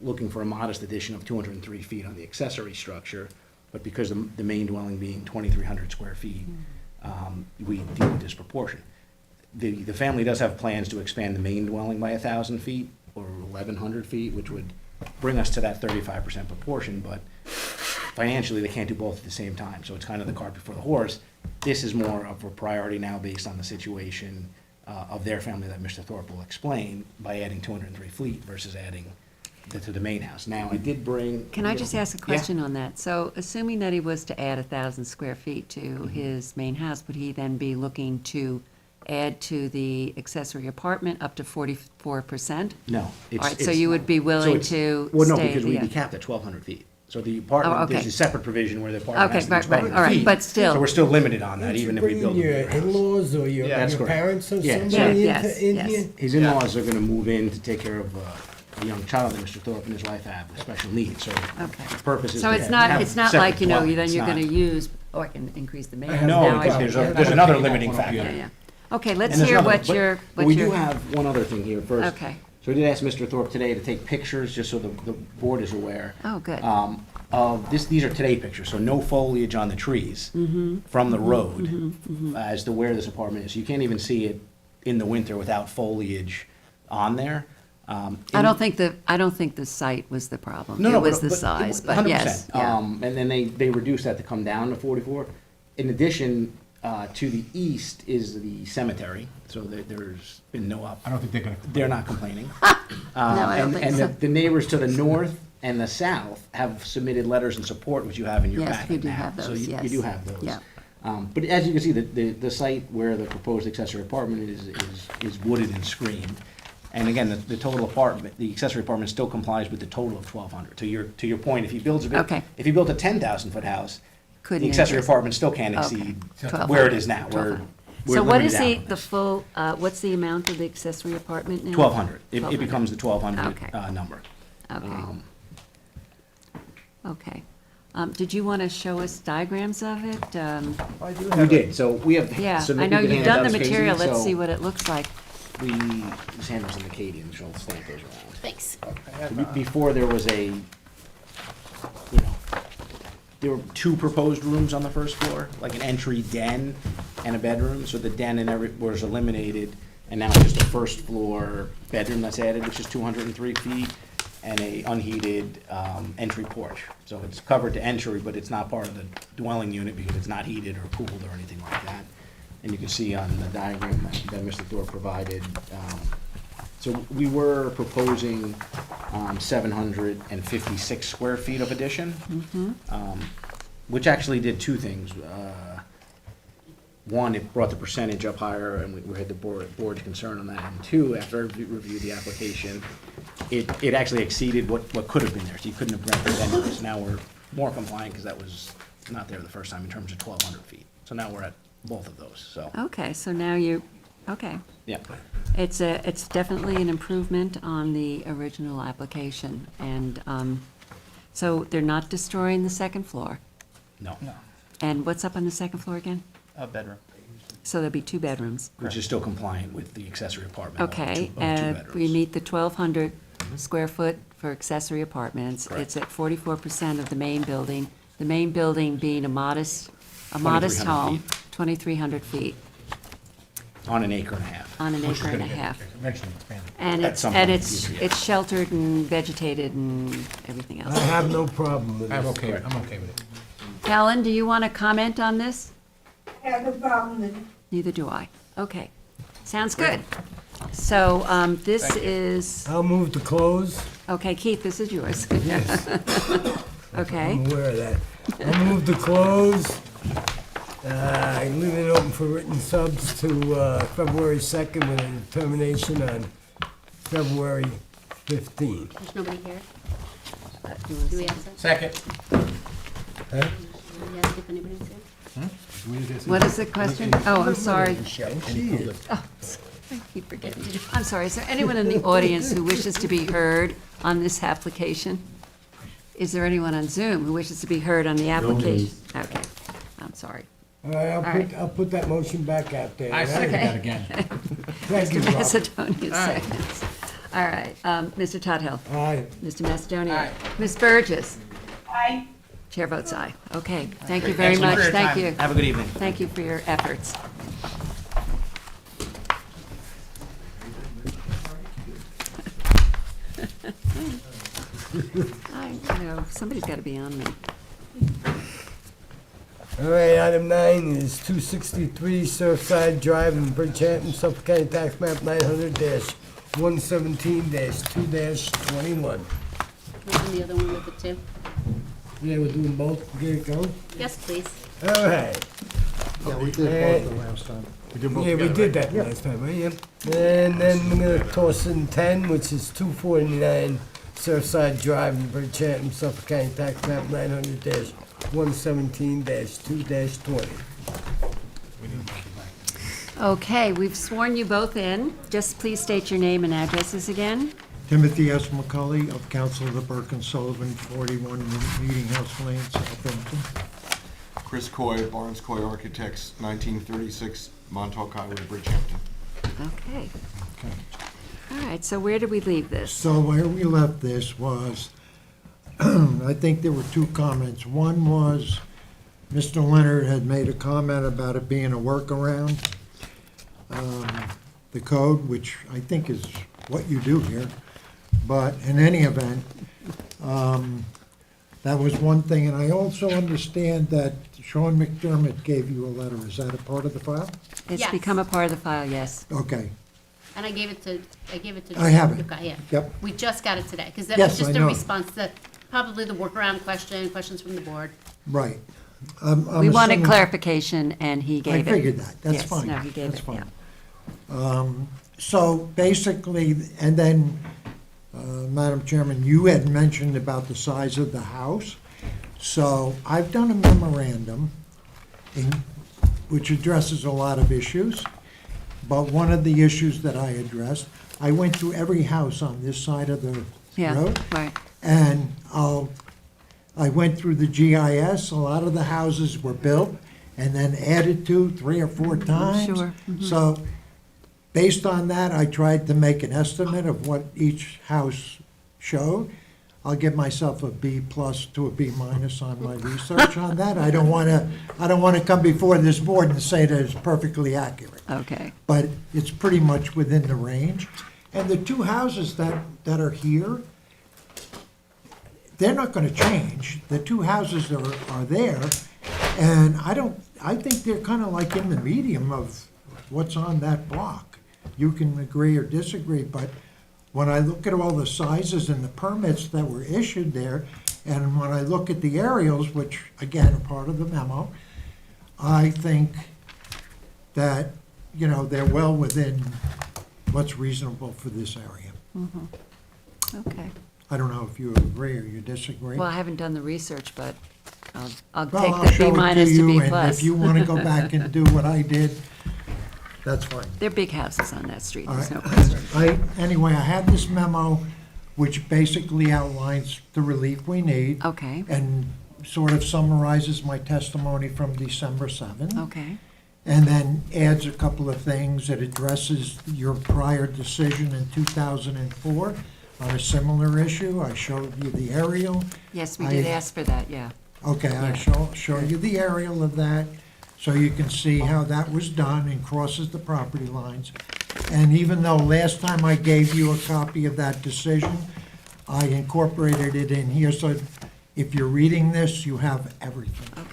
looking for a modest addition of 203 feet on the accessory structure. But because the main dwelling being 2,300 square feet, we deem it disproportionate. The family does have plans to expand the main dwelling by 1,000 feet or 1,100 feet, which would bring us to that 35% proportion, but financially, they can't do both at the same time, so it's kind of the cart before the horse. This is more of a priority now based on the situation of their family that Mr. Thorpe will explain by adding 203 feet versus adding to the main house. Now, I did bring... Can I just ask a question on that? So assuming that he was to add 1,000 square feet to his main house, would he then be looking to add to the accessory apartment up to 44%? No. All right, so you would be so willing it's- to Well, no, stay because we'd be the- capped at 1,200 feet. So the apartment, Oh, okay. there's a separate provision where the apartment Okay, has to be right, 1,200 all right, feet. but still. So we're still limited on that, Didn't you even if we bring build a your bigger house. in-laws or your That's correct. parents or Yeah, somebody yes, in yes. here? His in-laws are gonna move in to take care of a young child that Mr. Thorpe and his wife have with special needs, so Okay. the purpose is So to it's have not, a it's not separate like, dwelling. then It's you're gonna not- use, I can increase the main. No, Now I because know. there's another limiting factor. Yeah, yeah. Okay, let's And there's hear another- what but- your, but we do have one other thing here first. Okay. So we did ask Mr. Thorpe today to take pictures, just so the board is aware. Oh, good. Of these are today pictures, so no foliage on the trees from the road as to where this apartment is. You can't even see it in the winter without foliage on there. I don't think the site was the problem. No, It no, was but- the size, but 100%. yes, yeah. And then they reduced that to come down to 44. In addition, to the east is the cemetery, so there's been no up. I don't think they're gonna They're not complaining. I don't think and so. the neighbors to the north and the south have submitted letters in support, which you have in your Yes, packet we do now. have So those, you yes. do have those. Yeah. But as you can see, the site where the proposed accessory apartment is wooded and screened. And again, the total apartment, the accessory apartment still complies with the total of 1,200. To your point, if he builds Okay. if he built a 10,000-foot house, Couldn't the accessory exist. apartment still can't Okay. exceed 1,200. where it is now. So what is limited out. the full, what's the amount of the accessory apartment now? 1,200. It 1,200. becomes the 1,200 Okay. number. Okay. Okay. Did you want to show us diagrams of it? We did, so we have. Yeah, so I know we can you've hand done the out to Casey, material. Let's so see what it looks like. We just hand those to Katie and she'll stamp those around. Thanks. Before there was there were 2 proposed rooms on the first floor, like an entry den and a bedroom. So the den and was eliminated, and now it's just a first floor bedroom that's added, which is 203 feet, and a unheated entry porch. So it's covered to entry, but it's not part of the dwelling unit because it's not heated or cooled or anything like that. And you can see on the diagram that Mr. Thor provided. So we were proposing 756 square feet of addition, which actually did 2 things. One, it brought the percentage up higher, and we had the board's concern on that. And 2, after I reviewed the application, it actually exceeded what could have been there. So you couldn't have granted it anyway. So now we're more compliant because that was not there the first time in terms of 1,200 feet. So now we're at both of those, so. Okay, so now okay. Yeah. It's definitely an improvement on the original application. And so they're not destroying the second floor? No. And what's up on the second floor again? A bedroom. So there'll be 2 bedrooms? Which is still compliant with the accessory apartment. Okay, of two and bedrooms. we meet the 1,200 square foot for accessory apartments. It's at 44% of the main building, the main building being a modest 2,300 home, feet. 2,300 feet, On an acre and a half. on an Which is acre and a gonna get half. eventually expanded. And At it's, some and point, it's, yeah. it's sheltered and vegetated and everything I else. have no problem with I'm this. okay with it. Helen, do you want to comment on this? I have no problem with it. Neither do I. Okay, sounds good. So this is, I'll move to close. okay, Keith, this is yours. Yes. Okay. I'm aware of that. I'll move to close. Leave it open for written subs to February 2nd with a determination on February 15th. There's nobody here. Do we ask that? Second. Huh? Do we ask if anybody's here? What is the question? Oh, I'm sorry. She is. Oh, I keep forgetting. I'm sorry. Is there anyone in the audience who wishes to be heard on this application? Is there anyone on Zoom who wishes to be heard on the application? Okay, I'm sorry. All right, All right. I'll put that motion back out there. I second Okay. that again. Thank you, Mr. Rob. Macedonia seconds. All right, Mr. Tudhill. Aye. Mr. Macedonia. Aye. Ms. Burgess. Aye. Chair votes aye. Okay, thank you very Thanks for much. your Thank time. you. Have a good evening. Thank you for your efforts. Somebody's got to be on me. All right, item 9 is 263 Surfside Drive in Bridgehampton, Suffolk County Tax Map 900-117-2-21. Which one, the other one with the 2? Yeah, we're doing both. Get it going? Yes, please. All right. Yeah, we did both the last time. Yeah, we did that last time, right? Yep. And then we're gonna toss in 10, which is 249 Surfside Drive in Bridgehampton, Suffolk County Tax Map 900-117-2-20. Okay, we've sworn you both in. Just please state your name and addresses again. Timothy S. McCully of Council of the Burke and Sullivan, 41 Meeting House Lane, Southampton. Chris Coy, Barnes Coy Architects, 1936 Montauk Highway, Bridgehampton. Okay. All right, so where did we leave this? So where we left this was, I think there were 2 comments. One was, Mr. Leonard had made a comment about it being a workaround. The code, which I think is what you do here, but in any event, that was one thing. And I also understand that Sean McDermott gave you a letter. Is that a part of the file? It's Yes. become a part of the file, yes. Okay. And I gave it to. I have it. Okay, yeah. Yep. We just got it today, because that Yes, was just I a know. response to probably the workaround questions from the board. Right. We wanted assuming- clarification, and he gave it. I figured that. That's Yes, fine. no, he gave That's it, fine. yeah. So basically, and then, Madam Chairman, you had mentioned about the size of the house. So I've done a memorandum which addresses a lot of issues. But one of the issues that I addressed, I went through every house on this side of the road. Right. And I went through the GIS. A lot of the houses were built and then added to 3 or 4 times. Sure. Mhm. So based on that, I tried to make an estimate of what each house showed. I'll give myself a B+ to a B- on my research on that. I don't want to come before this board and say that it's perfectly accurate. Okay. But it's pretty much within the range. And the 2 houses that are here, they're not gonna change. The 2 houses are there, and I think they're kind of like in the medium of what's on that block. You can agree or disagree, but when I look at all the sizes and the permits that were issued there, and when I look at the aerials, which again are part of the memo, I think that, they're well within what's reasonable for this area. Okay. I don't know if you agree or you disagree. Well, I haven't done the research, but I'll Well, take I'll the show B- it to you, B+. and if you want to go back and do what I did, that's fine. They're big houses on that street, All there's no right. question. Anyway, I had this memo, which basically outlines the relief we need. Okay. And sort of summarizes my testimony from December 7th. Okay. And then adds a couple of things. It addresses your prior decision in 2004 on a similar issue. I showed you the aerial. Yes, we did ask for that, yeah. Okay, I show you the aerial of that, so you can see how that was done and crosses the property lines. And even though last time I gave you a copy of that decision, I incorporated it in here, so if you're reading this, you have everything.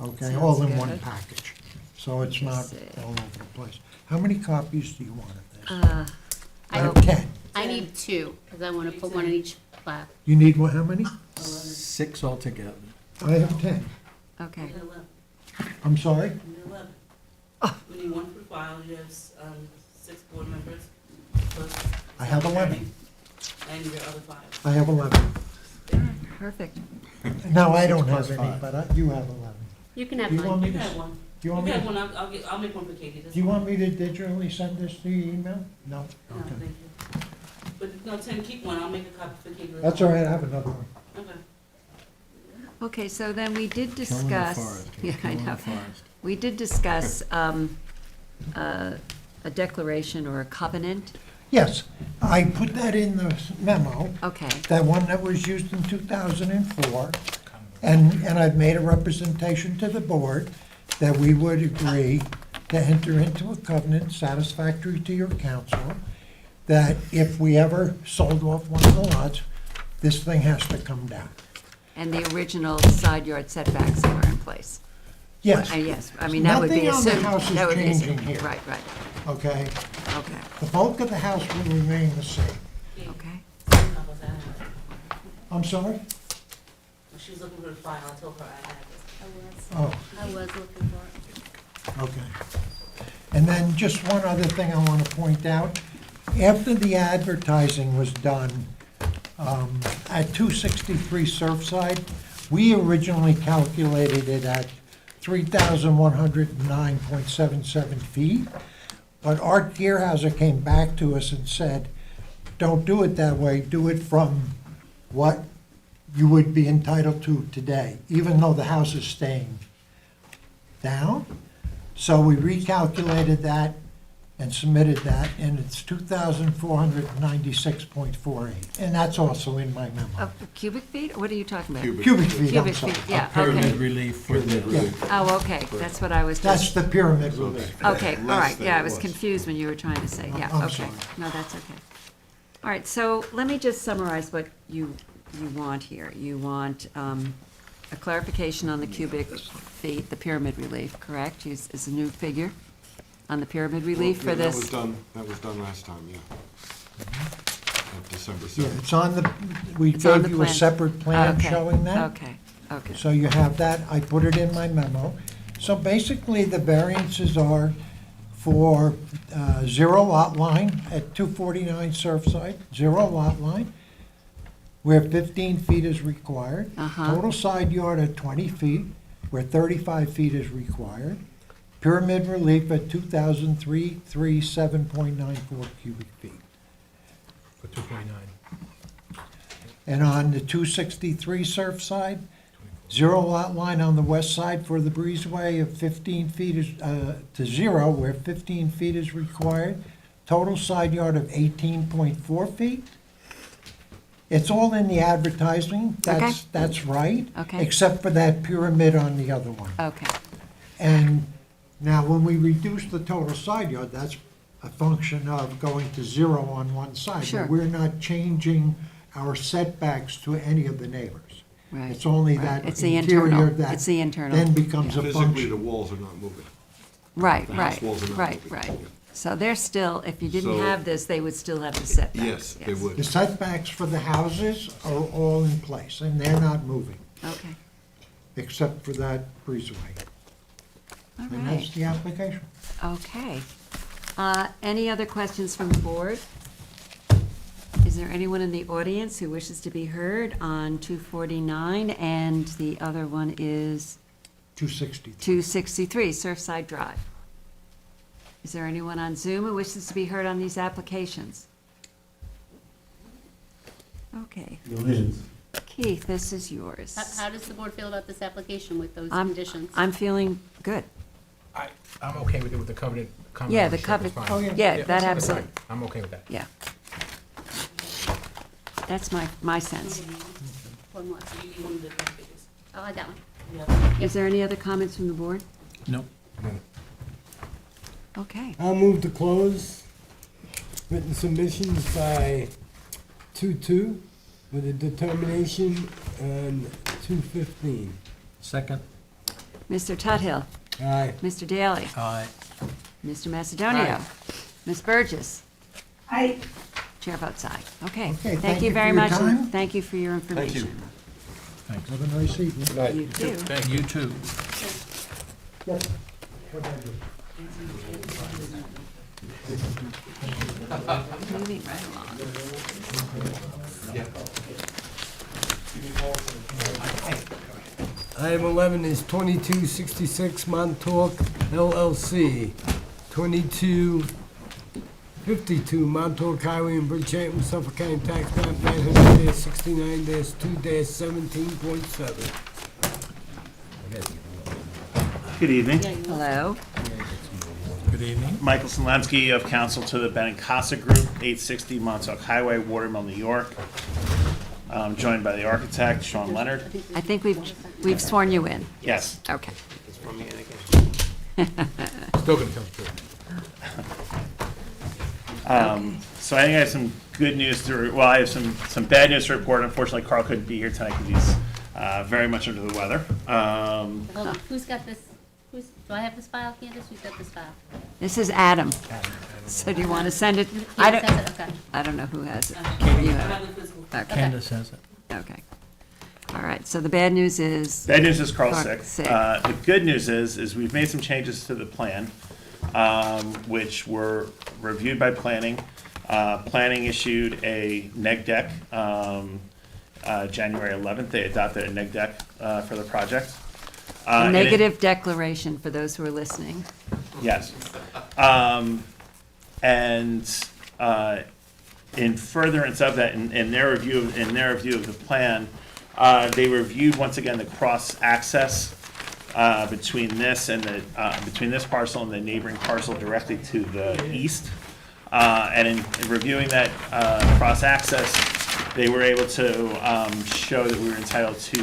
Okay, all in one package, so it's not all over the place. How many copies do you want of this? I have 10. I need 2, because I want to put one in each lap. You need what, how many? 6 altogether. I have 10. Okay. I'm sorry? We need 1 for file, you have 6 board members. plus I have 11. attorney, And your other 5. I have 11. Perfect. No, I don't have plus any, 5. but you have 11. You can have Do you want mine. me You to? can have 1. Do you want me have to? one, I'll make one for Katie. That's Do you fine. want me to digitally send this to your email? No? No, Okay. thank you. But no, Tim, keep one, I'll make a copy for Katie. That's all right, I have another one. Okay. Okay, so then we did Killing the discuss. forest, Yeah, I killing the know. forest. We did discuss a declaration or a covenant. Yes, I put that in the memo, Okay. that one that was used in 2004. And I've made a representation to the board that we would agree to enter into a covenant satisfactory to your council, that if we ever sold off one of the lots, this thing has to come down. And the original side yard setbacks are in place. Yes. Yes, I mean, that would be Nothing on the assumed. house is That would be changing assumed. here. Right, right, Okay? okay, The bulk of the house will remain the same. okay. How about that? I'm sorry? When she was looking for the file, I told her I had it. Oh. I was looking for it. Okay. And then just one other thing I want to point out. After the advertising was done at 263 Surfside, we originally calculated it at 3,109.77 feet. But Art Gearhauser came back to us and said, don't do it that way, do it from what you would be entitled to today, even though the house is staying down. So we recalculated that and submitted that, and it's 2,496.48. And that's also in my memo. Cubic feet, or what are you talking about? Cubic feet, I'm Cubic sorry. feet, yeah, Pyramid okay. relief for the. Oh, okay, that's what I was That's just, the pyramid relief. okay, all right, than yeah, I it was was. confused when you were trying to say, yeah, I'm okay. sorry. No, that's okay. All right, so let me just summarize what you want here. You want a clarification on the cubic feet, the pyramid relief, correct? Is a new figure on the pyramid relief for this? That was done last time, yeah. At December Yeah, 7th. it's on the, we It's on gave the you a plan. separate plan Okay, showing that. Okay, okay. So you have that, I put it in my memo. So basically, the variances are for zero lot line at 249 Surfside, zero lot line, where 15 feet is required. Total side yard at 20 feet, where 35 feet is required. Pyramid relief at 2,337.94 cubic feet. For 249. And on the 263 Surfside, zero lot line on the west side for the breezeway of 15 feet is, to zero, where 15 feet is required. Total side yard of 18.4 feet. It's all in the advertising, that's right. Okay. Except for that pyramid on the other one. Okay, And now, when we reduce the total side yard, that's a function of going to zero on one side. Sure. But we're not changing our setbacks to any of the neighbors. right. It's only right. that It's the interior internal. that It's the internal. then becomes a Physically, function. the walls are not moving. Right, the house right, walls are not right, moving. right. So they're still, if you didn't So- have this, they would still have the setbacks. Yes, they would. The setbacks for the houses are all in place, and they're not moving, Okay, except for that breezeway. all And that's right, the application. okay. Any other questions from the board? Is there anyone in the audience who wishes to be heard on 249, and the other one is 260. 263 Surfside Drive? Is there anyone on Zoom who wishes to be heard on these applications? Okay, No hands. Keith, this is yours. How does the board feel about this application with those I'm- conditions? I'm feeling good. I'm okay with it with the covenant. Yeah, the strip is covenant, fine. yeah, that that's fine. absolutely, I'm okay with that. yeah. That's my sense. One more. One of the packages. Oh, I got one. Yeah. Is there any other comments from the board? Nope. Okay. I'll move to close written submissions by 2/2 with a determination on 2/15. Second? Mr. Tuthill, Aye. Mr. Daly, Aye. Mr. Macedonio, Ms. Burgess, I, chair votes aye. Okay, Okay, thank you for very your much, and time. thank you for your information. Thanks. Have a nice evening. You too. You too. Moving right along. Item 11 is 2266 Montauk LLC, 2252 Montauk Highway in Bridgehampton, Suffolk County, tax map 900-69-2-17.7. Good evening. Hello. Good evening. Michael Solemski of Counsel to the Benincasa Group, 860 Montauk Highway, Watermill, New York. I'm joined by the architect, Sean Leonard. I think we've sworn you in. Yes. Okay. Still gonna come through. So I think I have some good news well, I have some bad news to report. Unfortunately, Carl couldn't be here tonight because he's very much under the weather. Hold on, who's got this? Do I have this file, Candace? Who's got this file? This is Adam. So do you want to send it? I Candace don't, has it? Okay. I don't know who has it. Katie. You I have have it. the physical. Okay. Candace has it. Okay. All right, so the bad news is? Bad news is Carl's Carl- sick. The good news is we've made some changes to the plan, which were reviewed by planning. Planning issued a neg deck, January 11th. They adopted a neg deck for the project. A And it- negative declaration for those who are listening. Yes. And in furtherance of that, in their review of the plan, they reviewed once again the cross-access between this parcel and the neighboring parcel directly to the east. And in reviewing that cross-access, they were able to show that we were entitled to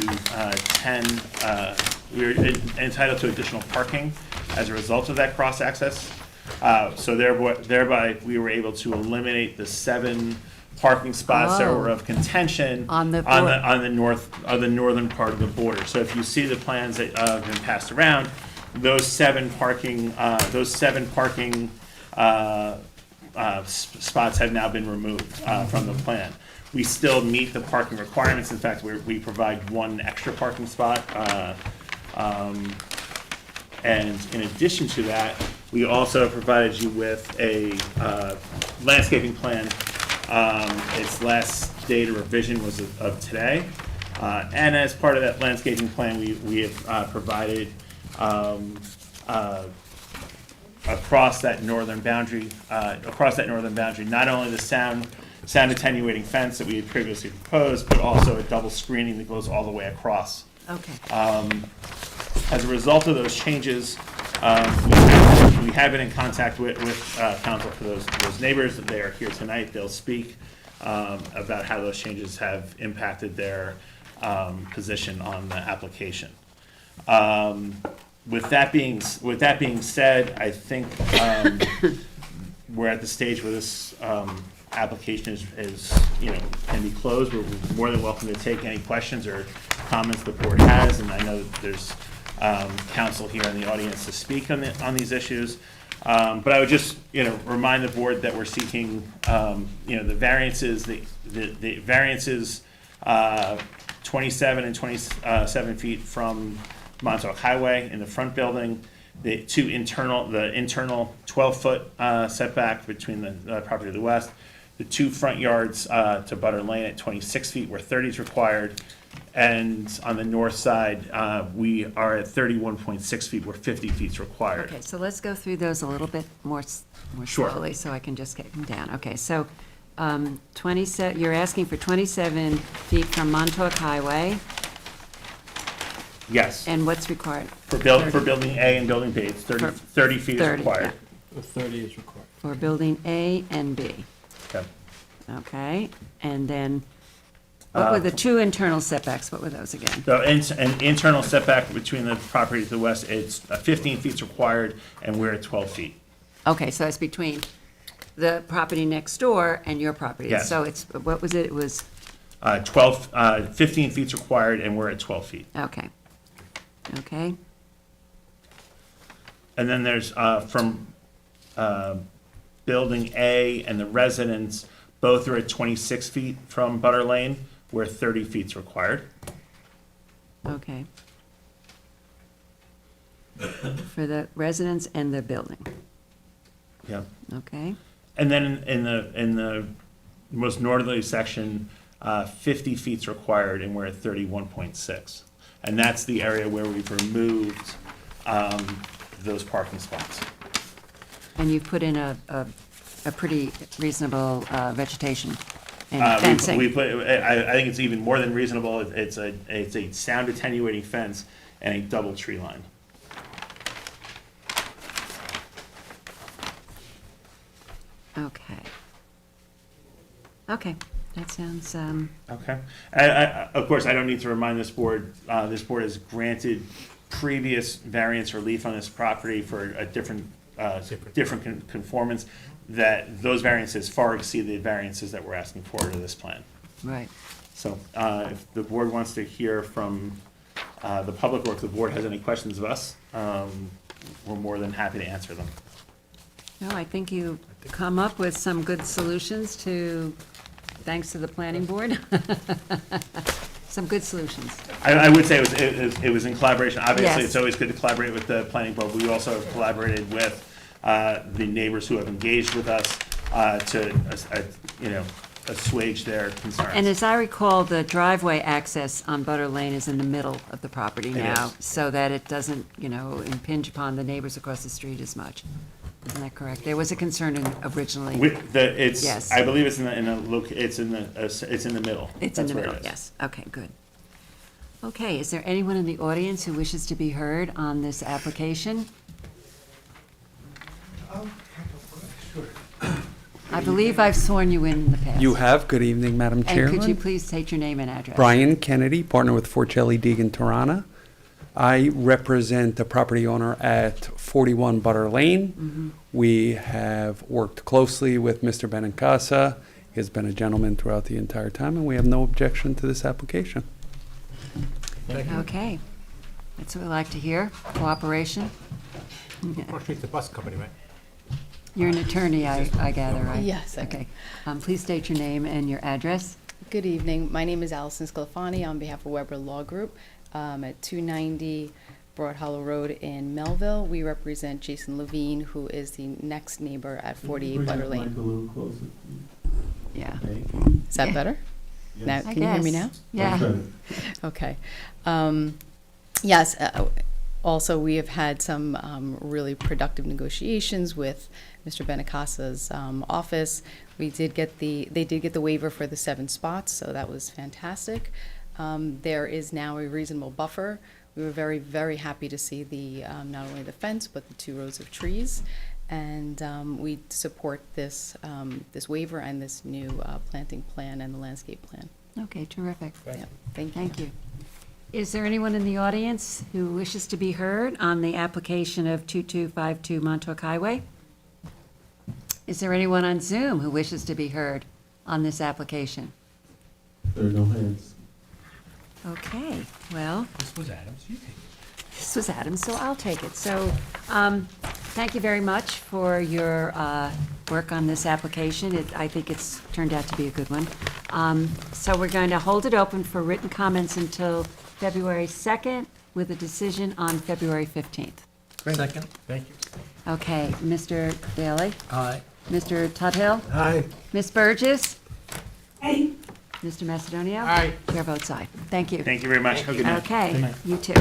entitled to additional parking as a result of that cross-access. So thereby, we were able to eliminate the 7 parking spots that were of contention On the northern part of the border. So if you see the plans that have been passed around, those 7 parking spots have now been removed from the plan. We still meet the parking requirements. In fact, we provide 1 extra parking spot. And in addition to that, We also provided you with a landscaping plan. Its last date of revision was of today. And as part of that landscaping plan, we have provided across that northern boundary, not only the sound attenuating fence that we had previously proposed, but also a double screening that goes all the way across. Okay. As a result of those changes, we have been in contact with counsel for those neighbors. They are here tonight. They'll speak about how those changes have impacted their position on the application. With that being said, I think we're at the stage where this application is can be closed. We're more than welcome to take any questions or comments the board has, and I know that there's counsel here in the audience to speak on these issues. But I would just remind the board that we're seeking the variances. The variances 27 and 27 feet from Montauk Highway in the front building, the internal 12-foot setback between the property to the west, the 2 front yards to Butter Lane at 26 feet where 30 is required, and on the north side, we are at 31.6 feet where 50 feet is required. Okay, so let's go through those a little bit more Sure. slowly so I can just get them down. Okay, so 27, you're asking for 27 feet from Montauk Highway, Yes. and what's required? For building A and building B, it's 30 feet is 30, required. The 30 is required. For building A and B. Okay. Okay, and then, what were the 2 internal setbacks? What were those again? So an internal setback between the property to the west, it's 15 feet is required, and we're at 12 feet. Okay, so that's between the property next door and your property. Yes. So it's, what was it? It was, 15 feet is required, and we're at 12 feet. okay. Okay, And then there's from building A and the residence, both are at 26 feet from Butter Lane, where 30 feet is required. okay. For the residence and the building, Yeah. okay? And then in the most northerly section, 50 feet is required, and we're at 31.6. And that's the area where we've removed those parking spots. And you've put in a pretty reasonable vegetation and fencing. I think it's even more than reasonable. It's a sound attenuating fence and a double tree line. Okay. Okay, that sounds, Okay. Of course, I don't need to remind this board has granted previous variance relief on this property for a different conformance, that those variances far exceed the variances that we're asking for to this plan. right. So if the board wants to hear from the public, or if the board has any questions of us, we're more than happy to answer them. No, I think you come up with some good solutions thanks to the planning board. Some good solutions. I would say it was in collaboration. Obviously, Yes. it's always good to collaborate with the planning board. We also have collaborated with the neighbors who have engaged with us to assuage their concerns. And as I recall, the driveway access on Butter Lane is in the middle of the property It now, is. so that it doesn't, impinge upon the neighbors across the street as much. Isn't that correct? There was a concern originally. Yes. I believe it's in the it's in the middle. It's in That's the where it middle, is. yes. Okay, good. Okay, is there anyone in the audience who wishes to be heard on this application? I believe I've sworn you in the past. You have. Good evening, Madam Chairman. And could you please state your name and address? Brian Kennedy, partner with Forcelli Deegan Tirana. I represent the property owner at 41 Butter Lane. We have worked closely with Mr. Benincasa. He has been a gentleman throughout the entire time, and we have no objection to this application. Okay. That's what we like to hear, cooperation. Across the bus company, right? You're an attorney, I gather, right? Yes, I am. Okay. Please state your name and your address. Good evening. My name is Allison Sclafani on behalf of Weber Law Group at 290 Broad Hollow Road in Melville. We represent Jason Levine, who is the next neighbor at 48 Butter Lane. Mic a little closer, please. Yeah. Is that better? Now, I can you hear me now? guess. Yeah. Okay. Yes, also, we have had some really productive negotiations with Mr. Benicasa's office. They did get the waiver for the 7 spots, so that was fantastic. There is now a reasonable buffer. We were very, very happy to see the not only the fence, but the 2 rows of trees. And we support this waiver and this new planting plan and the landscape plan. Okay, terrific. Yeah, thank you. Thank you. Is there anyone in the audience who wishes to be heard on the application of 2252 Montauk Highway? Is there anyone on Zoom who wishes to be heard on this application? There are no hands. Okay, well, This was Adams, you take it. this was Adam, so I'll take it. So, thank you very much for your work on this application. I think it's turned out to be a good one. So we're going to hold it open for written comments until February 2nd, with a decision on February 15th. Second? Thank you. Okay, Mr. Daly? Aye. Mr. Tudhill? Aye. Ms. Burgess? Hey, Mr. Macedonio? Aye. Chair votes aye. Thank you. Thank you very much. Have a good night. Okay, Good night. you too.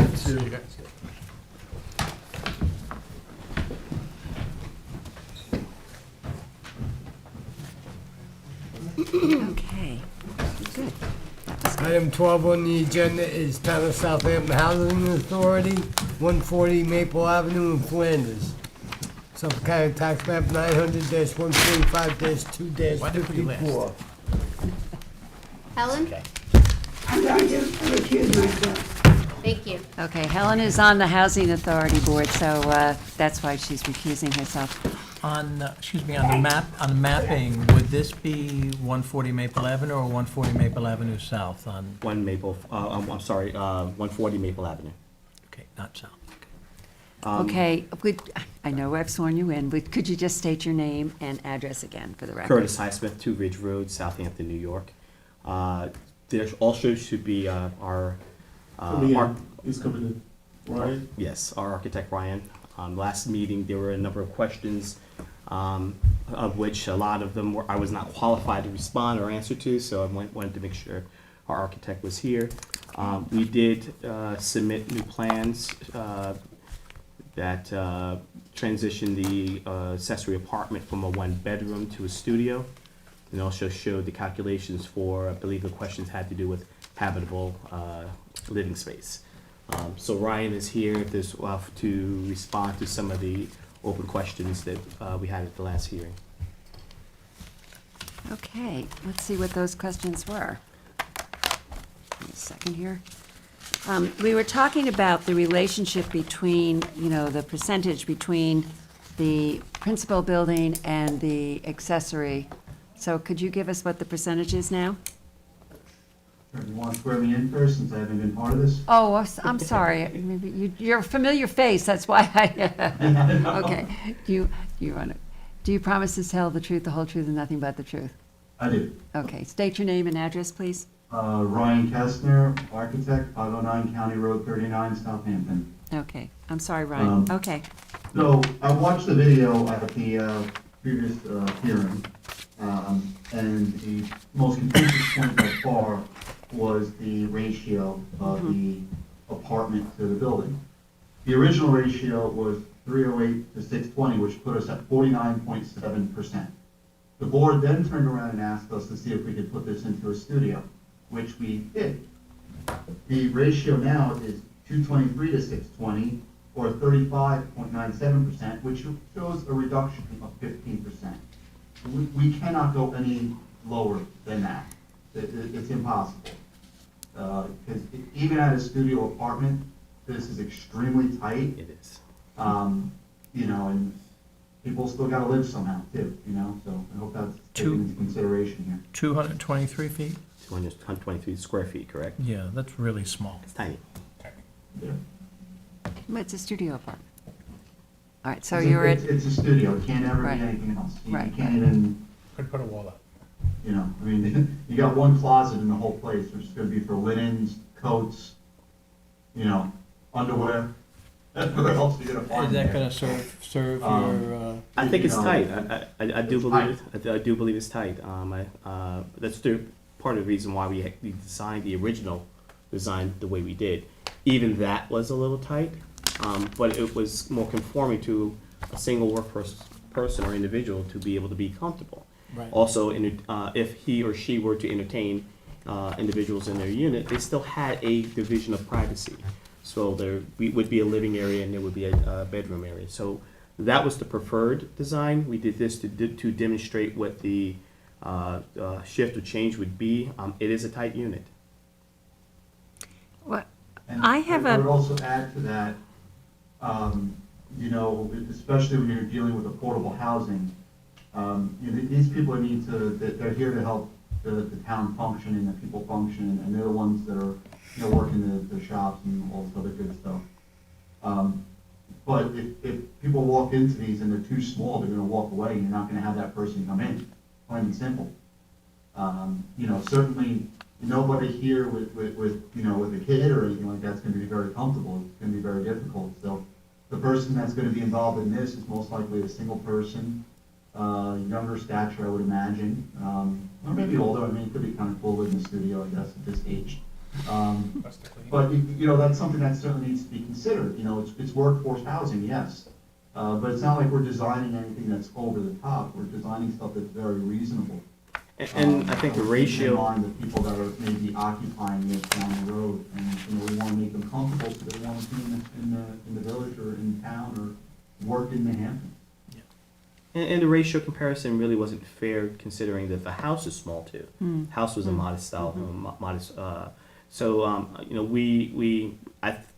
Okay, good. Item 12 on the agenda is Town of Southampton Housing Authority, 140 Maple Avenue in Flanders. Suffolk County Tax Map 900-145-2-54. Helen? I'm going to recuse myself. Thank you. Okay, Helen is on the Housing Authority Board, so that's why she's recusing herself. On, excuse me, on the mapping, would this be 140 Maple Avenue or 140 Maple Avenue South on, 140 Maple Avenue. okay, not south. Okay, I know I've sworn you in, but could you just state your name and address again for the record? Curtis Highsmith, 2 Ridge Road, Southampton, New York. There also should be our He's coming in. Ryan? Yes, our architect Ryan. Last meeting, there were a number of questions, of which a lot of them I was not qualified to respond or answer to, so I wanted to make sure our architect was here. We did submit new plans that transitioned the accessory apartment from a 1-bedroom to a studio, and also showed the calculations for, I believe the questions had to do with habitable living space. So Ryan is here to respond to some of the open questions that we had at the last hearing. Okay, let's see what those questions were. Give me a second here. We were talking about the relationship between, the percentage between the principal building and the accessory. So could you give us what the percentage is now? You want to swear me in first, since I haven't been part of this? Oh, I'm sorry. Maybe you're a familiar face, that's why okay. Do you promise to tell the truth, the whole truth, and nothing but the truth? I do. Okay, state your name and address, please. Ryan Kestner, architect, 509 County Road 39, Southampton. Okay, I'm sorry, Ryan. Okay. So I watched the video at the previous hearing, and the most contentious point by far was the ratio of the apartment to the building. The original ratio was 308 to 620, which put us at 49.7%. The board then turned around and asked us to see if we could put this into a studio, which we did. The ratio now is 223 to 620, or 35.97%, which shows a reduction of 15%. We cannot go any lower than that. It's impossible. Because even at a studio apartment, this is extremely tight. It is. And people still gotta live somehow too, so I hope that's taken into consideration here. 223 feet? 223 square feet, correct? Yeah, that's really small. It's tiny. Yeah. But it's a studio apartment. All right, so It's a- you're at. It's a studio, it can't ever be Right. anything else. You Right, can't even, Could put a wall up. you got one closet in the whole place, which is gonna be for linens, coats, underwear. That helps you get a fine. Is that there. gonna serve your, I think it's You know, tight. I do it's believe it. I do believe it's tight. That's the part of the reason why we designed the original design the way we did. Even that was a little tight, but it was more conforming to a single work person or individual to be able to be comfortable. Right. Also, if he or she were to entertain individuals in their unit, they still had a division of privacy. So there would be a living area and there would be a bedroom area. So that was the preferred design. We did this to demonstrate what the shift or change would be. It is a tight unit. What, And I have I would a, also add to that, you know, especially when you're dealing with affordable housing, you know, these people need to, they're here to help the town function and the people function, and they're the ones that are, you know, working the shops and all this other good stuff. But if people walk into these and they're too small, they're gonna walk away, and you're not gonna have that person come in, plain and simple. You know, certainly, nobody here with, you know, with a kid or anything like that's gonna be very comfortable, it's gonna be very difficult, so the person that's gonna be involved in this is most likely a single person, younger stature, I would imagine, or maybe older. I mean, it could be kind of cool living in the studio, I guess, at this age. But, you know, that's something that certainly needs to be considered. You know, it's workforce housing, yes. But it's not like we're designing anything that's over the top. We're designing stuff that's very reasonable. And I think the ratio. Keeping in mind the people that are maybe occupying this down the road, and, you know, we want to make them comfortable so they want to be in the village or in town or work in the Hamptons. And the ratio comparison really wasn't fair considering that the house is small too. House was a modest style, modest. So you know,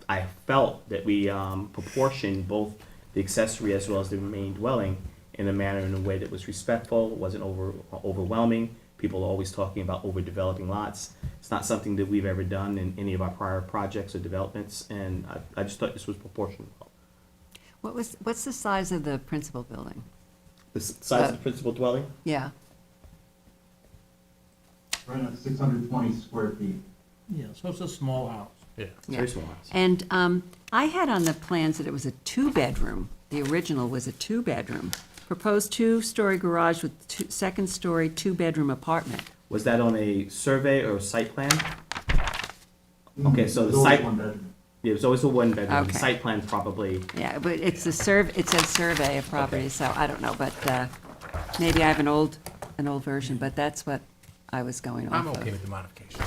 I felt that we proportioned both the accessory as well as the main dwelling in a manner, in a way that was respectful, wasn't overwhelming. People are always talking about overdeveloping lots. It's not something that we've ever done in any of our prior projects or developments, and I just thought this was proportional. what's the size of the principal building? The size of the principal dwelling? Yeah. Right at 620 square feet. yeah, so it's a small house. Yeah. Very small house. And I had on the plans that it was a two-bedroom. The original was a two-bedroom. Proposed two-story garage with second-story, two-bedroom apartment. Was that on a survey or a site plan? Okay, so the It's always site. one bedroom. Yeah, it was always a one bedroom. Okay. The site plan probably. Yeah, but it's it says survey of property, so I don't know, but maybe I have an old version, but that's what I was going off I'm of. okay with the modifications.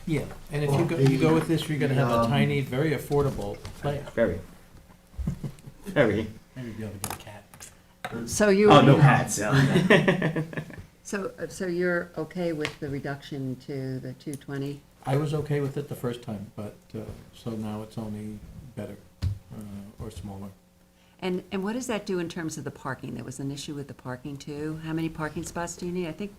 Yeah, and if you go with this, you're gonna have a tiny, very affordable place. Very. Very. Maybe be able to get a cat. So you. Oh, no cats. So you're okay with the reduction to the 220? I was okay with it the first time, but, so now it's only better, or smaller. And what does that do in terms of the parking? There was an issue with the parking too. How many parking spots do you need? I think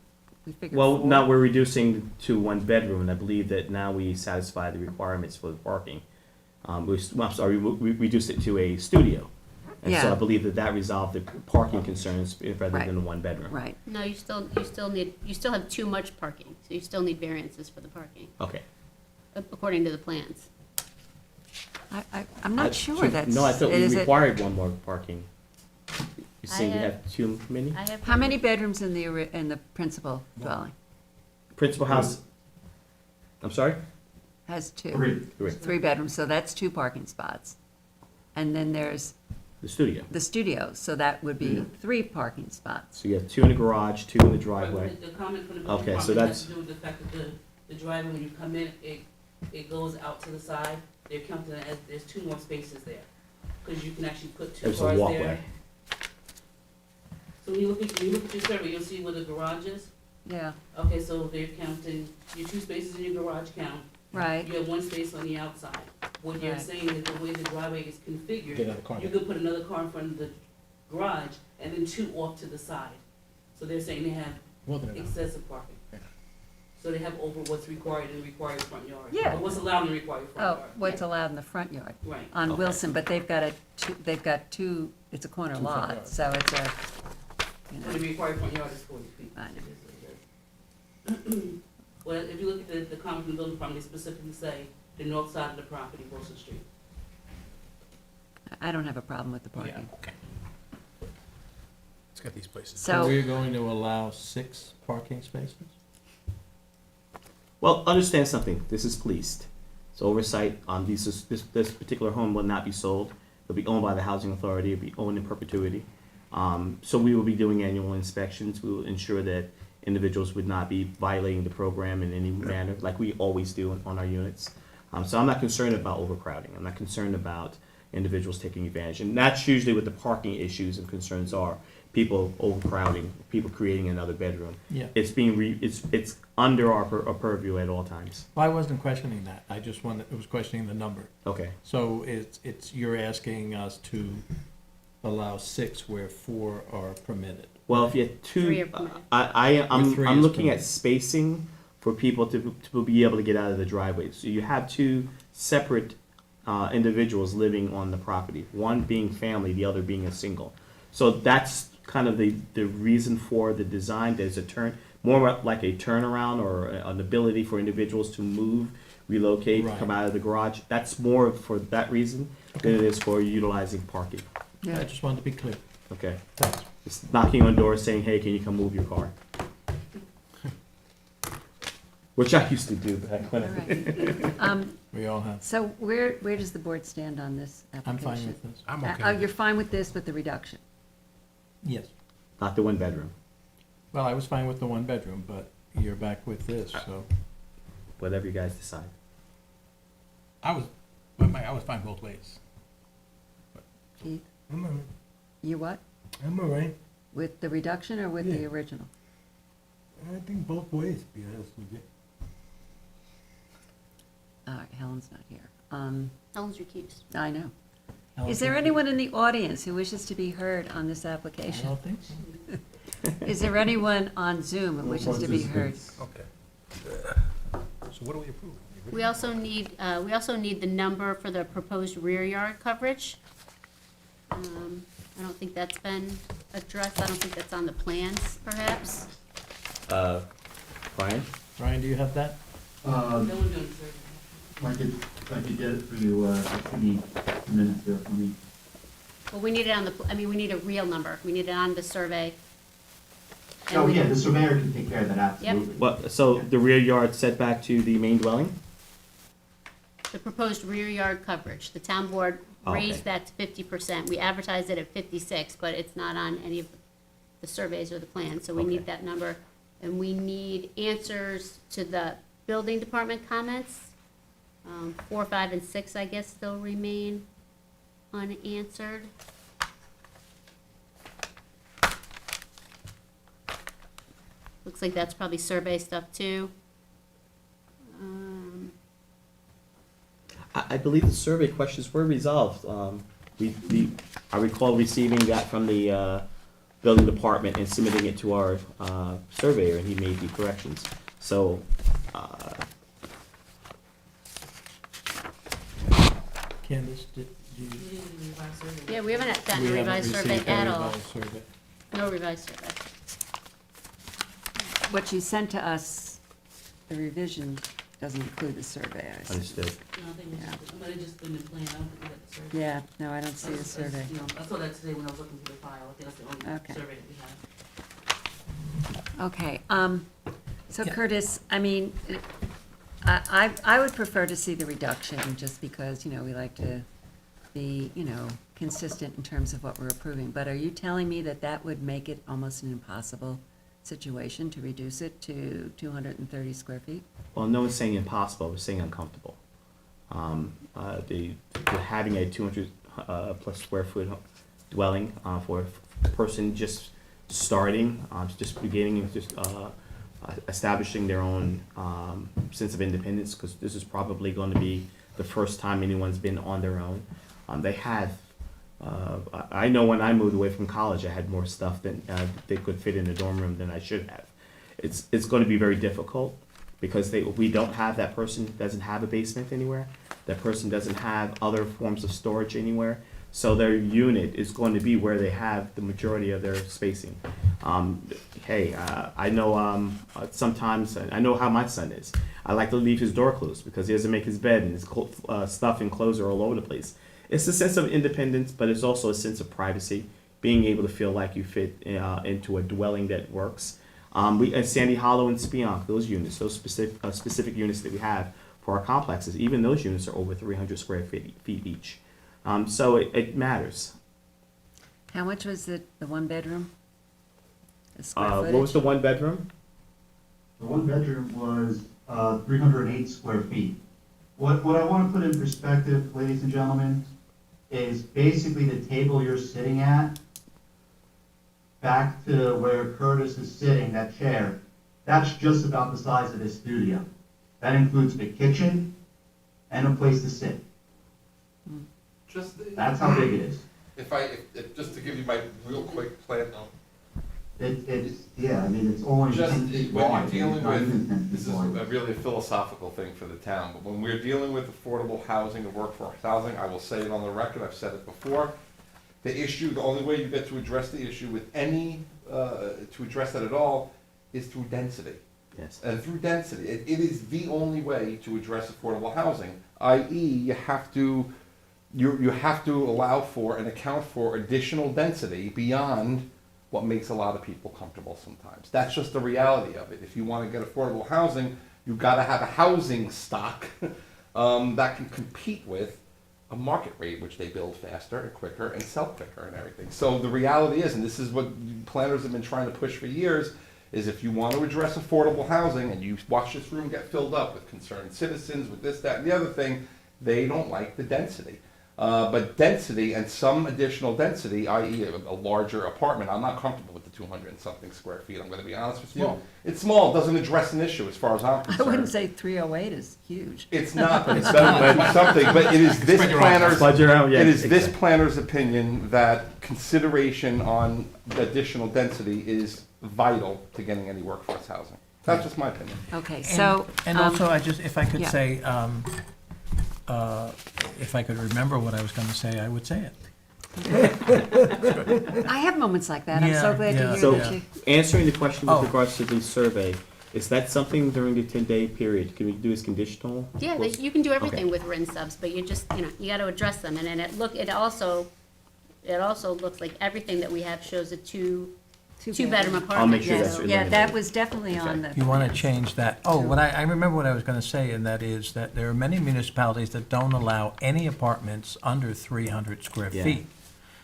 we figured Well, 4. now we're reducing to one bedroom, and I believe that now we satisfy the requirements for the parking. We reduced it to a studio. And so Yeah. I believe that resolved the parking concerns rather Right. than a one bedroom. Right. No, you still have too much parking, so you still need variances for the parking, Okay. according to the plans. I'm not sure that's. No, I thought we is it- required one more parking. You're saying you have- have too many? I have. How many bedrooms in the principal dwelling? Principal house, I'm sorry? Has 2. Three. 3 bedrooms, so that's 2 parking spots. And then there's The studio. the studio, so that would be 3 parking spots. So you have 2 in the garage, 2 in the driveway. The comment from the Okay, building so department that's- has to do with the fact that the driveway, when you come in, it goes out to the side. They're counting it as, there's 2 more spaces there. Because you can actually put 2 There's a cars walkway. there. So when you look at your survey, you'll see where the garage is. Yeah, Okay, so they're counting, your 2 spaces in your garage count. right. You have 1 space on the outside. What you're Right. saying is the way the driveway is configured, Get another car you there. could put another car in front of the garage and then 2 off to the side. So they're saying they have More than enough. excessive parking. Yeah. So they have over what's required in the required front yard. Yeah. Or what's allowed in the required front Oh, yard. what's allowed in the front yard? Right. On Okay. Wilson, but they've got got 2, it's a corner 2 front lot, yards. so it's a, you So know. the required front yard is 40 feet. I know. It is what it is. Well, if you look at the comment from the building department, they specifically say the north side of the property, Wilson Street. I don't have a problem with the Yeah, parking. okay. Let's get these places. So- We're going to allow 6 parking spaces? Well, understand something, this is policed. It's oversight on this particular home will not be sold. It'll be owned by the housing authority, it'll be owned in perpetuity. So we will be doing annual inspections. We will ensure that individuals would not be violating the program in any manner, like we always do on our units. So I'm not concerned about overcrowding. I'm not concerned about individuals taking advantage. And that's usually what the parking issues and concerns are. People overcrowding, people creating another bedroom. Yeah. It's being it's under our purview at all times. Well, I wasn't questioning that. I just was questioning the number. Okay. So you're asking us to allow 6 where 4 are permitted. Well, if you had 2, 3 are permitted. I'm 3 I'm is looking at permitted. spacing for people to be able to get out of the driveway. So you have 2 separate individuals living on the property, one being family, the other being a single. So that's kind of the reason for the design. There's more like a turnaround or an ability for individuals to move, relocate, Right. come out of the garage. That's more for that reason than it is for utilizing parking. I just wanted to be clear. Okay. Thanks. It's knocking on doors saying, hey, can you come move your car? Which I used to do back when. All right. We all have. So where does the board stand on this I'm application? fine with this. I'm okay. Oh, you're fine with this with the reduction? Yes. Not the 1 bedroom. Well, I was fine with the 1 bedroom, but you're back with this, so. Whatever you guys decide. I was fine both ways. Keith, I'm all right. you what? I'm all right. With the reduction or with the Yeah. original? I think both ways, to be honest with you. All right, Helen's not here. Helen's recused. I know. Helen, Is there thank you. anyone in the audience who wishes to be heard on this I application? don't think so. Is there anyone on Zoom who No wishes to be heard? participants. Okay. So what do we approve? We also need the number for the proposed rear yard coverage. I don't think that's been addressed. I don't think that's on the plans, perhaps. Brian? Ryan, do you have that? No one doing survey. I could get it for you, just give me a minute here, let me. Well, we need it on we need a real number. We need it on the survey. And Oh, we- yeah, the surveyor can take care of that, absolutely. What, so the rear yard setback to the main dwelling? The proposed rear yard coverage. The town board raised that to 50%. We advertised it at 56, but it's not on any of the surveys or the plans, so we Okay. need that number. And we need answers to the building department comments. 4, 5, and 6, I guess, still remain unanswered. Looks like that's probably survey stuff too. I believe the survey questions were resolved. I recall receiving that from the building department and submitting it to our surveyor, and he made the corrections. So, Candace, did you? We didn't even revise survey. Yeah, we haven't done We a haven't revised survey received a at all. revised survey. No revised survey. What you sent to us, the revision, doesn't include the survey, I see. understood. No, I think it's just, I might have just been in plan, I don't think we got the survey. Yeah, no, I don't see the survey. You know, I saw that today when I was looking through the file, I think that's the only Okay. survey that we have. Okay, so Curtis, I mean, I would prefer to see the reduction, just because, we like to be, consistent in terms of what we're approving. But are you telling me that that would make it almost an impossible situation to reduce it to 230 square feet? Well, no one's saying impossible, we're saying uncomfortable. Having a 200 plus square foot dwelling for a person just starting, just beginning, just establishing their own sense of independence, because this is probably going to be the first time anyone's been on their own. They have, I know when I moved away from college, I had more stuff than they could fit in a dorm room than I should have. It's going to be very difficult because we don't have, that person doesn't have a basement anywhere. That person doesn't have other forms of storage anywhere. So their unit is going to be where they have the majority of their spacing. I know sometimes, I know how my son is. I like to leave his door closed because he doesn't make his bed and his stuff and clothes are all over the place. It's a sense of independence, but it's also a sense of privacy, being able to feel like you fit into a dwelling that works. We at Sandy Hollow and Spionk, those units, those specific units that we have for our complexes, even those units are over 300 square feet each. So it matters. How much was the one bedroom? The square What was footage? the one bedroom? The one bedroom was 308 square feet. What I want to put in perspective, ladies and gentlemen, is basically the table you're sitting at, back to where Curtis is sitting, that chair, that's just about the size of this studio. That includes the kitchen and a place to sit. That's how big it is. If just to give you my real quick plan, Yeah, I mean, it's only just 10 feet when you're wide. dealing It's not even 10 with, feet this is wide. really a philosophical thing for the town, but when we're dealing with affordable housing and workforce housing, I will say it on the record, I've said it before, the issue, the only way you get to address the issue with to address that at all, is through density. Yes. And through density, it is the only way to address affordable housing, i.e. you have to allow for and account for additional density beyond what makes a lot of people comfortable sometimes. That's just the reality of it. If you want to get affordable housing, you've got to have a housing stock that can compete with a market rate, which they build faster and quicker and sell quicker and everything. So the reality is, and this is what planners have been trying to push for years, is if you want to address affordable housing and you watch this room get filled up with concerned citizens, with this, that, and the other thing, they don't like the density. But density and some additional density, i.e. a larger apartment, I'm not comfortable with the 200 and something square feet, I'm going to be honest with you. Small. It's small, it doesn't address an issue as far as I'm I concerned. wouldn't say 308 is huge. It's not, but it's something, but it is this planner's opinion that consideration on additional density is vital to getting any workforce housing. That's just my opinion. Okay, so. And also, if I could yeah. say, if I could remember what I was going to say, I would say it. I have moments like that. I'm so glad to hear So, that you. answering the question with Oh. regards to the survey, is that something during the 10-day period? Can we do as conditional? Yeah, you can do everything with written subs, but you just, you gotta address them, and then it also looks like everything that we have shows a two-bedroom apartment. I'll make sure Yes, that's yeah, eliminated. that was definitely on the. You want to change that. Oh, I remember what I was going to say, and that is that there are many municipalities that don't allow any apartments under 300 square Yeah. feet.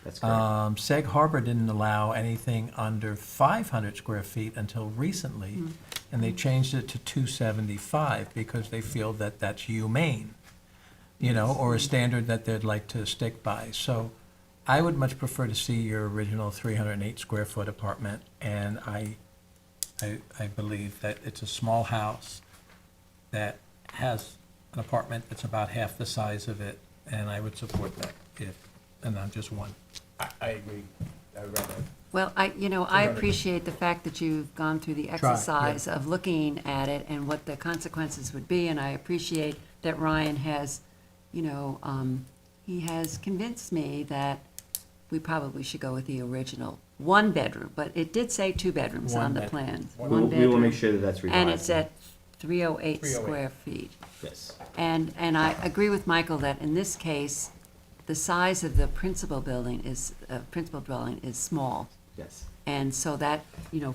That's correct. Sag Harbor didn't allow anything under 500 square feet until recently, and they changed it to 275 because they feel that that's humane, or a standard that they'd like to stick by. So I would much prefer to see your original 308 square foot apartment, and I believe that it's a small house that has an apartment that's about half the size of it, and I would support that and not just one. I agree. I would rather. Well, I appreciate the fact that you've gone through the exercise of looking at it and what the consequences would be, and I appreciate that Ryan has, he has convinced me that we probably should go with the original one bedroom, but it did say two bedrooms on the plan. We will make sure that that's revised. And it's at 308 square feet. Yes. And I agree with Michael that in this case, the size of the principal dwelling is small. Yes. And so that,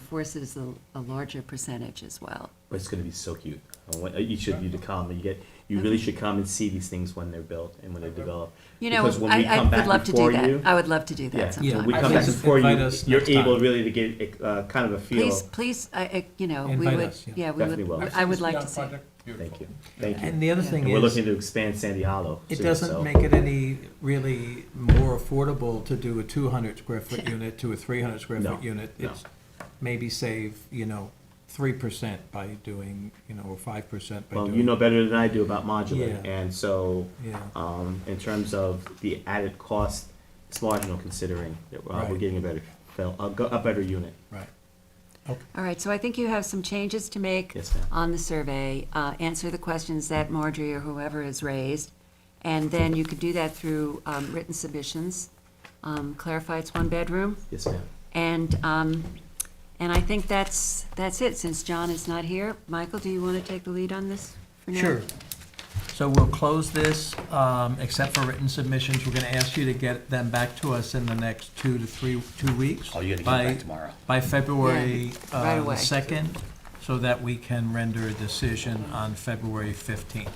forces a larger percentage as well. But it's going to be so cute. I want each of you to come. You really should come and see these things when they're built and when they're developed. Because when we I come back would love to before do that. you- I would love to do that Yeah, sometime. we come back Please before invite you, us you're next able time. really to get kind of a feel. Please, we Invite would, us, yeah. yeah, we Definitely will. would, I would like to see. Thank you. Thank you. And the other thing And we're is, looking to expand Sandy Hollow. it soon, doesn't so- make it any really more affordable to do a 200 square foot unit to a 300 square No, foot unit. no. It's maybe save, 3% by doing, or 5% by doing. Well, you know better than I do about modular, Yeah. and so, Yeah. in terms of the added cost, it's marginal considering that we're Right. getting a better unit. Right. All right, so I think you have some changes to make Yes, ma'am. on the survey. Answer the questions that Marjorie or whoever has raised, and then you could do that through written submissions. Clarify it's one bedroom, Yes, ma'am. and I think that's it, since John is not here. Michael, do you want to take the lead on this for now? Sure. So we'll close this, except for written submissions. We're gonna ask you to get them back to us in the next 2 weeks. Oh, you gotta get by- back tomorrow. By February Yeah, right away. the 2nd, so that we can render a decision on February 15th.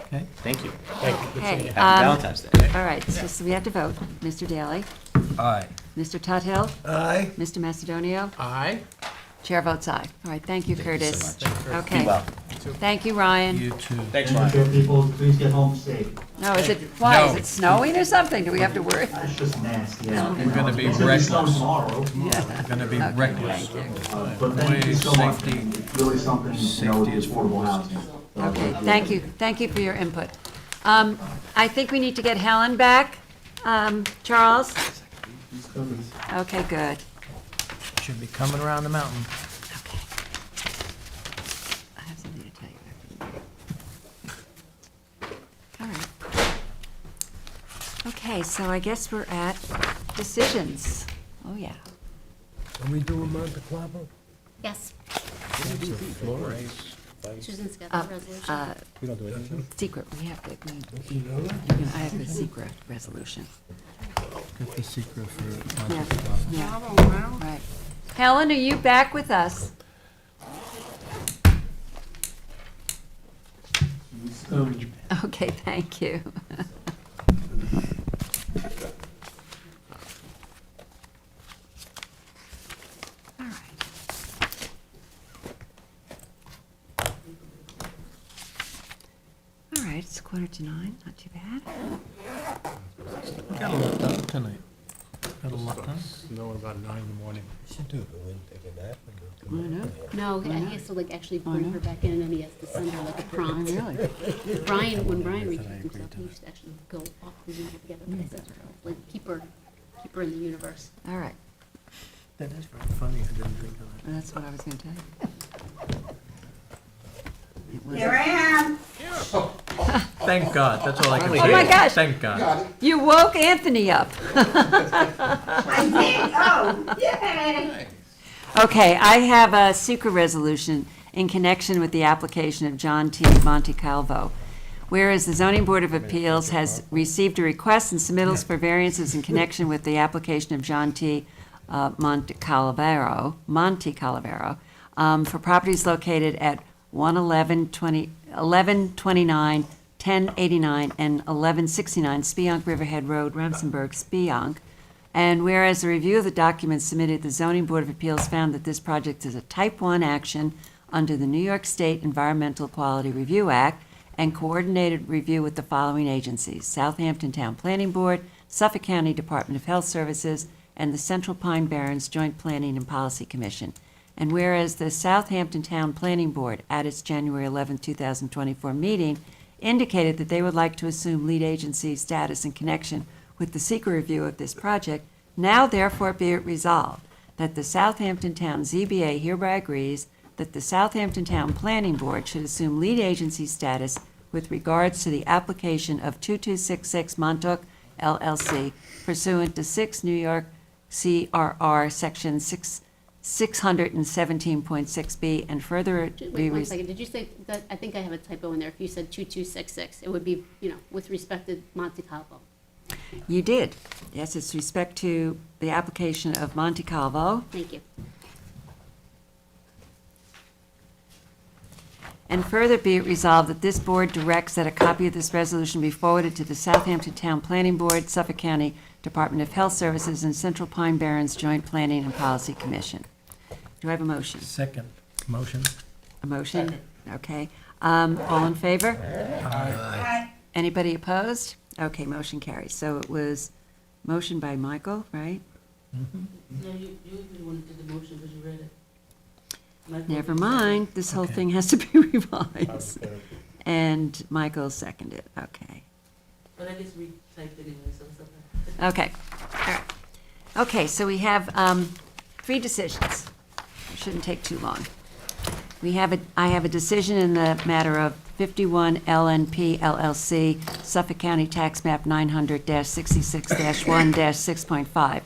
Okay? Thank you. Okay. Happy Valentine's Day. All right, so we have to vote. Mr. Daly? Aye. Mr. Tuthill? Aye. Mr. Macedonio? Aye. Chair votes aye. All right, thank you, Curtis. Okay. Be well. Thank you, Ryan. You too. Thanks, And Ryan. sure people, please get home safe. No, is it, why? Is No. it snowing or something? Do we have to worry? It's just nasty, yeah. We're gonna be It's gonna snowing reckless. tomorrow. We're gonna be reckless. But thank you so much. Safety. It's really something, you know, with affordable housing. So, Okay, thank you. Thank you for your input. I think we need to get Helen back. Charles? He's coming. Okay, good. Should be coming around the mountain. Okay. I have something to tell you. All right. Okay, so I guess we're at decisions. Oh, yeah. Are we doing Monte Carlo? Yes, Susan's got the resolution. We don't do anything? Secret, we have to, I have the secret resolution. Get the secret for Yeah, Monte Carlo. yeah, right. Helen, are you back with us? He's coming. Okay, thank you. All right. All right, it's 8:45, not too bad. Got a lot done tonight. Got a lot done. No, about 9 in the morning. I know. No, he has to like actually I bring know. her back in, and then he has to send her like a prompt. Really? Brian, when Brian recused himself, he used to actually go off the Zoom altogether, but I said, like, keep her in the universe. All right, That is very funny. I didn't think of that. that's what I was gonna tell you. It was- Here I am. Thank God. That's all I can say. Oh my gosh. Thank God. You woke Anthony up. I did, oh, yay. Okay, I have a secret resolution in connection with the application of John T. Montecalvo. Whereas the Zoning Board of Appeals has received a request and submittals for variances in connection with the application of John T. Montecalavero, for properties located at 1129, 1089, and 1169 Spionk Riverhead Road, Remsenburg, Spionk. And whereas a review of the documents submitted, the Zoning Board of Appeals found that this project is a Type 1 action under the New York State Environmental Quality Review Act and coordinated review with the following agencies: Southampton Town Planning Board, Suffolk County Department of Health Services, and the Central Pine Barrens Joint Planning and Policy Commission. And whereas the Southampton Town Planning Board, at its January 11, 2024 meeting, indicated that they would like to assume lead agency status in connection with the secret review of this project, now therefore be it resolved that the Southampton Town ZBA hereby agrees that the Southampton Town Planning Board should assume lead agency status with regards to the application of 2266 Montauk LLC pursuant to 6 New York CRR Section 617.6B and further be Wait, one second, did you say, that? I think I have a typo in there. If you said 2266, it would be, with respect to Monte Calvo. You did. Yes, it's respect to the application of Monte Calvo. Thank you. And further be it resolved that this board directs that a copy of this resolution be forwarded to the Southampton Town Planning Board, Suffolk County Department of Health Services, and Central Pine Barrens Joint Planning and Policy Commission. Do I have a motion? Second motion. A motion? Okay. All in favor? Aye. Anybody opposed? Okay, motion carries. So it was motion by Michael, right? No, you the one that did the motion because you read it. Michael Never did mind, this whole Okay. thing has to be revised. And Michael seconded, okay. But I just retyped it anyway, so it's okay. Okay, all right. Okay, so we have 3 decisions. It shouldn't take too long. I have a decision in the matter of 51 LNP LLC, Suffolk County Tax Map 900-66-1-6.5.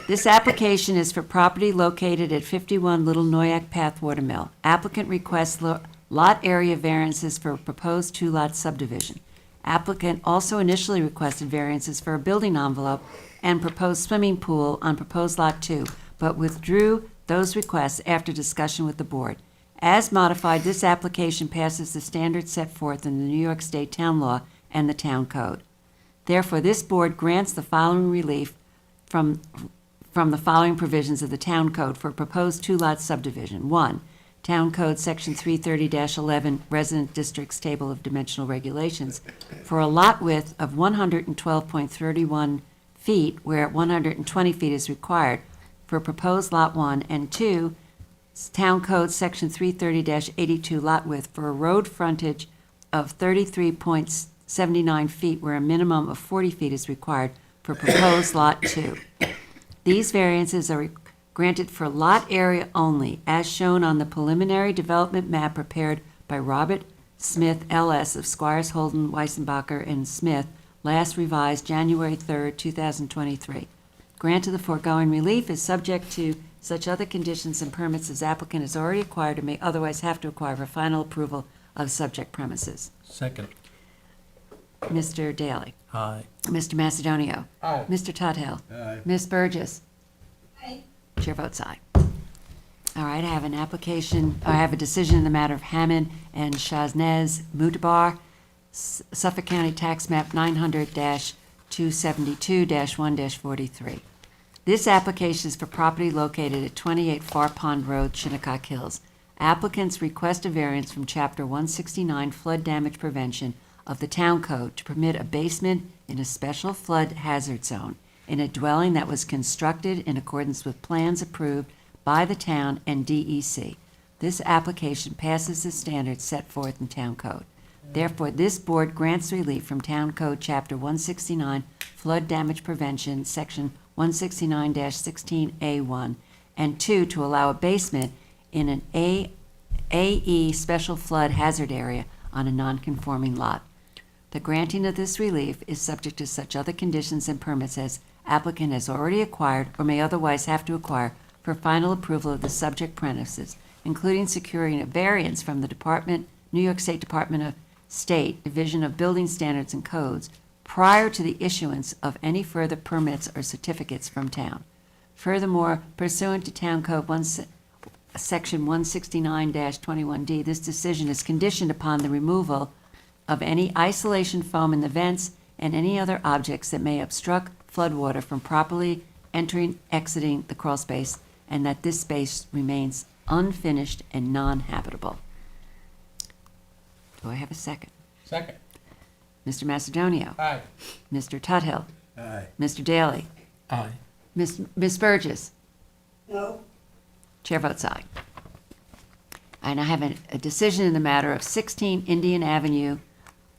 This application is for property located at 51 Little Noyak Path, Watermill. Applicant requests lot area variances for a proposed two-lot subdivision. Applicant also initially requested variances for a building envelope and proposed swimming pool on proposed Lot 2, but withdrew those requests after discussion with the board. As modified, this application passes the standards set forth in the New York State Town Law and the Town Code. Therefore, this board grants the following relief from the following provisions of the Town Code for a proposed two-lot subdivision. 1. Town Code Section 330-11, Resident Districts Table of Dimensional Regulations, for a lot width of 112.31 feet, where 120 feet is required, for proposed Lot 1, and 2, Town Code Section 330-82, lot width, for a road frontage of 33.79 feet, where a minimum of 40 feet is required, for proposed Lot 2. These variances are granted for lot area only, as shown on the preliminary development map prepared by Robert Smith, L.S. of Squires Holden, Weissenbacher, and Smith, last revised January 3rd, 2023. Grant of the foregoing relief is subject to such other conditions and permits as applicant has already acquired or may otherwise have to acquire for final approval of subject premises. Second. Mr. Daly. Aye. Mr. Macedonio. Aye. Mr. Tudhill. Aye. Ms. Burgess. Aye. Chair votes aye. All right, I have an application, I have a decision in the matter of Hammond and Shaznez Mutabar, Suffolk County Tax Map 900-272-1-43. This application is for property located at 28 Far Pond Road, Shinnecock Hills. Applicants request a variance from Chapter 169 Flood Damage Prevention of the Town Code to permit a basement in a special flood hazard zone in a dwelling that was constructed in accordance with plans approved by the town and DEC. This application passes the standards set forth in Town Code. Therefore, this board grants relief from Town Code Chapter 169 Flood Damage Prevention, Section 169-16A1, and 2, to allow a basement in an AE Special Flood Hazard Area on a non-conforming lot. The granting of this relief is subject to such other conditions and permits as applicant has already acquired or may otherwise have to acquire for final approval of the subject premises, including securing a variance from the New York State Department of State, Division of Building Standards and Codes, prior to the issuance of any further permits or certificates from town. Furthermore, pursuant to Town Code Section 169-21D, this decision is conditioned upon the removal of any isolation foam in the vents and any other objects that may obstruct floodwater from properly entering, exiting the crawl space, and that this space remains unfinished and non-habitable. Do I have a second? Second. Mr. Macedonio. Aye. Mr. Tudhill. Aye. Mr. Daly. Aye. Ms. Burgess. No. Chair votes aye. And I have a decision in the matter of 16 Indian Avenue,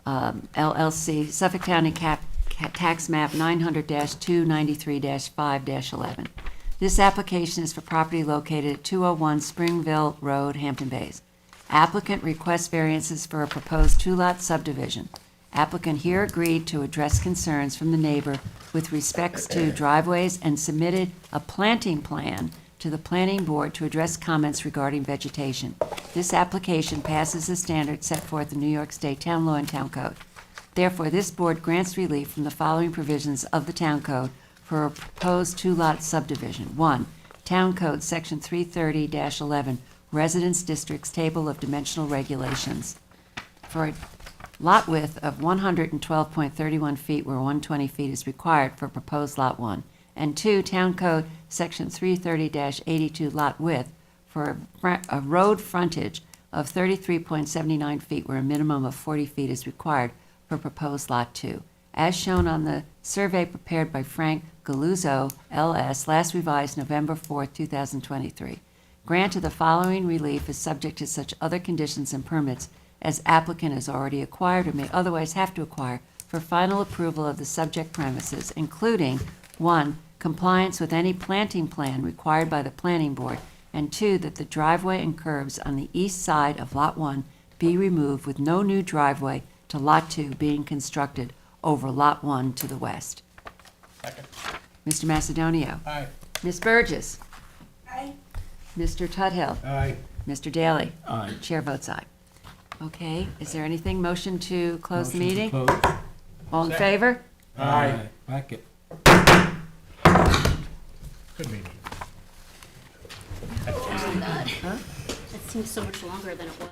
LLC, Suffolk County Tax Map 900-293-5-11. This application is for property located at 201 Springville Road, Hampton Bays. Applicant requests variances for a proposed two-lot subdivision. Applicant here agreed to address concerns from the neighbor with respects to driveways and submitted a planting plan to the planning board to address comments regarding vegetation. This application passes the standards set forth in New York State Town Law and Town Code. Therefore, this board grants relief from the following provisions of the Town Code for a proposed two-lot subdivision. 1. Town Code Section 330-11, Residence Districts Table of Dimensional Regulations. For a lot width of 112.31 feet where 120 feet is required for proposed Lot 1. And 2, Town Code Section 330-82, lot width for a road frontage of 33.79 feet where a minimum of 40 feet is required for proposed Lot 2, as shown on the survey prepared by Frank Galuzzo, L.S., last revised November 4, 2023. Grant of the following relief is subject to such other conditions and permits as applicant has already acquired or may otherwise have to acquire for final approval of the subject premises, including 1. Compliance with any planting plan required by the planning board, and 2. That the driveway and curbs on the east side of Lot 1 be removed with no new driveway to Lot 2 being constructed over Lot 1 to the west. Second. Mr. Macedonio. Aye. Ms. Burgess. Aye. Mr. Tudhill. Aye. Mr. Daly. Aye. Chair votes aye. Okay, is there anything? Motion to close the Motion to meeting? close. All in favor? Aye. Back it. Good meeting. Oh my God. That seems so much longer than it was.